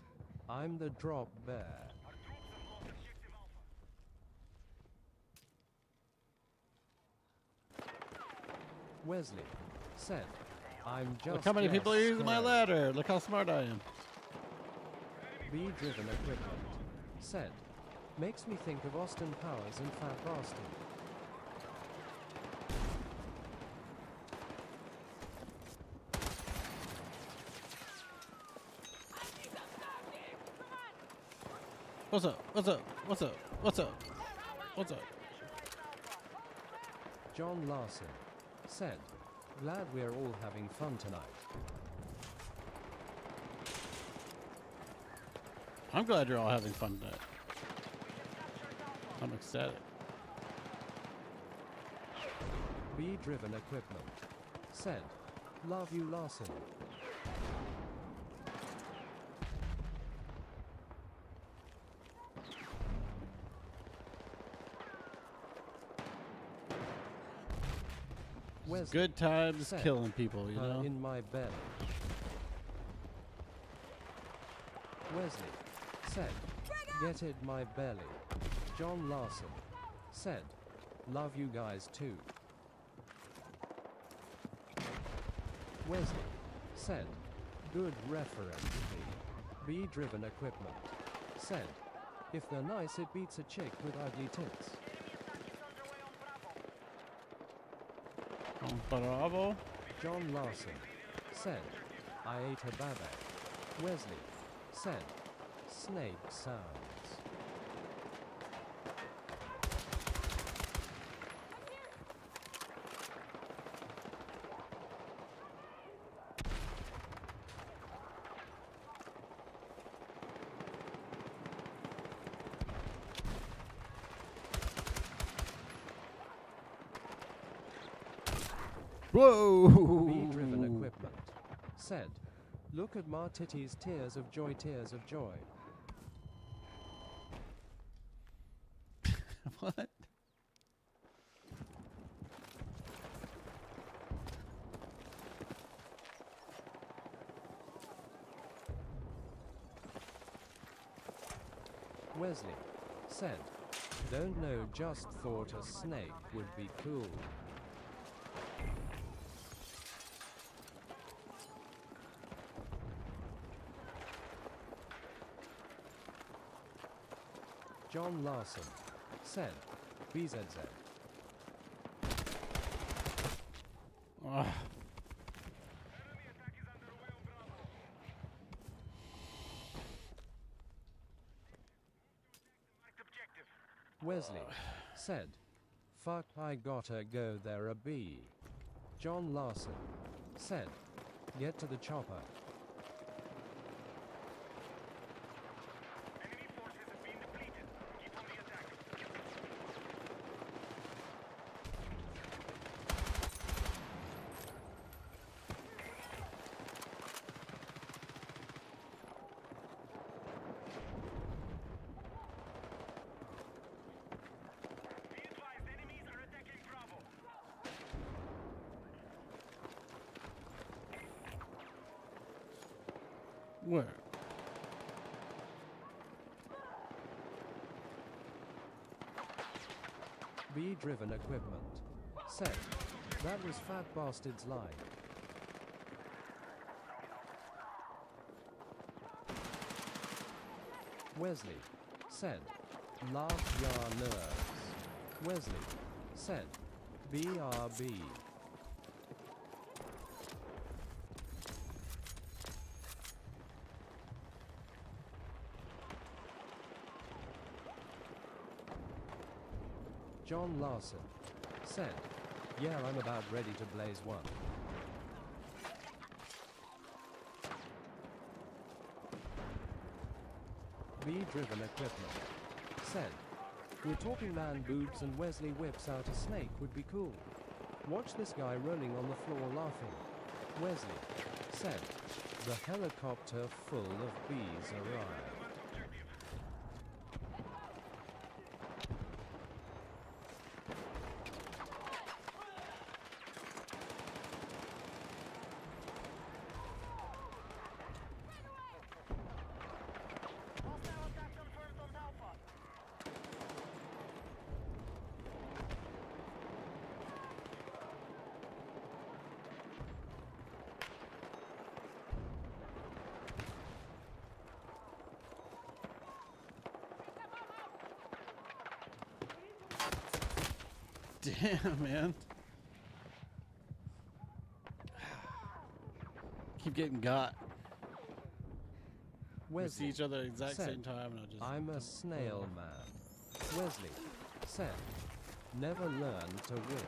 I'm the drop bear. Our troops have lost objective Alpha. Wesley said, I'm just Look how many people are using my scared. ladder. Look how smart I am. Bee-driven equipment. Said. Makes me think of Austin Powers and Fat Bastard. What's up? What's up? What's up? What's up? What's up? John Larson. Said. Glad we're all having fun tonight. I'm glad you're all having fun tonight. I'm ecstatic. Bee-driven equipment. Said. Love you, Larson. Wesley. Good times Said. killing people, you know? In my belly. Wesley. Said. Get it my belly. John Larson. Said. Love you guys too. Wesley. Said. Good reference. Bee-driven equipment. Said. If they're nice, it beats a chick with ugly tits. Bravo. John Larson. Said. I ate a babe. Wesley. Said. Snake sounds. Whoa! Bee-driven equipment. Said. Look at my titties, tears of joy, tears of joy. What? Wesley. Said. Don't know, just thought a snake would be cool. John Larson. Said. BZZ. Ah. Wesley. Said. Fuck, I gotta go there a bee. John Larson. Said. Get to the chopper. Enemy forces have been depleted. Keep on the attack. Be advised, enemies are attacking Bravo. Where? Bee-driven equipment. Said. That was Fat Bastard's line. Wesley. Said. Laugh ya nerves. Wesley. Said. BRB. John Larson. Said. Yeah, I'm about ready to blaze one. Bee-driven equipment. Said. We're talking man boobs and Wesley whips out a snake would be cool. Watch this guy rolling on the floor laughing. Wesley. Said. The helicopter full of bees arrived. Hostile attack confirmed on Alpha. Damn, man. Keep getting got. We see Wesley each other at the exact said, same time, and I just. I'm a don't- snail man. Wesley said, never learn to win.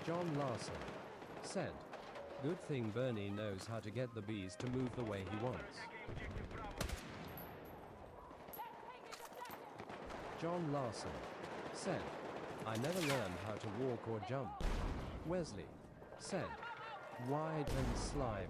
John Larson said, good thing Bernie knows how to get the bees to move the way he wants. John Larson said, I never learned how to walk or jump. Wesley said, wide and slimy.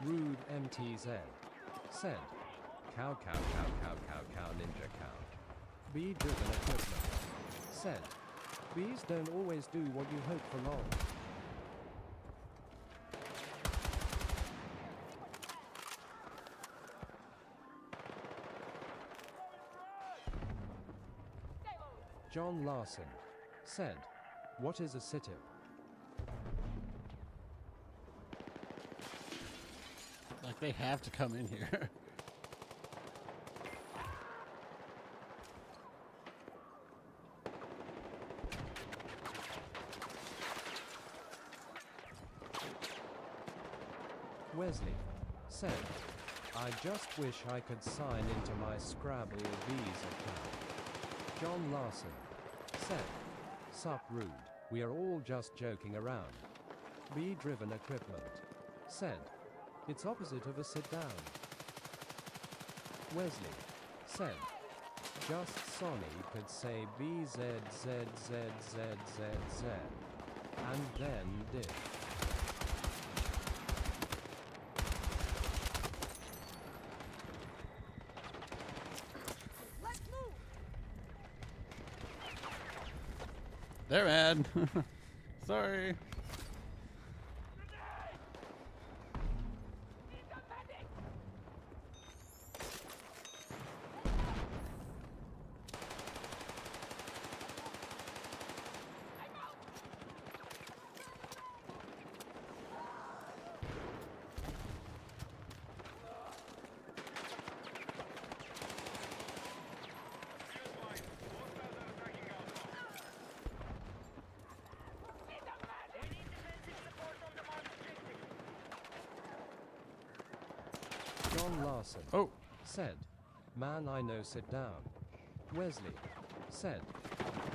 Rude MTZ said, cow cow cow cow cow cow ninja cow. Bee driven equipment said, bees don't always do what you hope for long. John Larson said, what is a sit-up? Like, they have to come in here. Wesley said, I just wish I could sign into my Scrabble Bees account. John Larson said, sup rude, we are all just joking around. Bee-driven equipment said, it's opposite of a sit-down. Wesley said, just Sonny could say BZZZZZZ and then did. They're mad. Sorry. John Larson Oh. said, man I know sit down. Wesley said,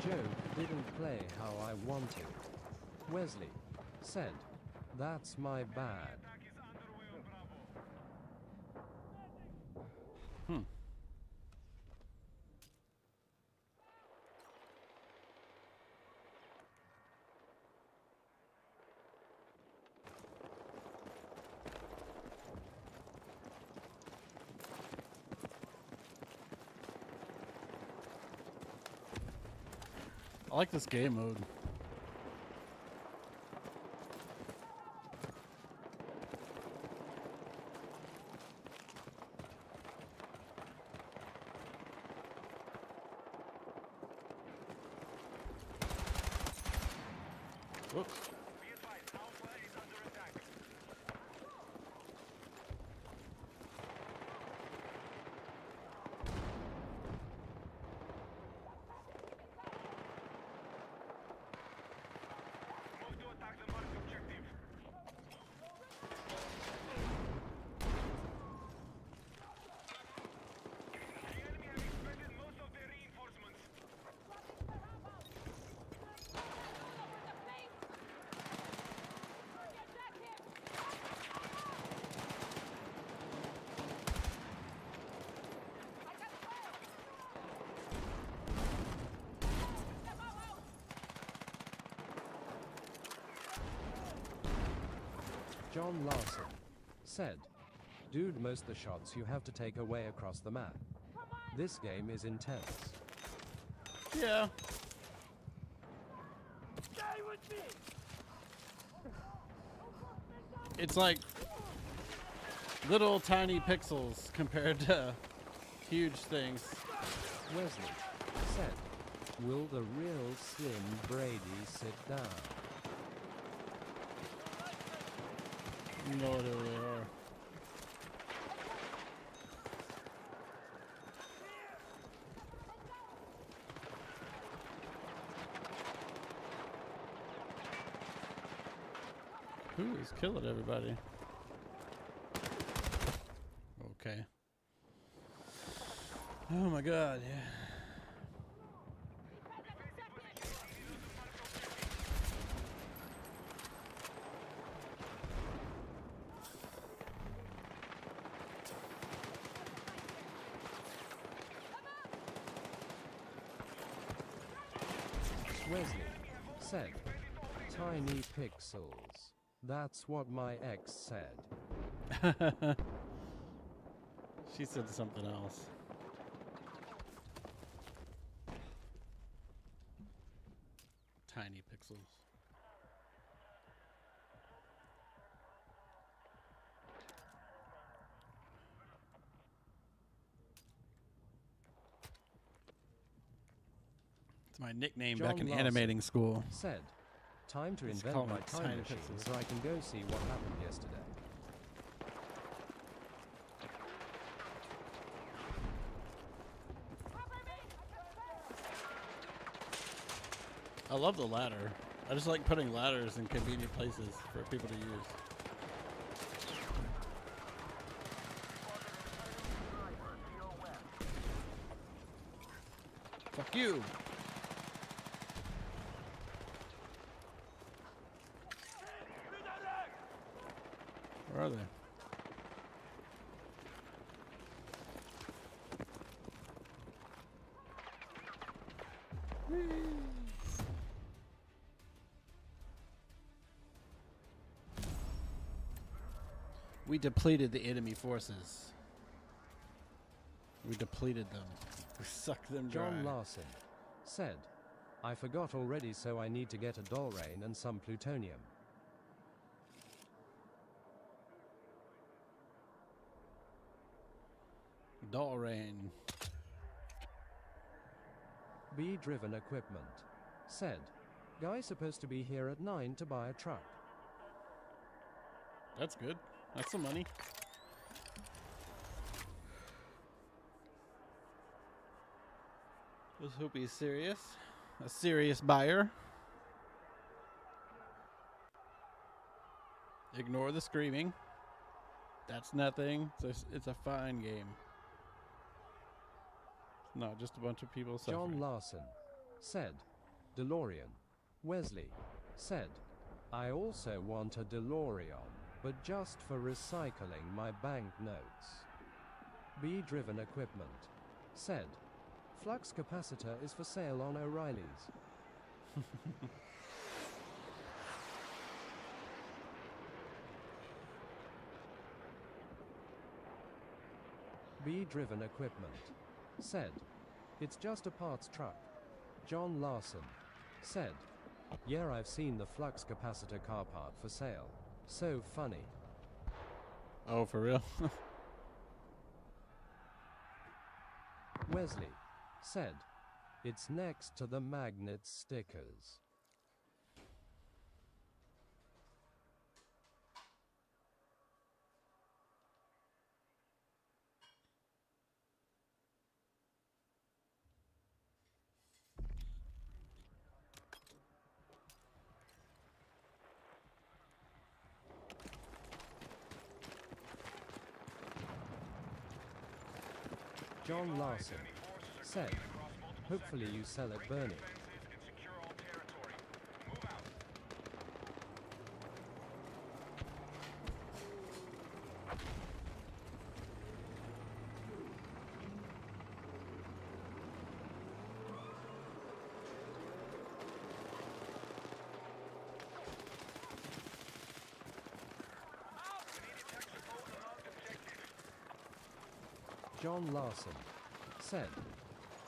Joe didn't play how I wanted. Wesley said, that's my bad. I like this game mode. Whoops. Be advised, Alpha is under attack. Move to attack the marked objective. The enemy have expended most of their reinforcements. John Larson said, dude, most of the shots you have to take away across the map. This game is intense. Yeah. It's like little tiny pixels compared to huge things. Wesley said, Will the real Slim Brady sit down? You know what they are. Who is killing everybody? Okay. Oh my god, yeah. Wesley said, tiny pixels. That's what my ex said. She said something else. Tiny pixels. It's my nickname John back in Lawson animating school. Said, time to Let's invent call my it time tiny machine pixels. so I can go see what happened yesterday. I love the ladder. I just like putting ladders in convenient places for people to use. Fuck you! Where are they? We depleted the enemy forces. We depleted them. We sucked them dry. John Larson said, I forgot already, so I need to get a Dolrain and some plutonium. Dolrain. B-driven equipment said, guy supposed to be here at 9 to buy a truck. That's good. That's some money. Let's hope he's serious. A serious buyer. Ignore the screaming. That's nothing. It's a fine game. It's not just a bunch of people suffering. John Larson said, DeLorean. Wesley said, I also want a DeLorean, but just for recycling my banknotes. B-driven equipment said, flux capacitor is for sale on O'Reilly's. B-driven equipment said, it's just a parts truck. John Larson said, yeah, I've seen the flux capacitor car part for sale. So funny. Oh, for real? Wesley said, it's next to the magnet stickers. John Larson said, hopefully you sell it Bernie. And secure all territory. Move out. John Larson said,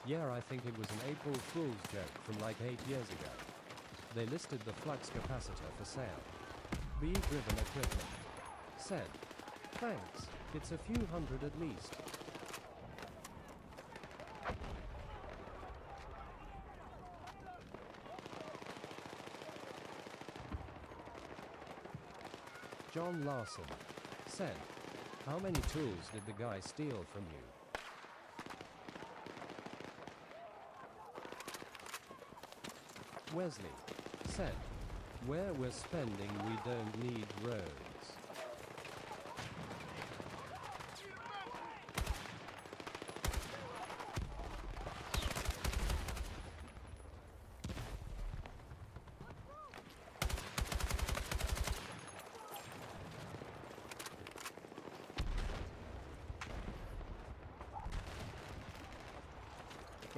yeah, I think it was an April Fool's joke from like 8 years ago. They listed the flux capacitor for sale. B-driven equipment said, thanks, it's a few hundred at least. John Larson said, how many tools did the guy steal from you? Wesley said, where we're spending we don't need roads.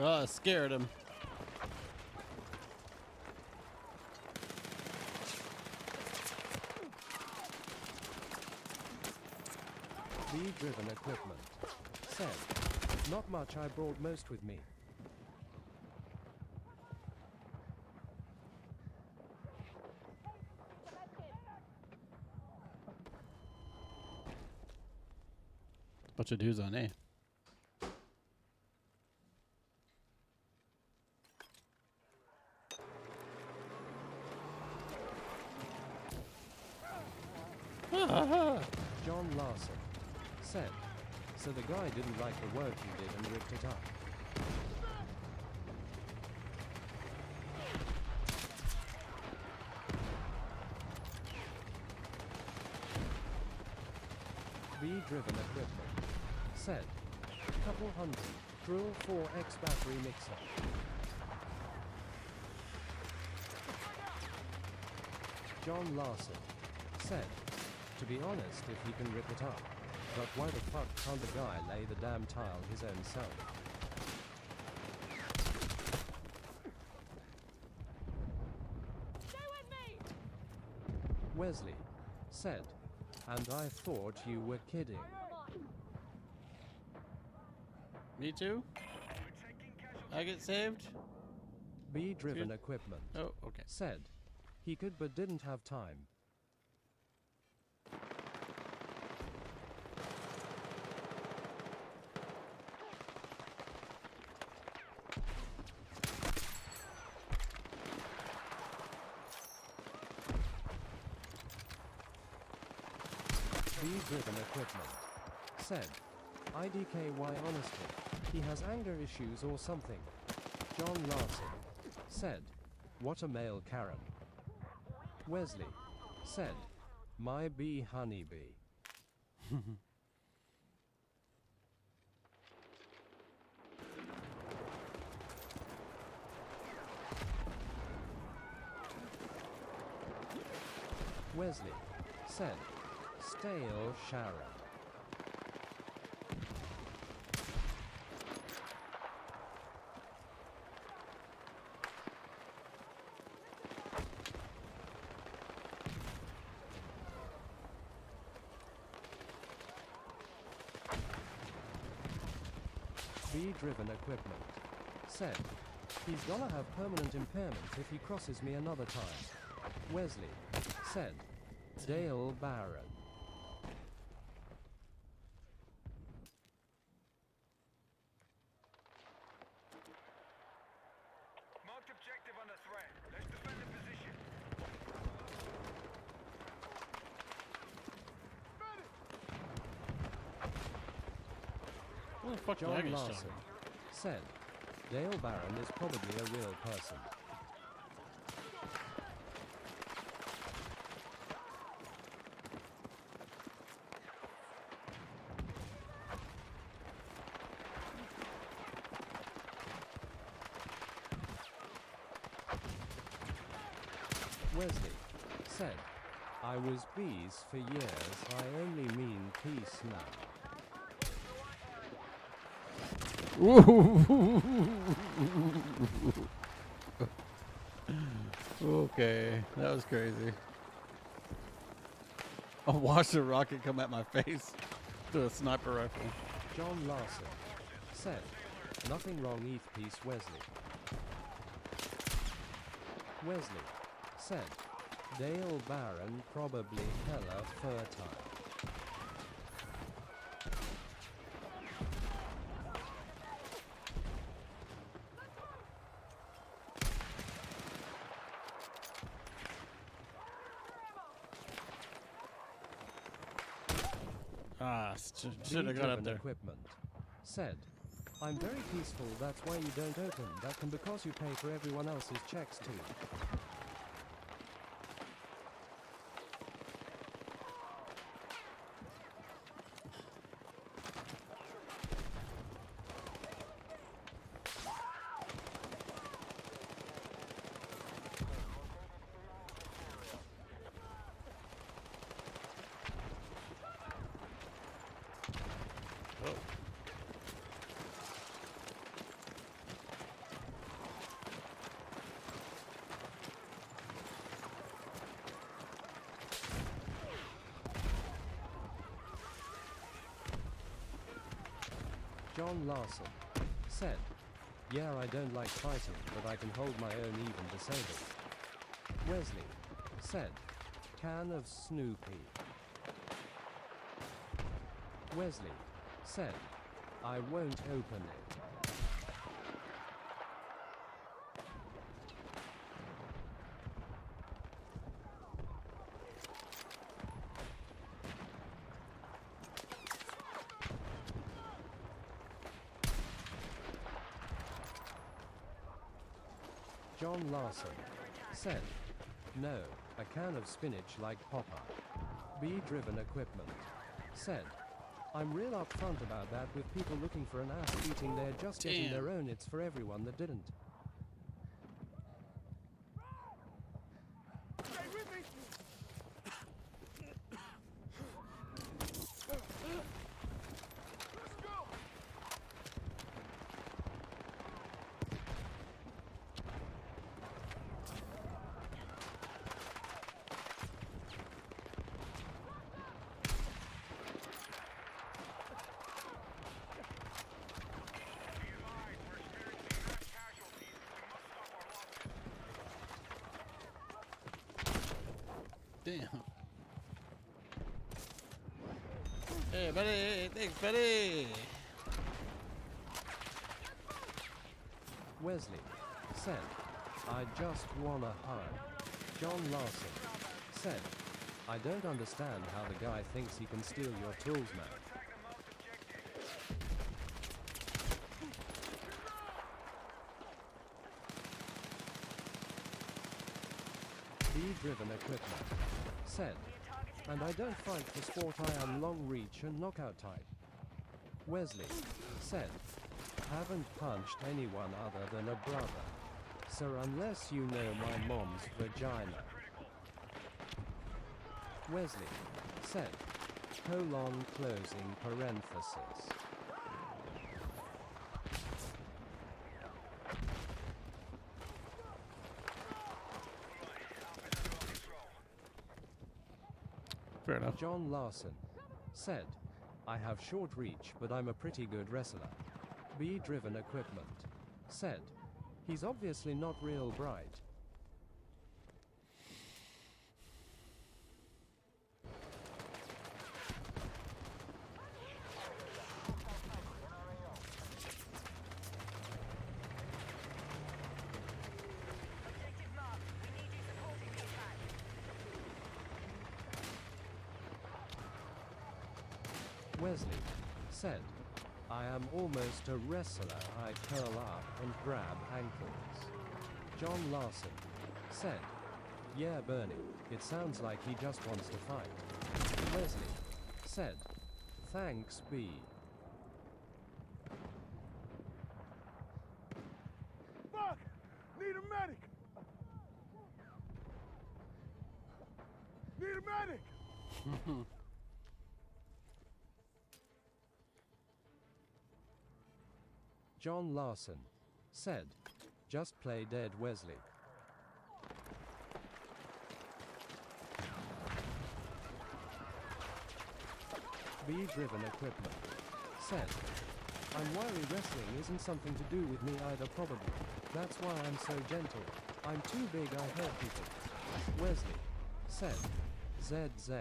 Oh, I scared him. V-driven equipment said, not much, I brought most with me. Bunch of dudes on A. John Larson said, so the guy didn't like the work you did and ripped it up. V-driven equipment said, couple hundred, drill 4x battery mixer. John Larson said, to be honest, if he can rip it up, but why the fuck can't the guy lay the damn tile his own self? Stay with me! Wesley said, and I thought you were kidding. Me too? We're taking casualties. I get saved? V-driven Good. equipment Oh, okay. said, he could but didn't have time. V-driven equipment said, IDKY honestly, he has anger issues or something. John Larson said, what a male Karen. Wesley said, my bee honeybee. Wesley said, stale Sharon. V-driven equipment said, he's gonna have permanent impairment if he crosses me another time. Wesley said, Dale Barron. Marked objective under threat. Let's defend the position. What the fuck did I John get shot? Larson said, Dale Barron is probably a real person. Wesley said, I was bees for years, I only mean peace now. Okay, that was crazy. I watched a rocket come at my face through a sniper rifle. John Larson said, nothing wrong ETH piece Wesley. Wesley said, Dale Barron probably hella fertile. Ah, should have got up Bee-driven there. equipment. Said, I'm very peaceful, that's why you don't open. That can because you pay for everyone else's checks too. Oh. John Larson. Said, yeah, I don't like fighting, but I can hold my own even disabled. Wesley. Said, can of Snoopy. Wesley. Said, I won't open it. John Larson. Said, no, a can of spinach like Popeye. Bee-driven equipment. Said, I'm real upfront about that with people looking for an ass beating, they're just getting Damn. their own, it's for everyone that didn't. Damn. Hey, buddy. Thanks, buddy. Wesley. Said, I just wanna hug. John Larson. Said, I don't understand how the guy thinks he can steal your tools, man. Bee-driven equipment. Said, and I don't fight for sport, I am long reach and knockout type. Wesley. Said, haven't punched anyone other than a brother. Sir, unless you know my mom's vagina. Wesley. Said, colon closing parenthesis. Fair enough. John Larson. Said, I have short reach, but I'm a pretty good wrestler. Bee-driven equipment. Said, he's obviously not real bright. Objective marked. We need you supporting the attack. Wesley. Said, I am almost a wrestler. I curl up and grab ankles. John Larson. Said, yeah, Bernie. It sounds like he just wants to fight. Wesley. Said, thanks, B. Fuck! Need a medic! Need a medic! John Larson. Said, just play dead, Wesley. Bee-driven equipment. Said, I'm worried wrestling isn't something to do with me either, probably. That's why I'm so gentle. I'm too big, I hurt people. Wesley. Said, ZZ.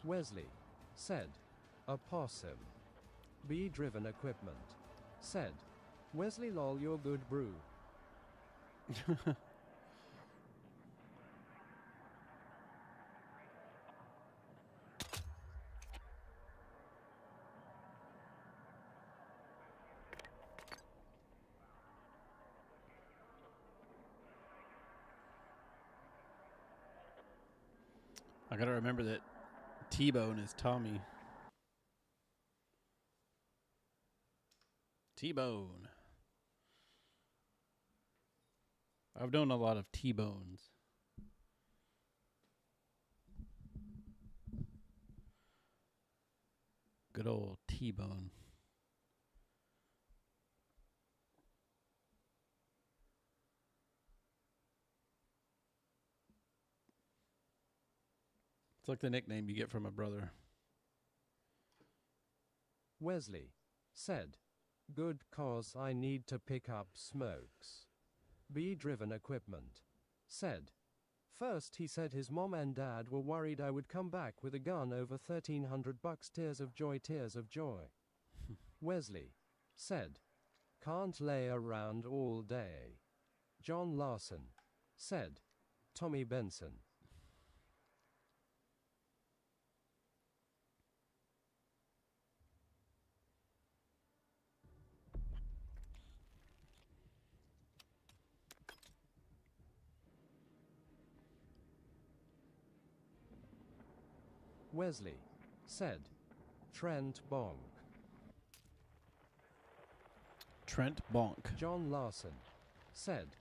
Wesley. Said, a possum. Bee-driven equipment. Said, Wesley lol, you're good brew. I gotta remember that T-Bone is Tommy. T-Bone. I've known a lot of T-Bones. Good old T-Bone. It's like the nickname you get from a brother. Wesley said, "Good cause I need to pick up smokes." B-driven equipment said, "First he said his mom and dad were worried I would come back with a gun over $1,300 tears of joy tears of joy." Wesley said, "Can't lay around all day." John Larson said, "Tommy Benson." Wesley said, "Trent Bonk." Trent Bonk. John Larson said,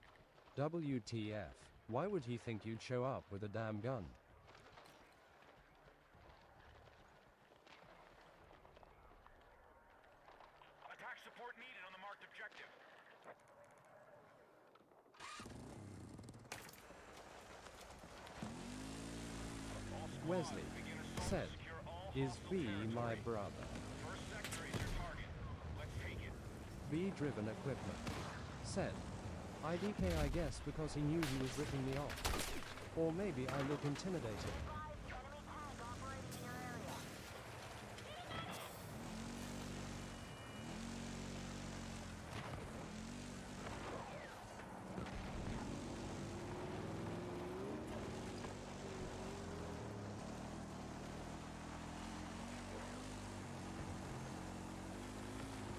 "WTF, why would he think you'd show up with a damn gun?" Attack support needed on the marked objective. All squads Wesley begin assault said, to secure all "Is hostile B territory. my brother?" First sector is your target. Let's take it. B-driven equipment said, "IDK I guess because he knew he was ripping me off. Or maybe I look intimidating."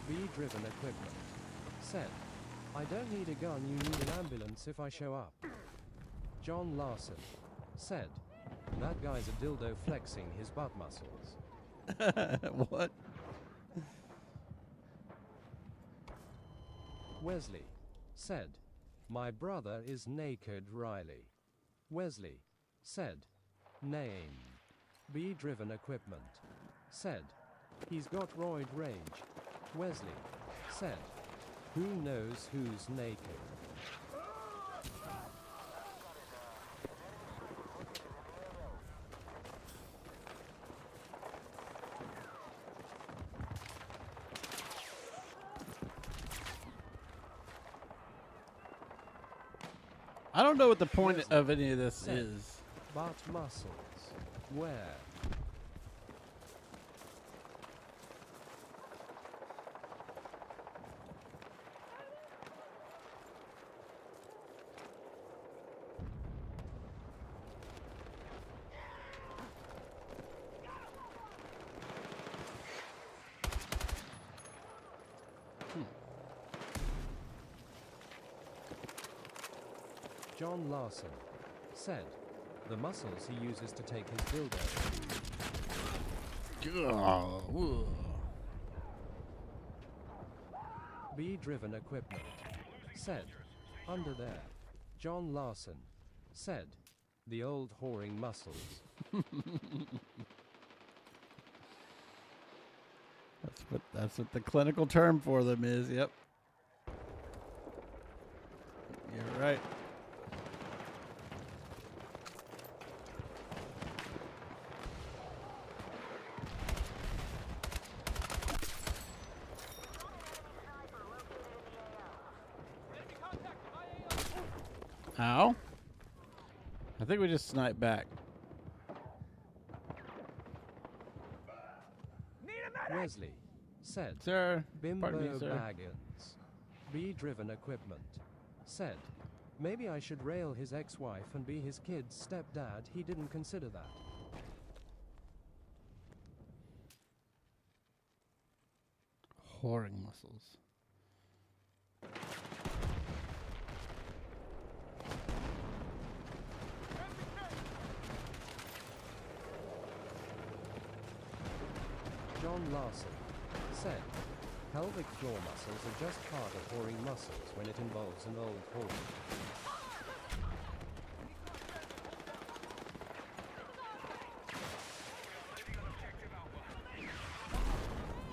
B-driven equipment said, "I don't need a gun, you need an ambulance if I show up." John Larson said, "That guy's a dildo flexing his butt muscles." What? Wesley said, "My brother is naked Riley." Wesley said, "Name." B-driven equipment said, "He's got roid rage." Wesley said, "Who knows who's naked?" I don't know what the point Wesley of any of this said, is. "Butt muscles. Where?" John Larson said, "The muscles he uses to take his dildo." B-driven equipment said, "Under there." John Larson said, "The old whoring muscles." That's what the clinical term for them is. Yep. You're right. How? I think we just sniped back. Wesley said, Sir, "Bimbo pardon me, sir. Baggins." B-driven equipment said, Maybe I should rail his ex-wife and be his kid's stepdad. He didn't consider that. Whoring muscles. John Larson said, pelvic floor muscles are just part of whoring muscles when it involves an old whore.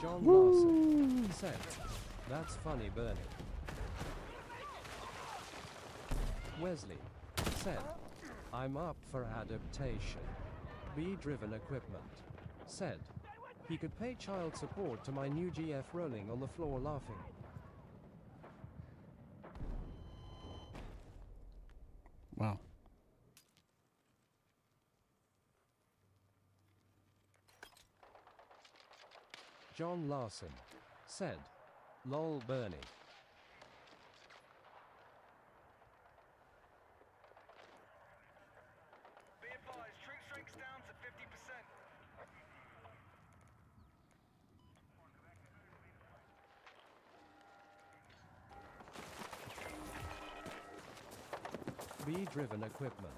John Larson said, that's funny, Bernie. Wesley said, I'm up for adaptation. B-driven equipment said, he could pay child support to my new GF rolling on the floor laughing. Wow. John Larson said, lol Bernie. Be advised, troop strength's down to 50%. B-driven equipment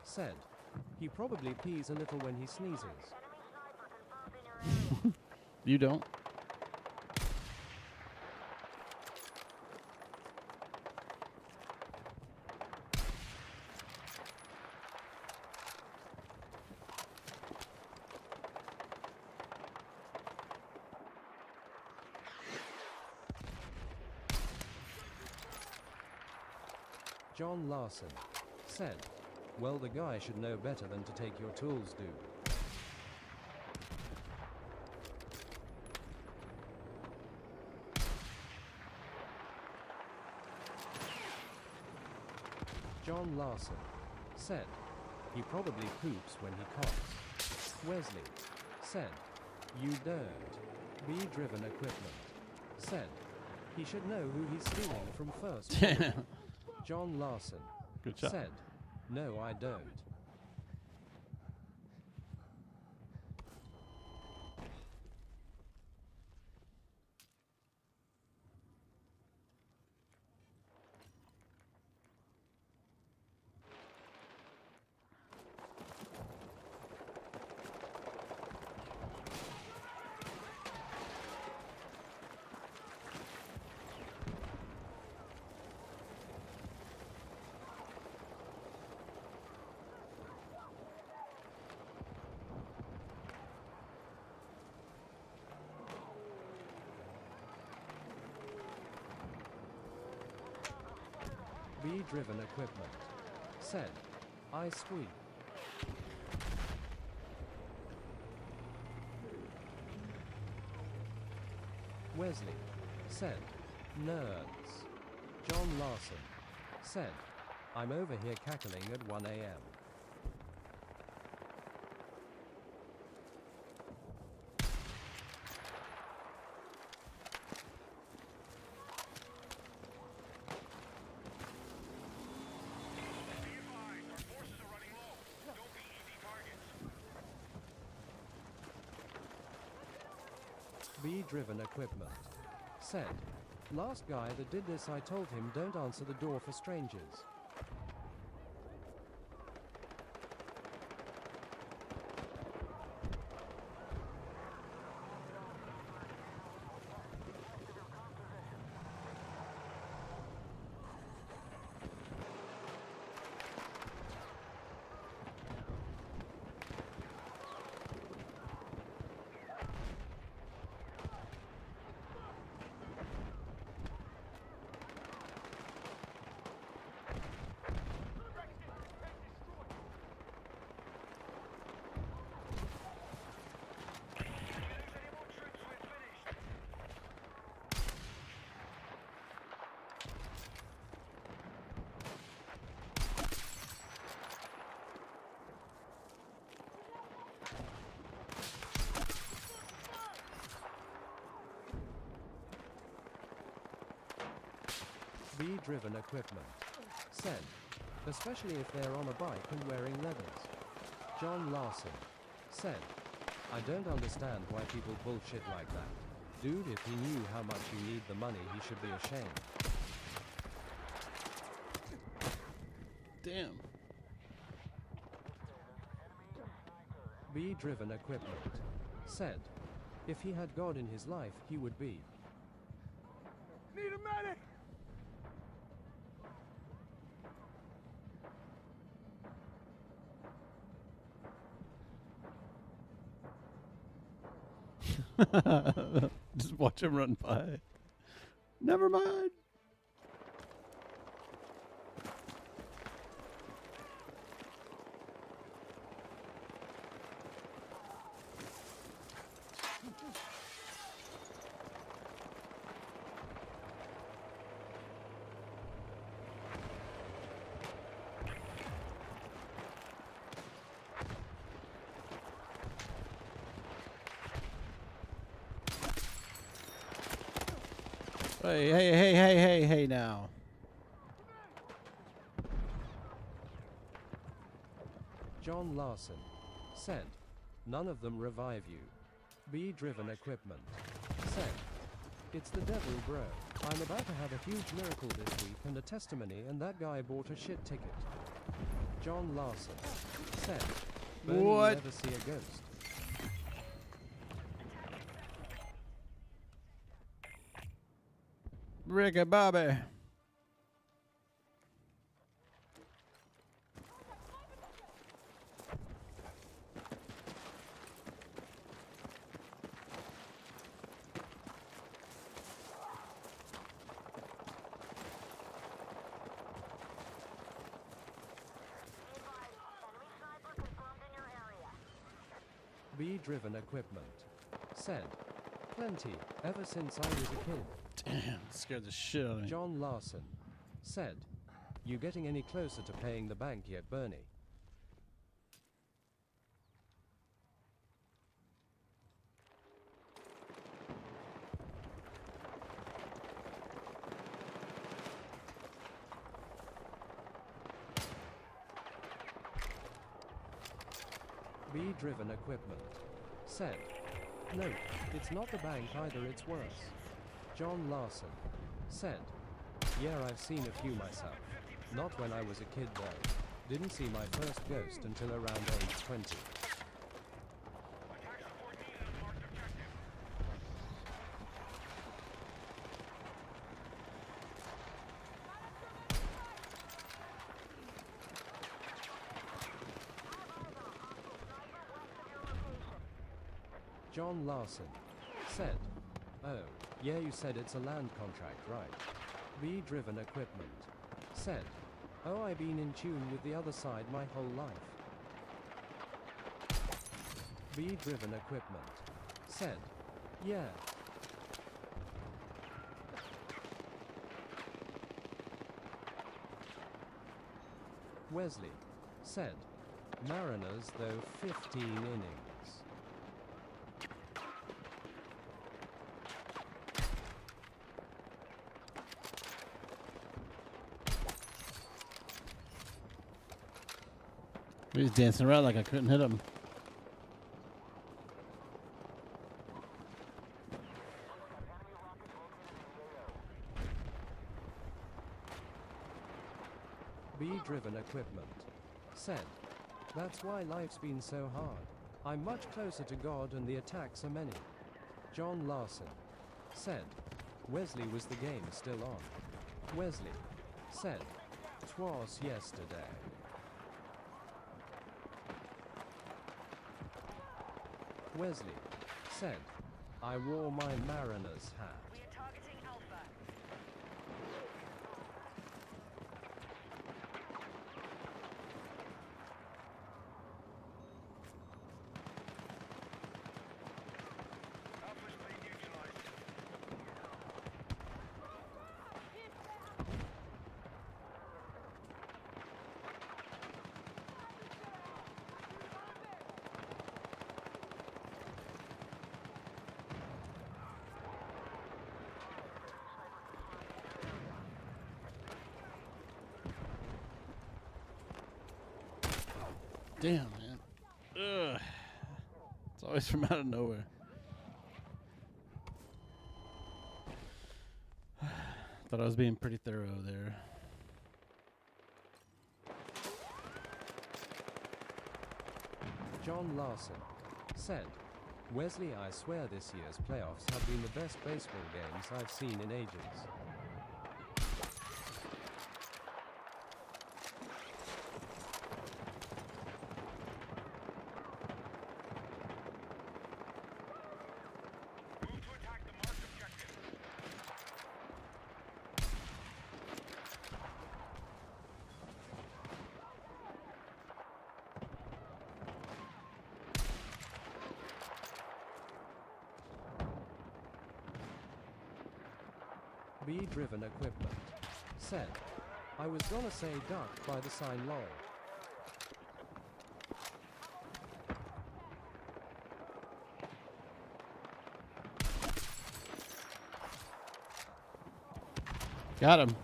said, he probably pees a little when he sneezes. You don't? John Larson said, well, the guy should know better than to take your tools, dude. John Larson said, he probably poops when he coughs. Wesley said, you don't. B-driven equipment said, he should know who he's stealing from first. John Larson Good job. said, no, I don't. B-driven equipment said, I squeak. Wesley said, nerds. John Larson said, I'm over here cackling at 1 a.m. B-driven equipment said, last guy that did this, I told him don't answer the door for strangers. B-driven equipment said, especially if they're on a bike and wearing leathers. John Larson said, I don't understand why people bullshit like that. Dude, if he knew how much you need the money, he should be ashamed. Damn. Bee-driven equipment said, if he had God in his life, he would be. Need a medic! Just watch him run by. Never mind. Hey now. John Larson said, none of them revive you. Bee-driven equipment said, it's the devil, bro. I'm about to have a huge miracle this week and a testimony, and that guy bought a shit ticket. John Larson said, Bernie, you What? never see a ghost. Ricky Bobby. Bee-driven equipment said, plenty, ever since I was a kid. Damn, scared the shit out of me. John Larson said, you getting any closer to paying the bank yet, Bernie? Bee-driven equipment said, no, it's not the bank either, it's worse. John Larson said, yeah, I've seen a few myself. Not when I was a kid though. Didn't see my first ghost until around age 20. Attack support needed on marked objective. John Larson said, oh, yeah, you said it's a land contract, right? Bee-driven equipment said, oh, I've been in tune with the other side my whole life. Bee-driven equipment said, yeah. Wesley said, Mariners though 15 innings. He was dancing around like I couldn't hit him. Bee-driven equipment said, that's why life's been so hard. I'm much closer to God and the attacks are many. John Larson said, Wesley was the game still on. Wesley said, 'twas yesterday. Wesley said, I wore my Mariner's hat. We are targeting Alpha. Alpha's been neutralized. Damn, man. Ugh. It's always from out of nowhere. Thought I was being pretty thorough there. John Larson said, Wesley, I swear this year's playoffs have been the best baseball games I've seen in ages. Move to attack the marked objective. B-driven equipment said, I was gonna say duck by the sign lol. Got him.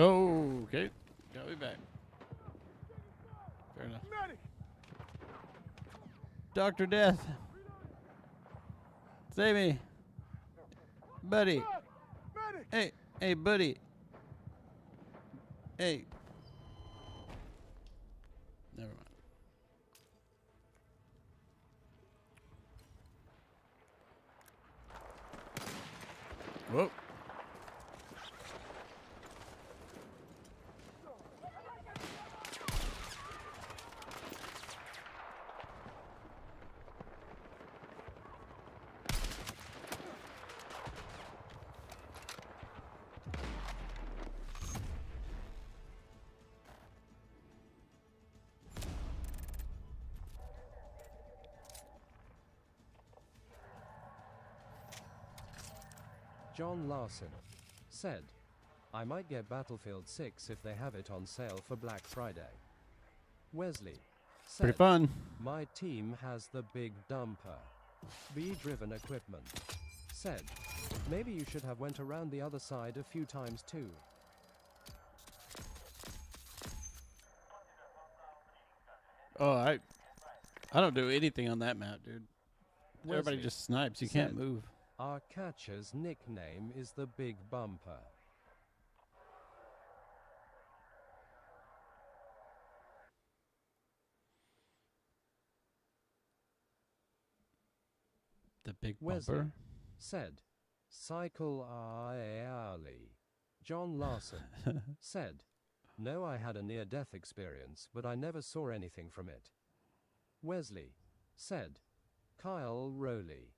Oh, okay. Got me back. Fair enough. Medic! Dr. Death. Save me. Buddy. Medic! Hey, hey, buddy. Hey. Never mind. Whoa. John Larson said, I might get Battlefield 6 if they have it on sale for Black Friday. Wesley said, Pretty fun. my team has the big dumper. B-driven equipment said, maybe you should have went around the other side a few times too. Oh, I don't do anything on that map, dude. Everybody Wesley just snipes. You can't said, move. Our catcher's nickname is the Big Bumper. The big Wesley bumper. said, cycle early. John Larson said, no, I had a near-death experience, but I never saw anything from it. Wesley said, Kyle Rowley.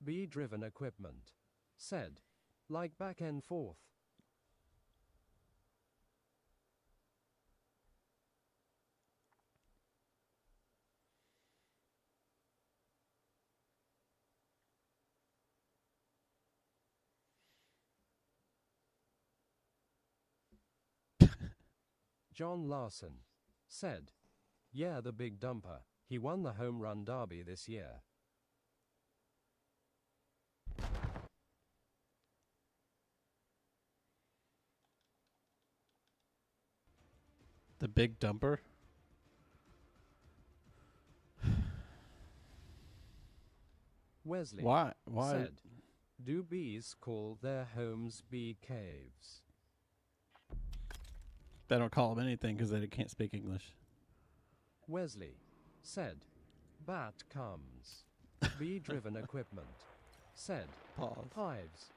B-driven equipment said, like back and forth. John Larson said, yeah, the big dumper. He won the home run derby this year. The big dumper. Wesley Why? said, do bees call their homes bee caves? They don't call them anything because they can't speak English. Wesley said, bat comes. Bee-driven equipment said, Pause. hives.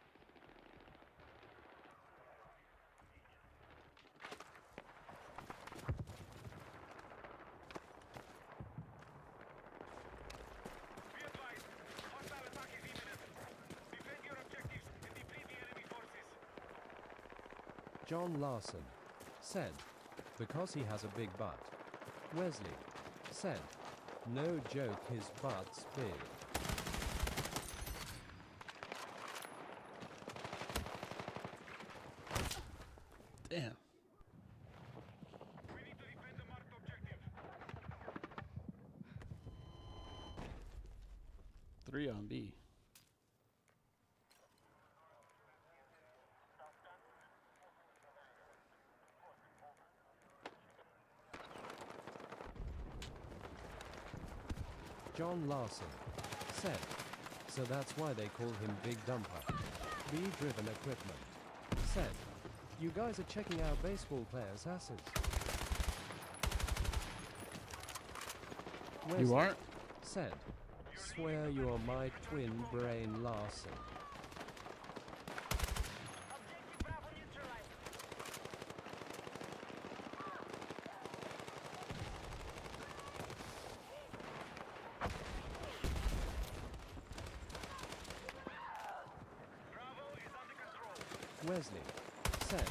Be advised, hostile attack is imminent. Defend your objectives and deplete the enemy forces. John Larson said, because he has a big butt. Wesley said, no joke, his butt's big. Damn. 3 on B. John Larson said, so that's why they call him Big Dumper. B-driven equipment said, you guys are checking out baseball players' asses. You Wesley aren't? said, swear you're my twin brain Larson. Objective Bravo neutralized. Bravo is under control. Wesley said,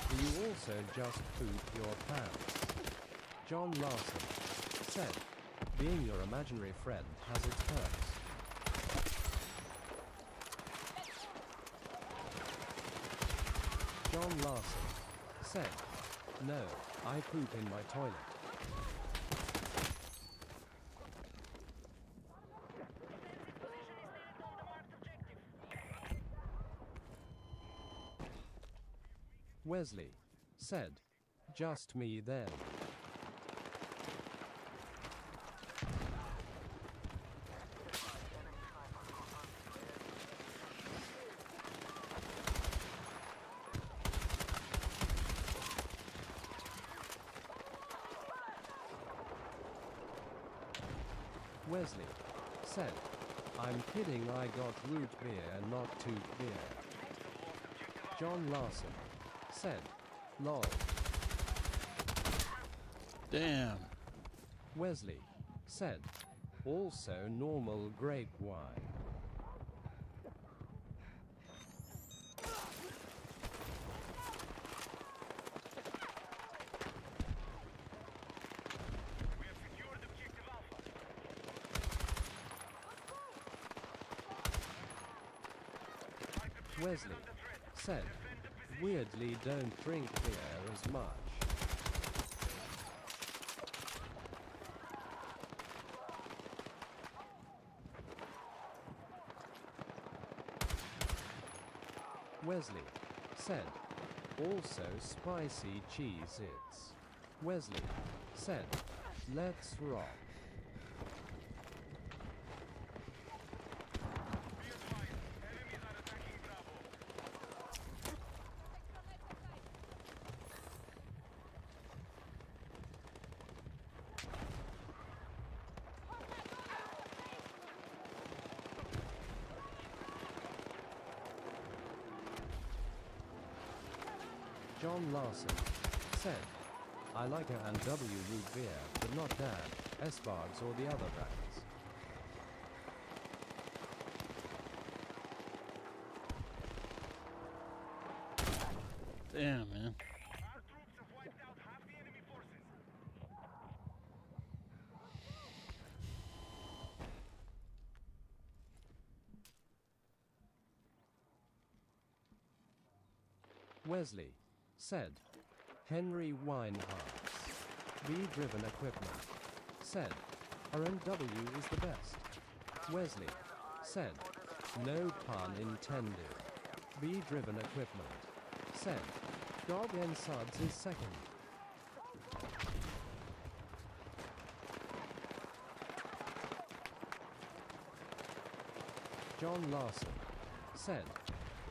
do you also just poop your pants? John Larson said, being your imaginary friend has its perks. John Larson said, no, I poop in my toilet. Wesley said, just me then. Wesley said, I'm kidding, I got root beer, not toot beer. John Larson said, lol. Damn. Wesley said, also normal grape wine. We have secured objective Alpha. Wesley said, weirdly don't drink beer as much. Wesley said, also spicy Cheez-Its. Wesley said, let's rock. Be advised, enemies are attacking Bravo. John Larson said, I like a and W root beer, but not Dan, S-Bargs or the other brands. Damn, man. Our troops have wiped out half the enemy forces. Wesley said, Henry Winehouse, B-driven equipment, said, RNW is the best. Wesley said, no pun intended. B-driven equipment, said, Dog N Suds is second. John Larson said,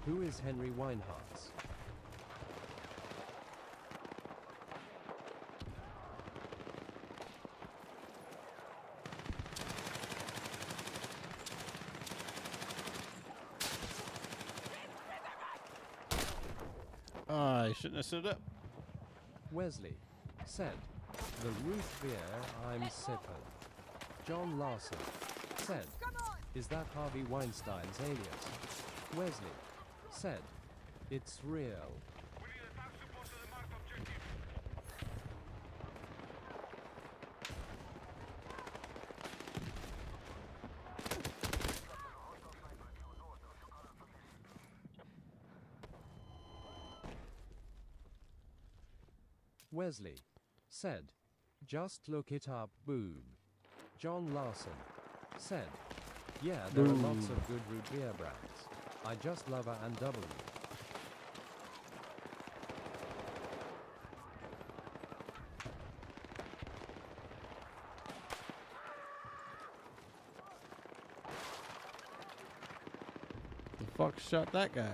who is Henry Winehouse? I shouldn't have stood up. Wesley said, the root beer I'm sipping. John Larson said, is that Harvey Weinstein's alias? Wesley said, it's real. We need attack support to the marked objective. Wesley said, just look it up, boob. John Larson said, Yeah, there are Boom. lots of good root beer brands. I just love a and W. The fuck shot that guy?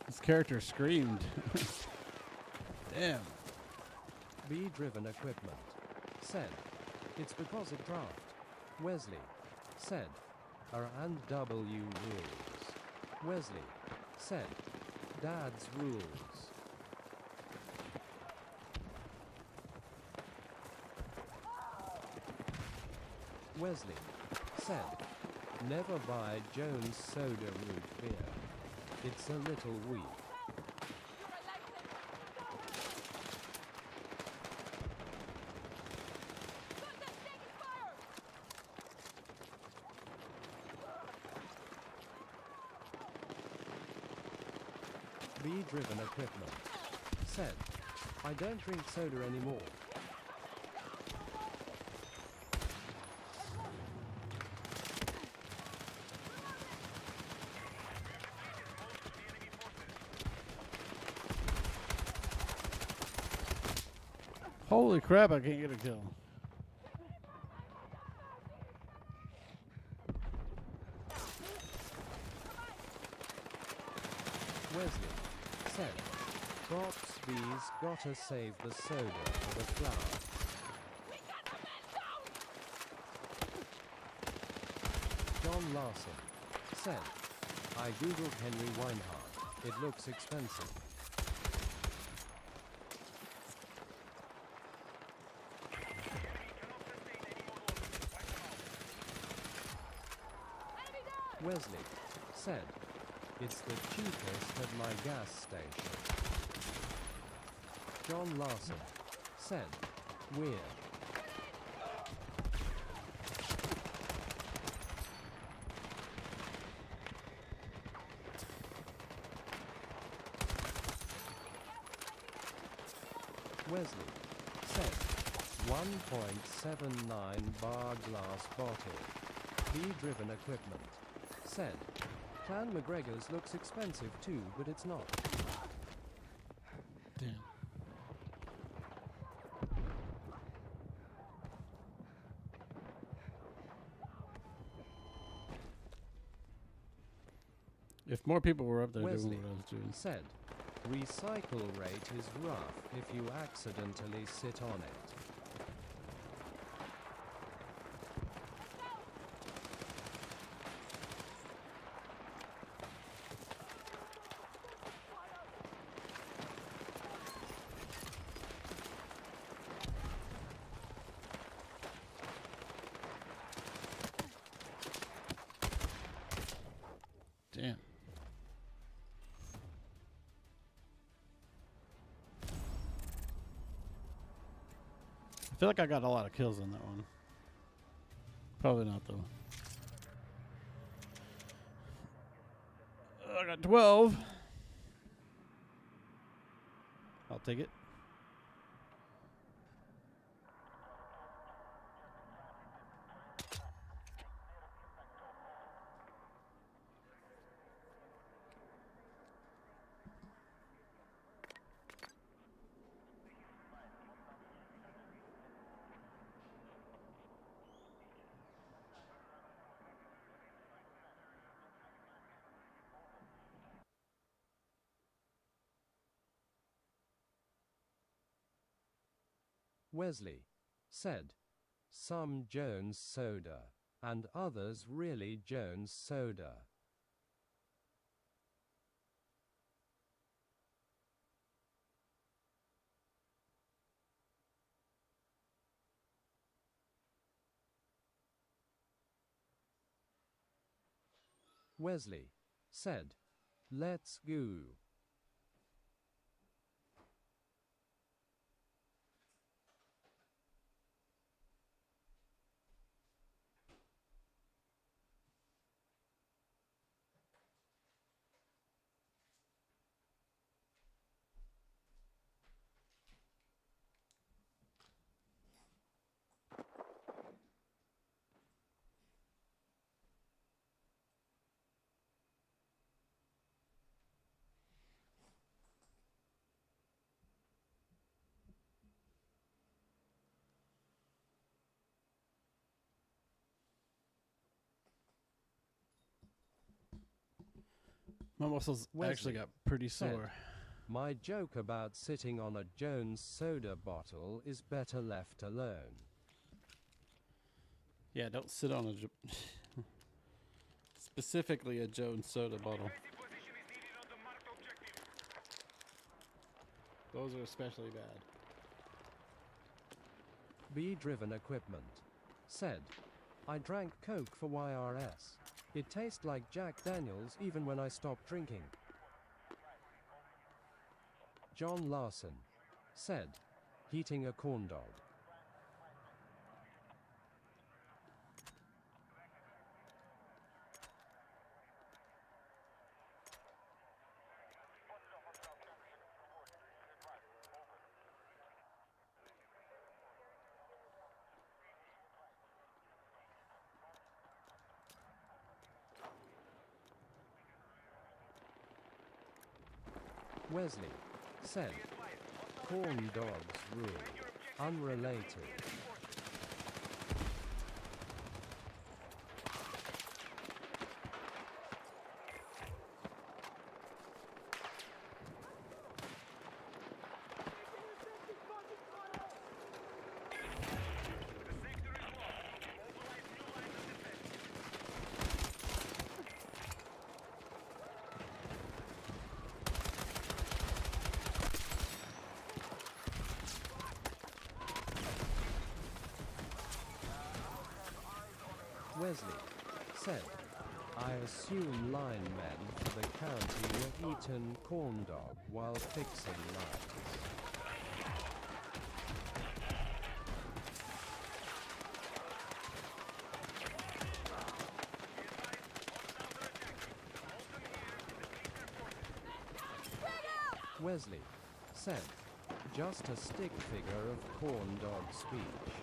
This character screamed. Damn. Bee-driven equipment. Said. It's because of draft. Wesley. Said. R and W rules. Wesley. Said. Dad's rules. Wesley. Said. Never buy Jones Soda root beer. It's a little weak. Bee-driven equipment. Said. I don't drink soda anymore. Holy crap, I can't get a kill. Wesley. Said. Props bees gotta save the soda for the flower. John Larson. Said. I googled Henry Weinhardt. It looks expensive. Wesley. Said. It's the cheapest at my gas station. John Larson. Said. Weird. Wesley. Said. 1.79 bar glass bottle. Bee-driven equipment. Said. Clan McGregor's looks expensive too, but it's not. Damn. If more people were up there Wesley. doing what I was doing. Said. Recycle rate is rough if you accidentally sit on it. Damn. I feel like I got a lot of kills on that one. Probably not though. I got 12. I'll take it. Wesley. Said. Some Jones soda, and others really Jones soda. Wesley. Said. Let's go. My muscles actually Wesley got pretty said, sore. My joke about sitting on a Jones soda bottle is better left alone. Yeah, don't sit on a specifically a Jones soda bottle. Aggressive position is needed on the marked objective. Those are especially bad. B-driven equipment said, I drank Coke for YRS. It tastes like Jack Daniels even when I stop drinking. John Larson said, heating a corn dog. Wesley said, corn dogs rule. Unrelated. Wesley said, I assume linemen for the county were eaten corn dog while fixing lines. Wesley said, just a stick figure of corn dog speech.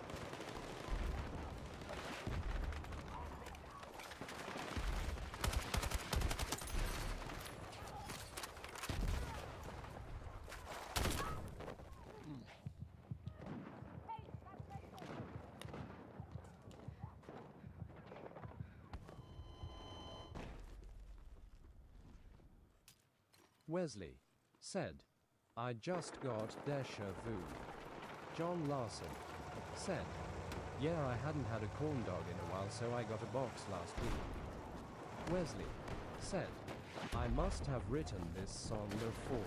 Wesley said, I just got deja vu. John Larson said, yeah, I hadn't had a corn dog in a while, so I got a box last week. Wesley said, I must have written this song before.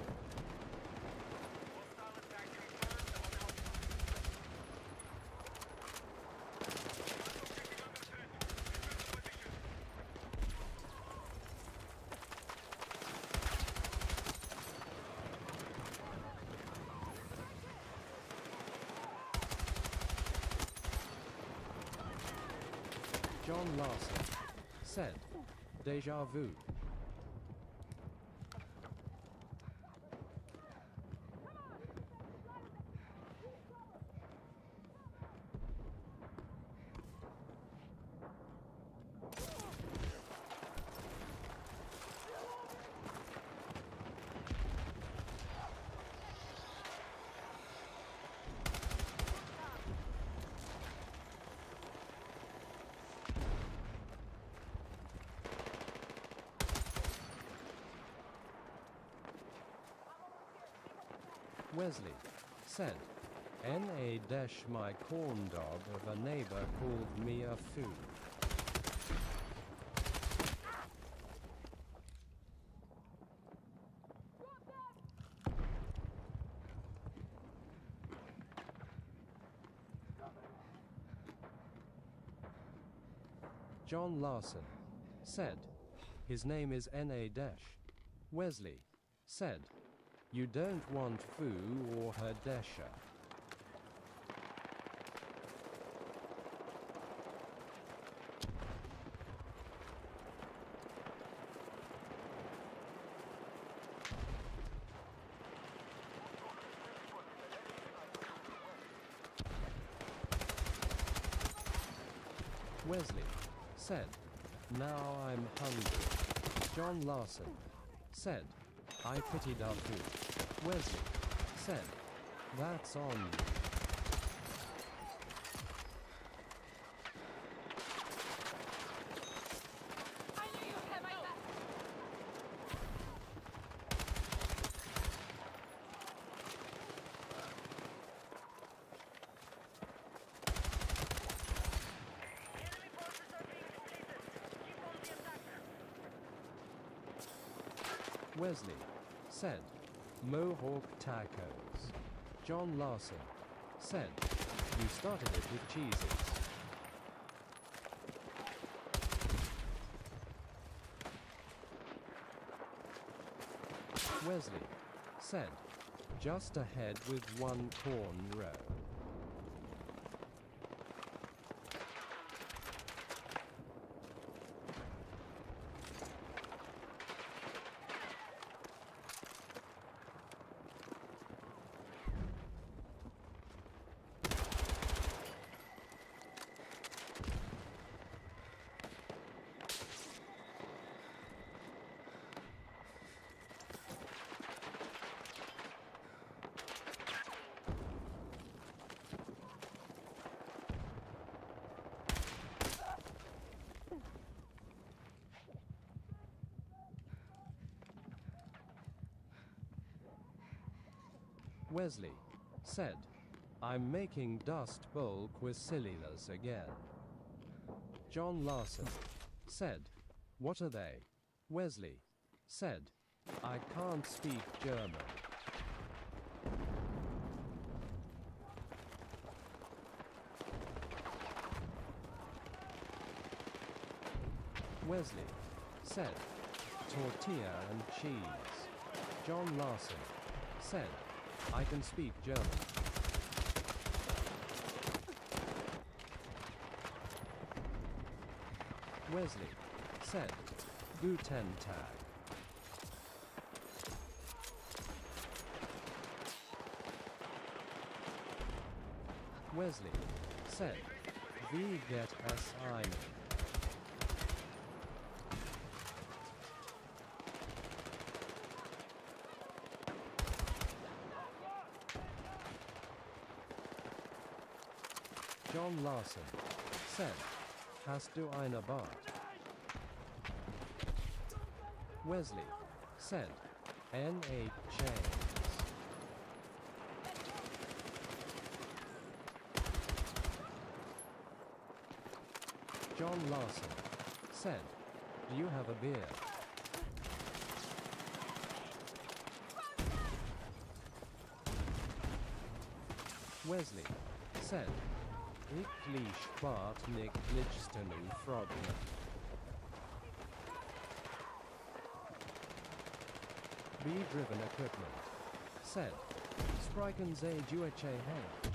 John Larson said, deja vu. Wesley said, N.A. my corn dog of a neighbor called me a fool. John Larson said, his name is N.A. Wesley said, you don't want Foo or her Desha. Wesley said, now I'm hungry. John Larson said, I pitied our food. Wesley said, that's on you. Wesley said, Mohawk tacos. John Larson said, you started it with cheeses. Wesley said, just ahead with one corn row. Wesley said, I'm making dust bulk with silliness again. John Larson said, what are they? Wesley said, I can't speak German. Wesley said, tortilla and cheese. John Larson said, I can speak German. Wesley said, Guten Tag. Wesley said, Wie geht es Ihnen? John Larson said, Hast du eine Bart? Wesley said, N8 chains. John Larson said, Do you have a beer? Wesley said, Ich liech Bart nicht lichtstenen Froggen. B-driven equipment said, Spriken ze dueche hey.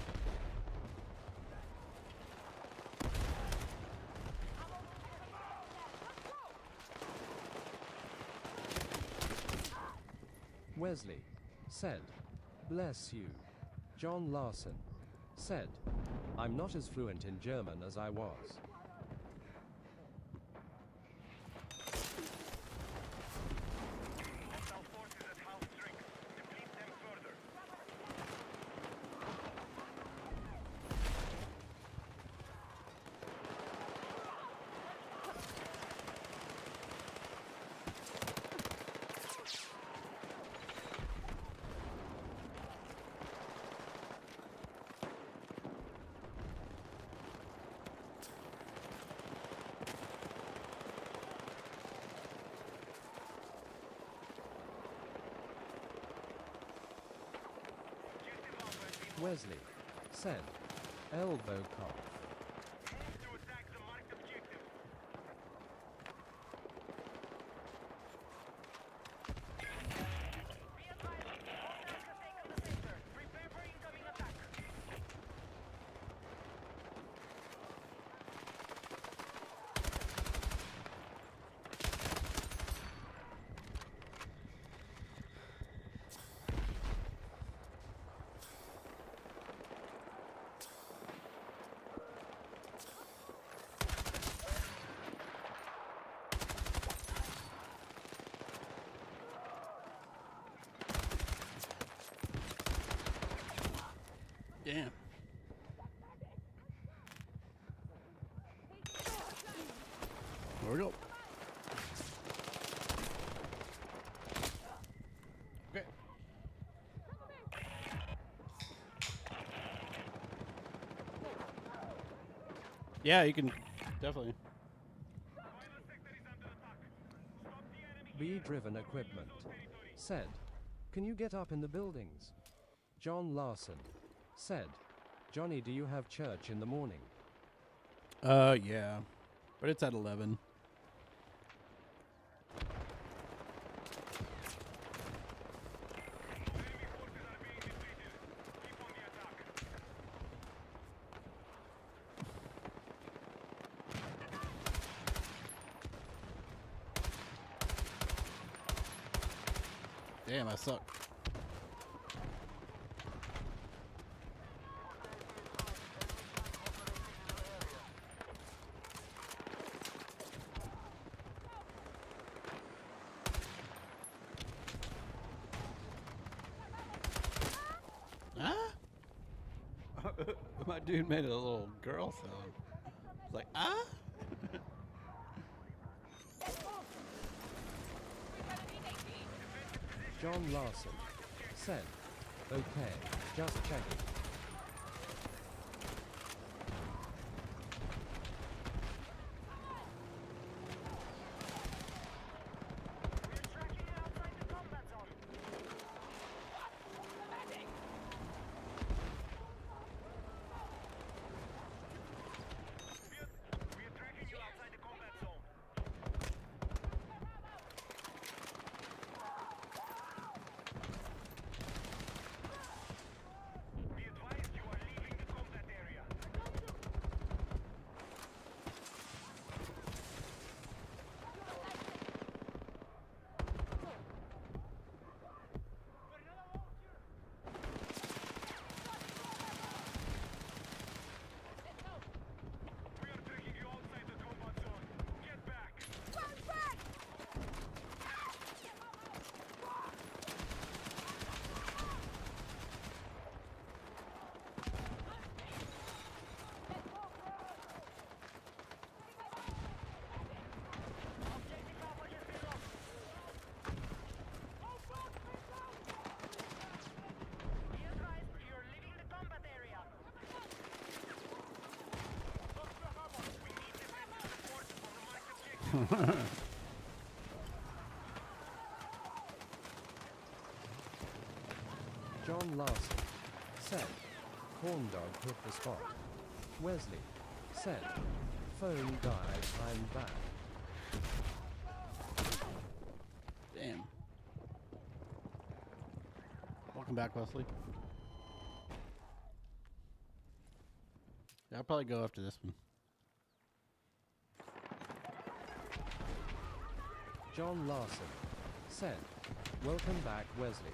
Wesley said, Bless you. John Larson said, I'm not as fluent in German as I was. Hostile forces at half strength. Deplete them further. Wesley said, Elbow cough. Move to attack the marked objective. Be advised, hostiles have taken the sector. Prepare for incoming attack. Damn. There we go. Okay. Yeah, you can definitely. bee-driven equipment. Said, can you get up in the buildings? John Larson. Said, Johnny, do you have church in the morning? Yeah. But it's at 11. Damn, I suck. Ah? My dude made a little girl sound. It's like, ah? John Larson. Said, okay, just checking. We're tracking you outside the combat zone. We are tracking you outside the combat zone. Be advised you are leaving the combat area. We are tracking you outside the combat zone. Get back. Objective Alpha has been lost. Be advised you are leaving the combat area. We need defensive support on the marked objective. John Larson. Said, corn dog hit the spot. Wesley. Said, phone died, I'm back. Damn. Welcome back, Wesley. Yeah, I'll probably go after this one. John Larson. Said, welcome back, Wesley.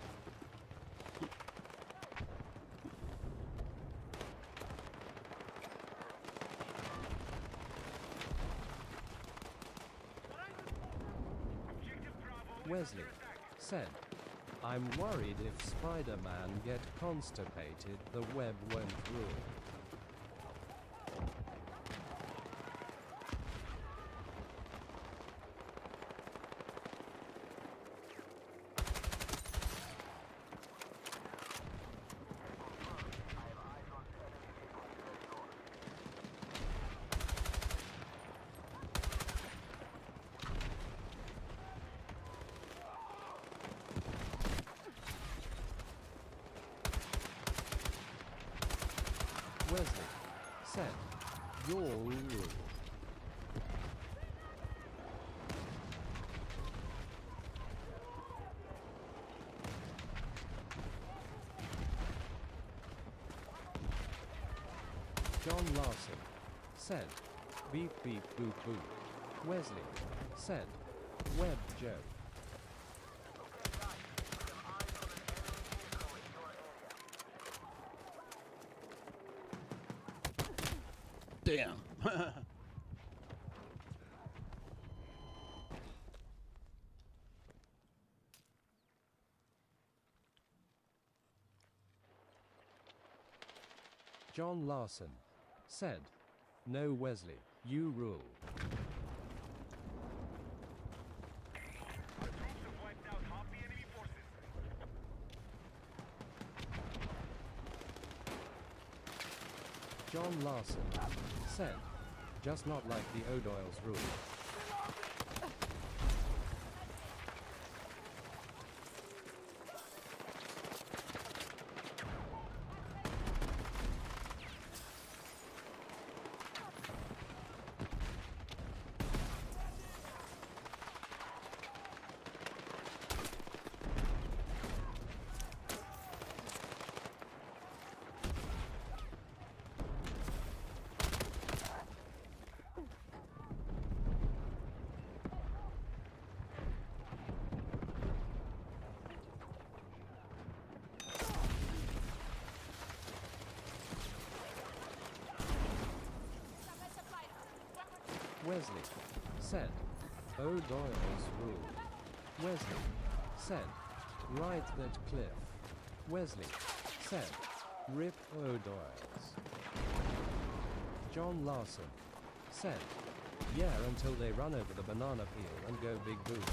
Objective Bravo. Wesley. Said, I'm worried if Spider-Man get constipated, the web won't rule. Wesley. Said, your rule. John Larson. Said, beep beep boop boop. Wesley. Said, web joke. Damn. John Larson. Said, no Wesley, you rule. The troops have wiped out half the enemy forces. John Larson. Said, just not like the O'Doyle's rule. Wesley said, O'Doyle's rule. Wesley said, right that cliff. Wesley said, rip O'Doyle's. John Larson said, yeah, until they run over the banana peel and go big boom.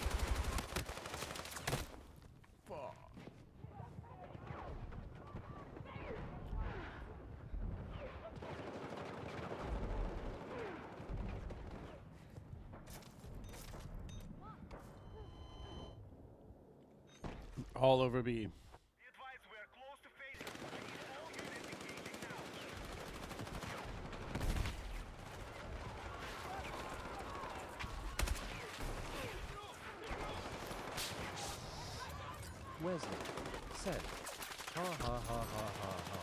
All over B. Be advised, we are close to fading. We need all units engaging now. Wesley said, ha ha ha ha ha ha.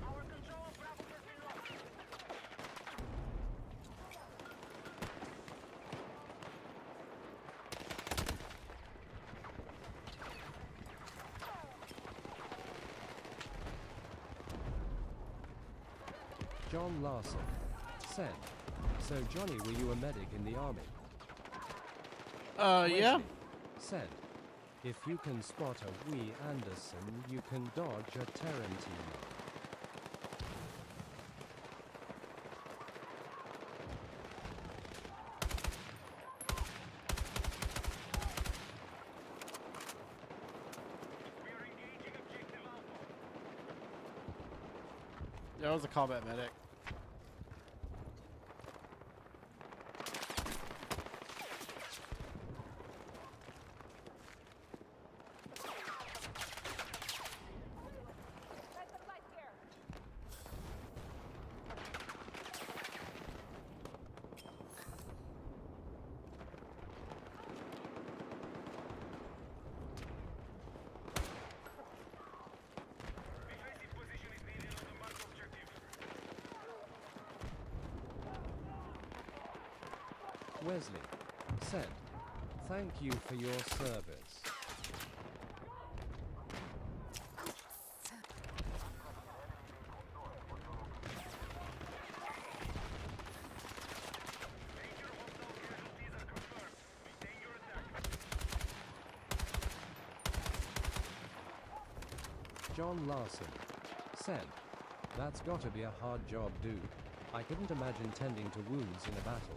Our control of Bravo has been lost. John Larson said, so Johnny, were you a medic in the army? Yeah. Wesley said, if you can spot a wee Anderson, you can dodge a Tarantino. We are engaging objective Alpha. That was a combat medic. Defensive position is needed on the mark objective. Wesley said, thank you for your service. Major hostile casualties are confirmed. Maintain your attack. John Larson said, that's gotta be a hard job, dude. I couldn't imagine tending to wounds in a battle.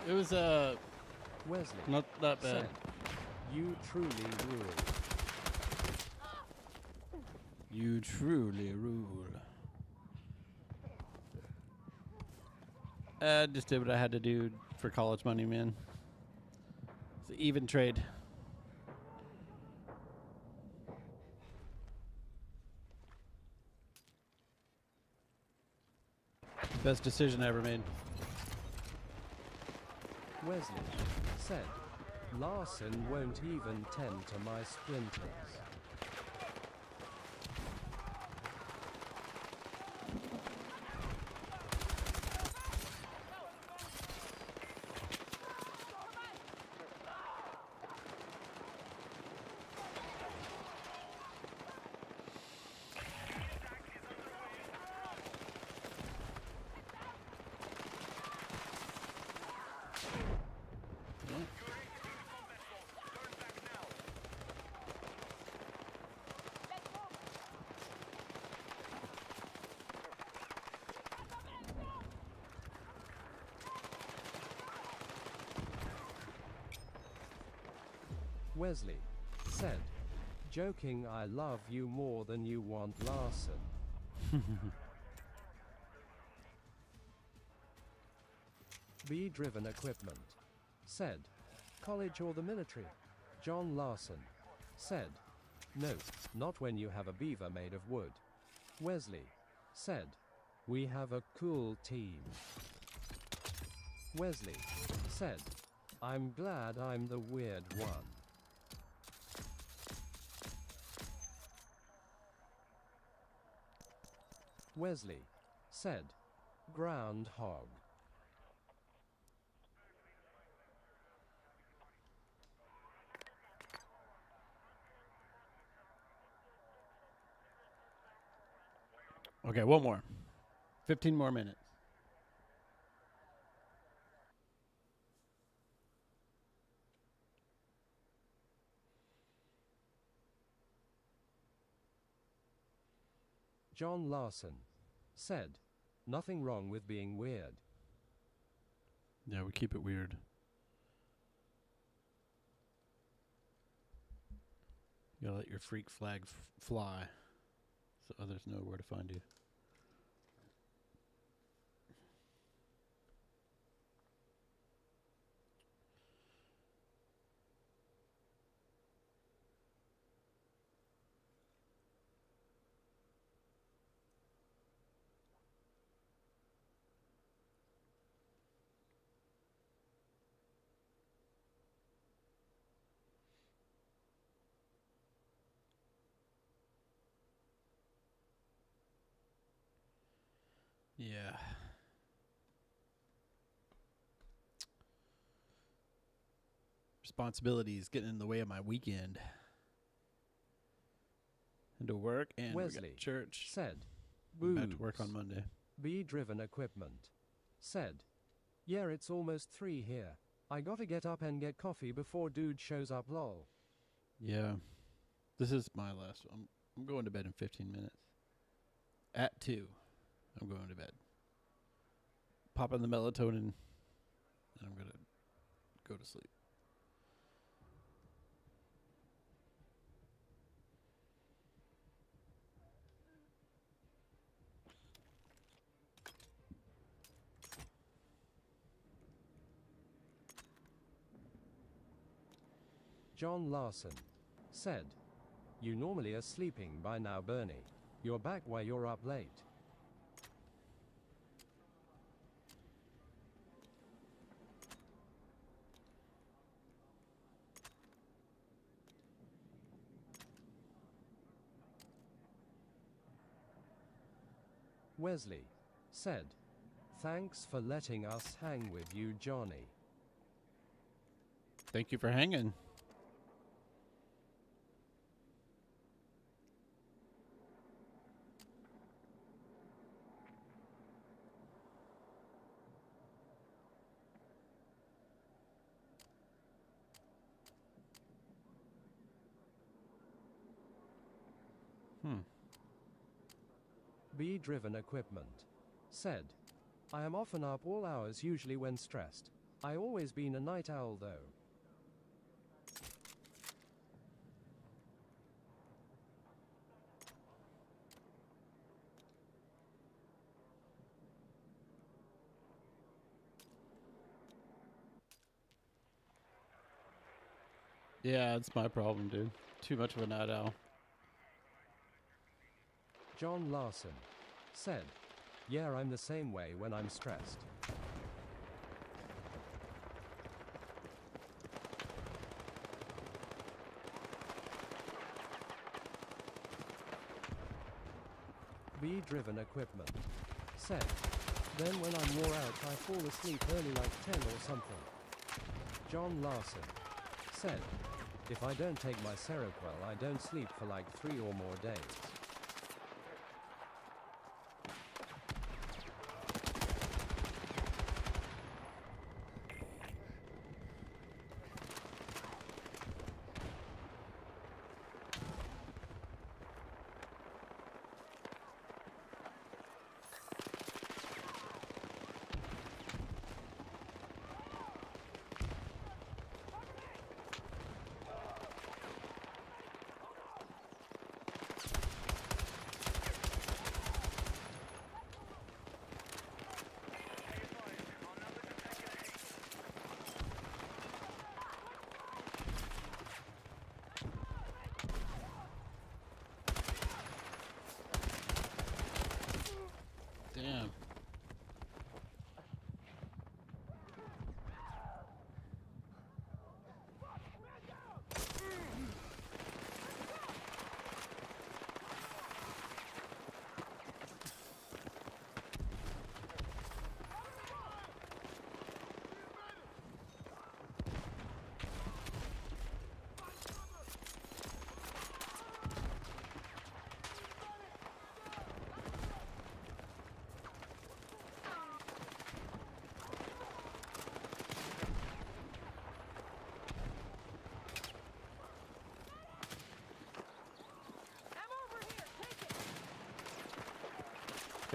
It was Wesley not that bad. said, you truly rule. You truly rule. Just did what I had to do for college money, man. It's an even trade. Best decision I ever made. Wesley said, Larson won't even tend to my splinters. Wesley said, joking, I love you more than you want Larson. B-driven equipment said, college or the military? John Larson said, no, not when you have a beaver made of wood. Wesley said, we have a cool team. Wesley said, I'm glad I'm the weird one. Wesley said, groundhog. Okay, one more. 15 more minutes. John Larson said, nothing wrong with being weird. Yeah, we keep it weird. You gotta let your freak flag fly so others know where to find you. Yeah. Responsibilities getting in the way of my weekend. And to work and we Wesley got church. said, I'm back to work boobs. on Monday. B-driven equipment said, yeah, it's almost 3 here. I gotta get up and get coffee before dude shows up, lol. Yeah. This is my last one. I'm going to bed in 15 minutes. At 2, I'm going to bed. Pop in the melatonin, and I'm going to go to sleep. John Larson said, you normally are sleeping by now, Bernie. You're back while you're up late. Wesley said, thanks for letting us hang with you, Johnny. Thank you for hanging. B-driven equipment said, I am often up all hours, usually when stressed. I always been a night owl though. Yeah, it's my problem, dude. Too much of a night owl. John Larson said, yeah, I'm the same way when I'm stressed. B-driven equipment said, then when I'm wore out I fall asleep early like 10 or something. John Larson said, if I don't take my Seroquel I don't sleep for like 3 or more days.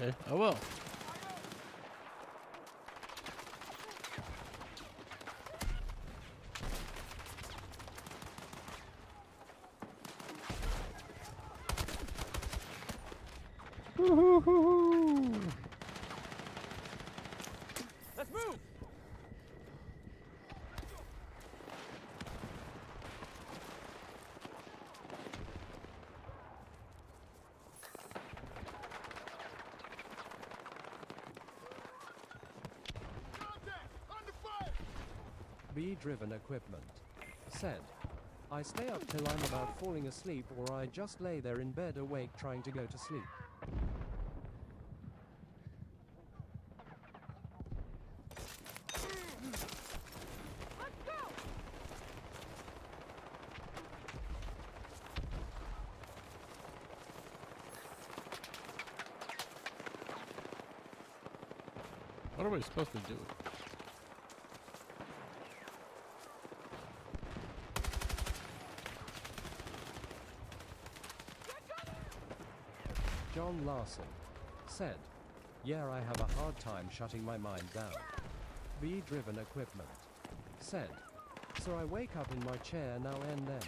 Okay, I will. Woo-hoo-hoo-hoo. Let's move! Contact! Under fire! Bee-driven equipment. Said, I stay up till I'm about falling asleep, or I just lay there in bed awake trying to go to sleep. What are we supposed to do? John Larson said, yeah, I have a hard time shutting my mind down. Bee-driven equipment. Said, so I wake up in my chair now and then.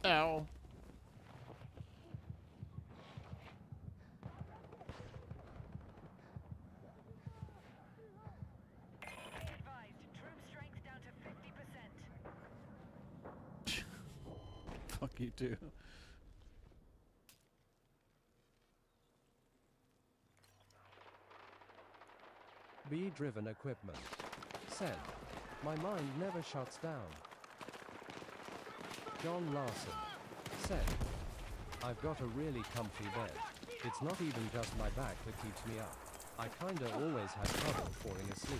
Ow. Be advised, troop strength down to 50%. Fuck you too. Bee-driven equipment. Said, my mind never shuts down. John Larson said, I've got a really comfy bed. It's not even just my back that keeps me up. I kinda always had trouble falling asleep.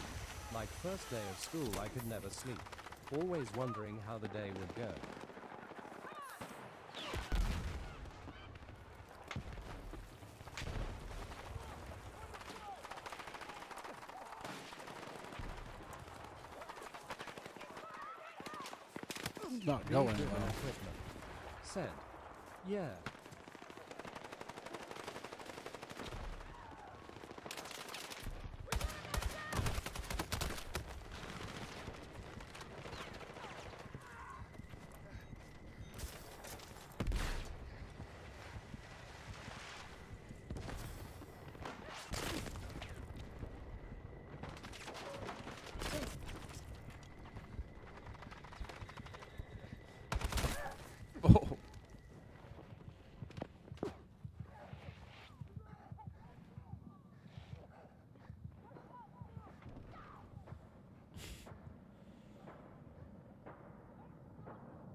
Like first day of school I could never sleep. Always wondering how the day would go. It's not going Bee-driven well. equipment. Said, yeah. Oh.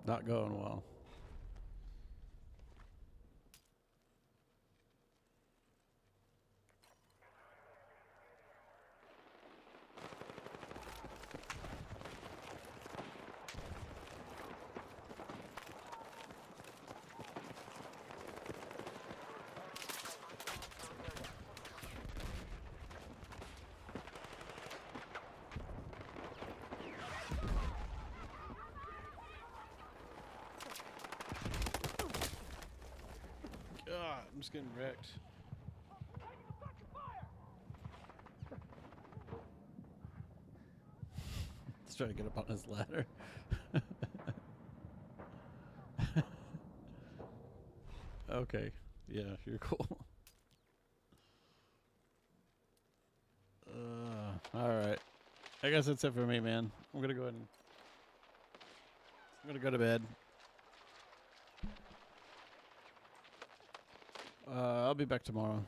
Not going well. God, I'm just getting wrecked. Let's try to get up on his ladder. Okay. Yeah, you're cool. Alright. I guess that's it for me, man. I'm gonna go ahead and I'm gonna go to bed. I'll be back tomorrow.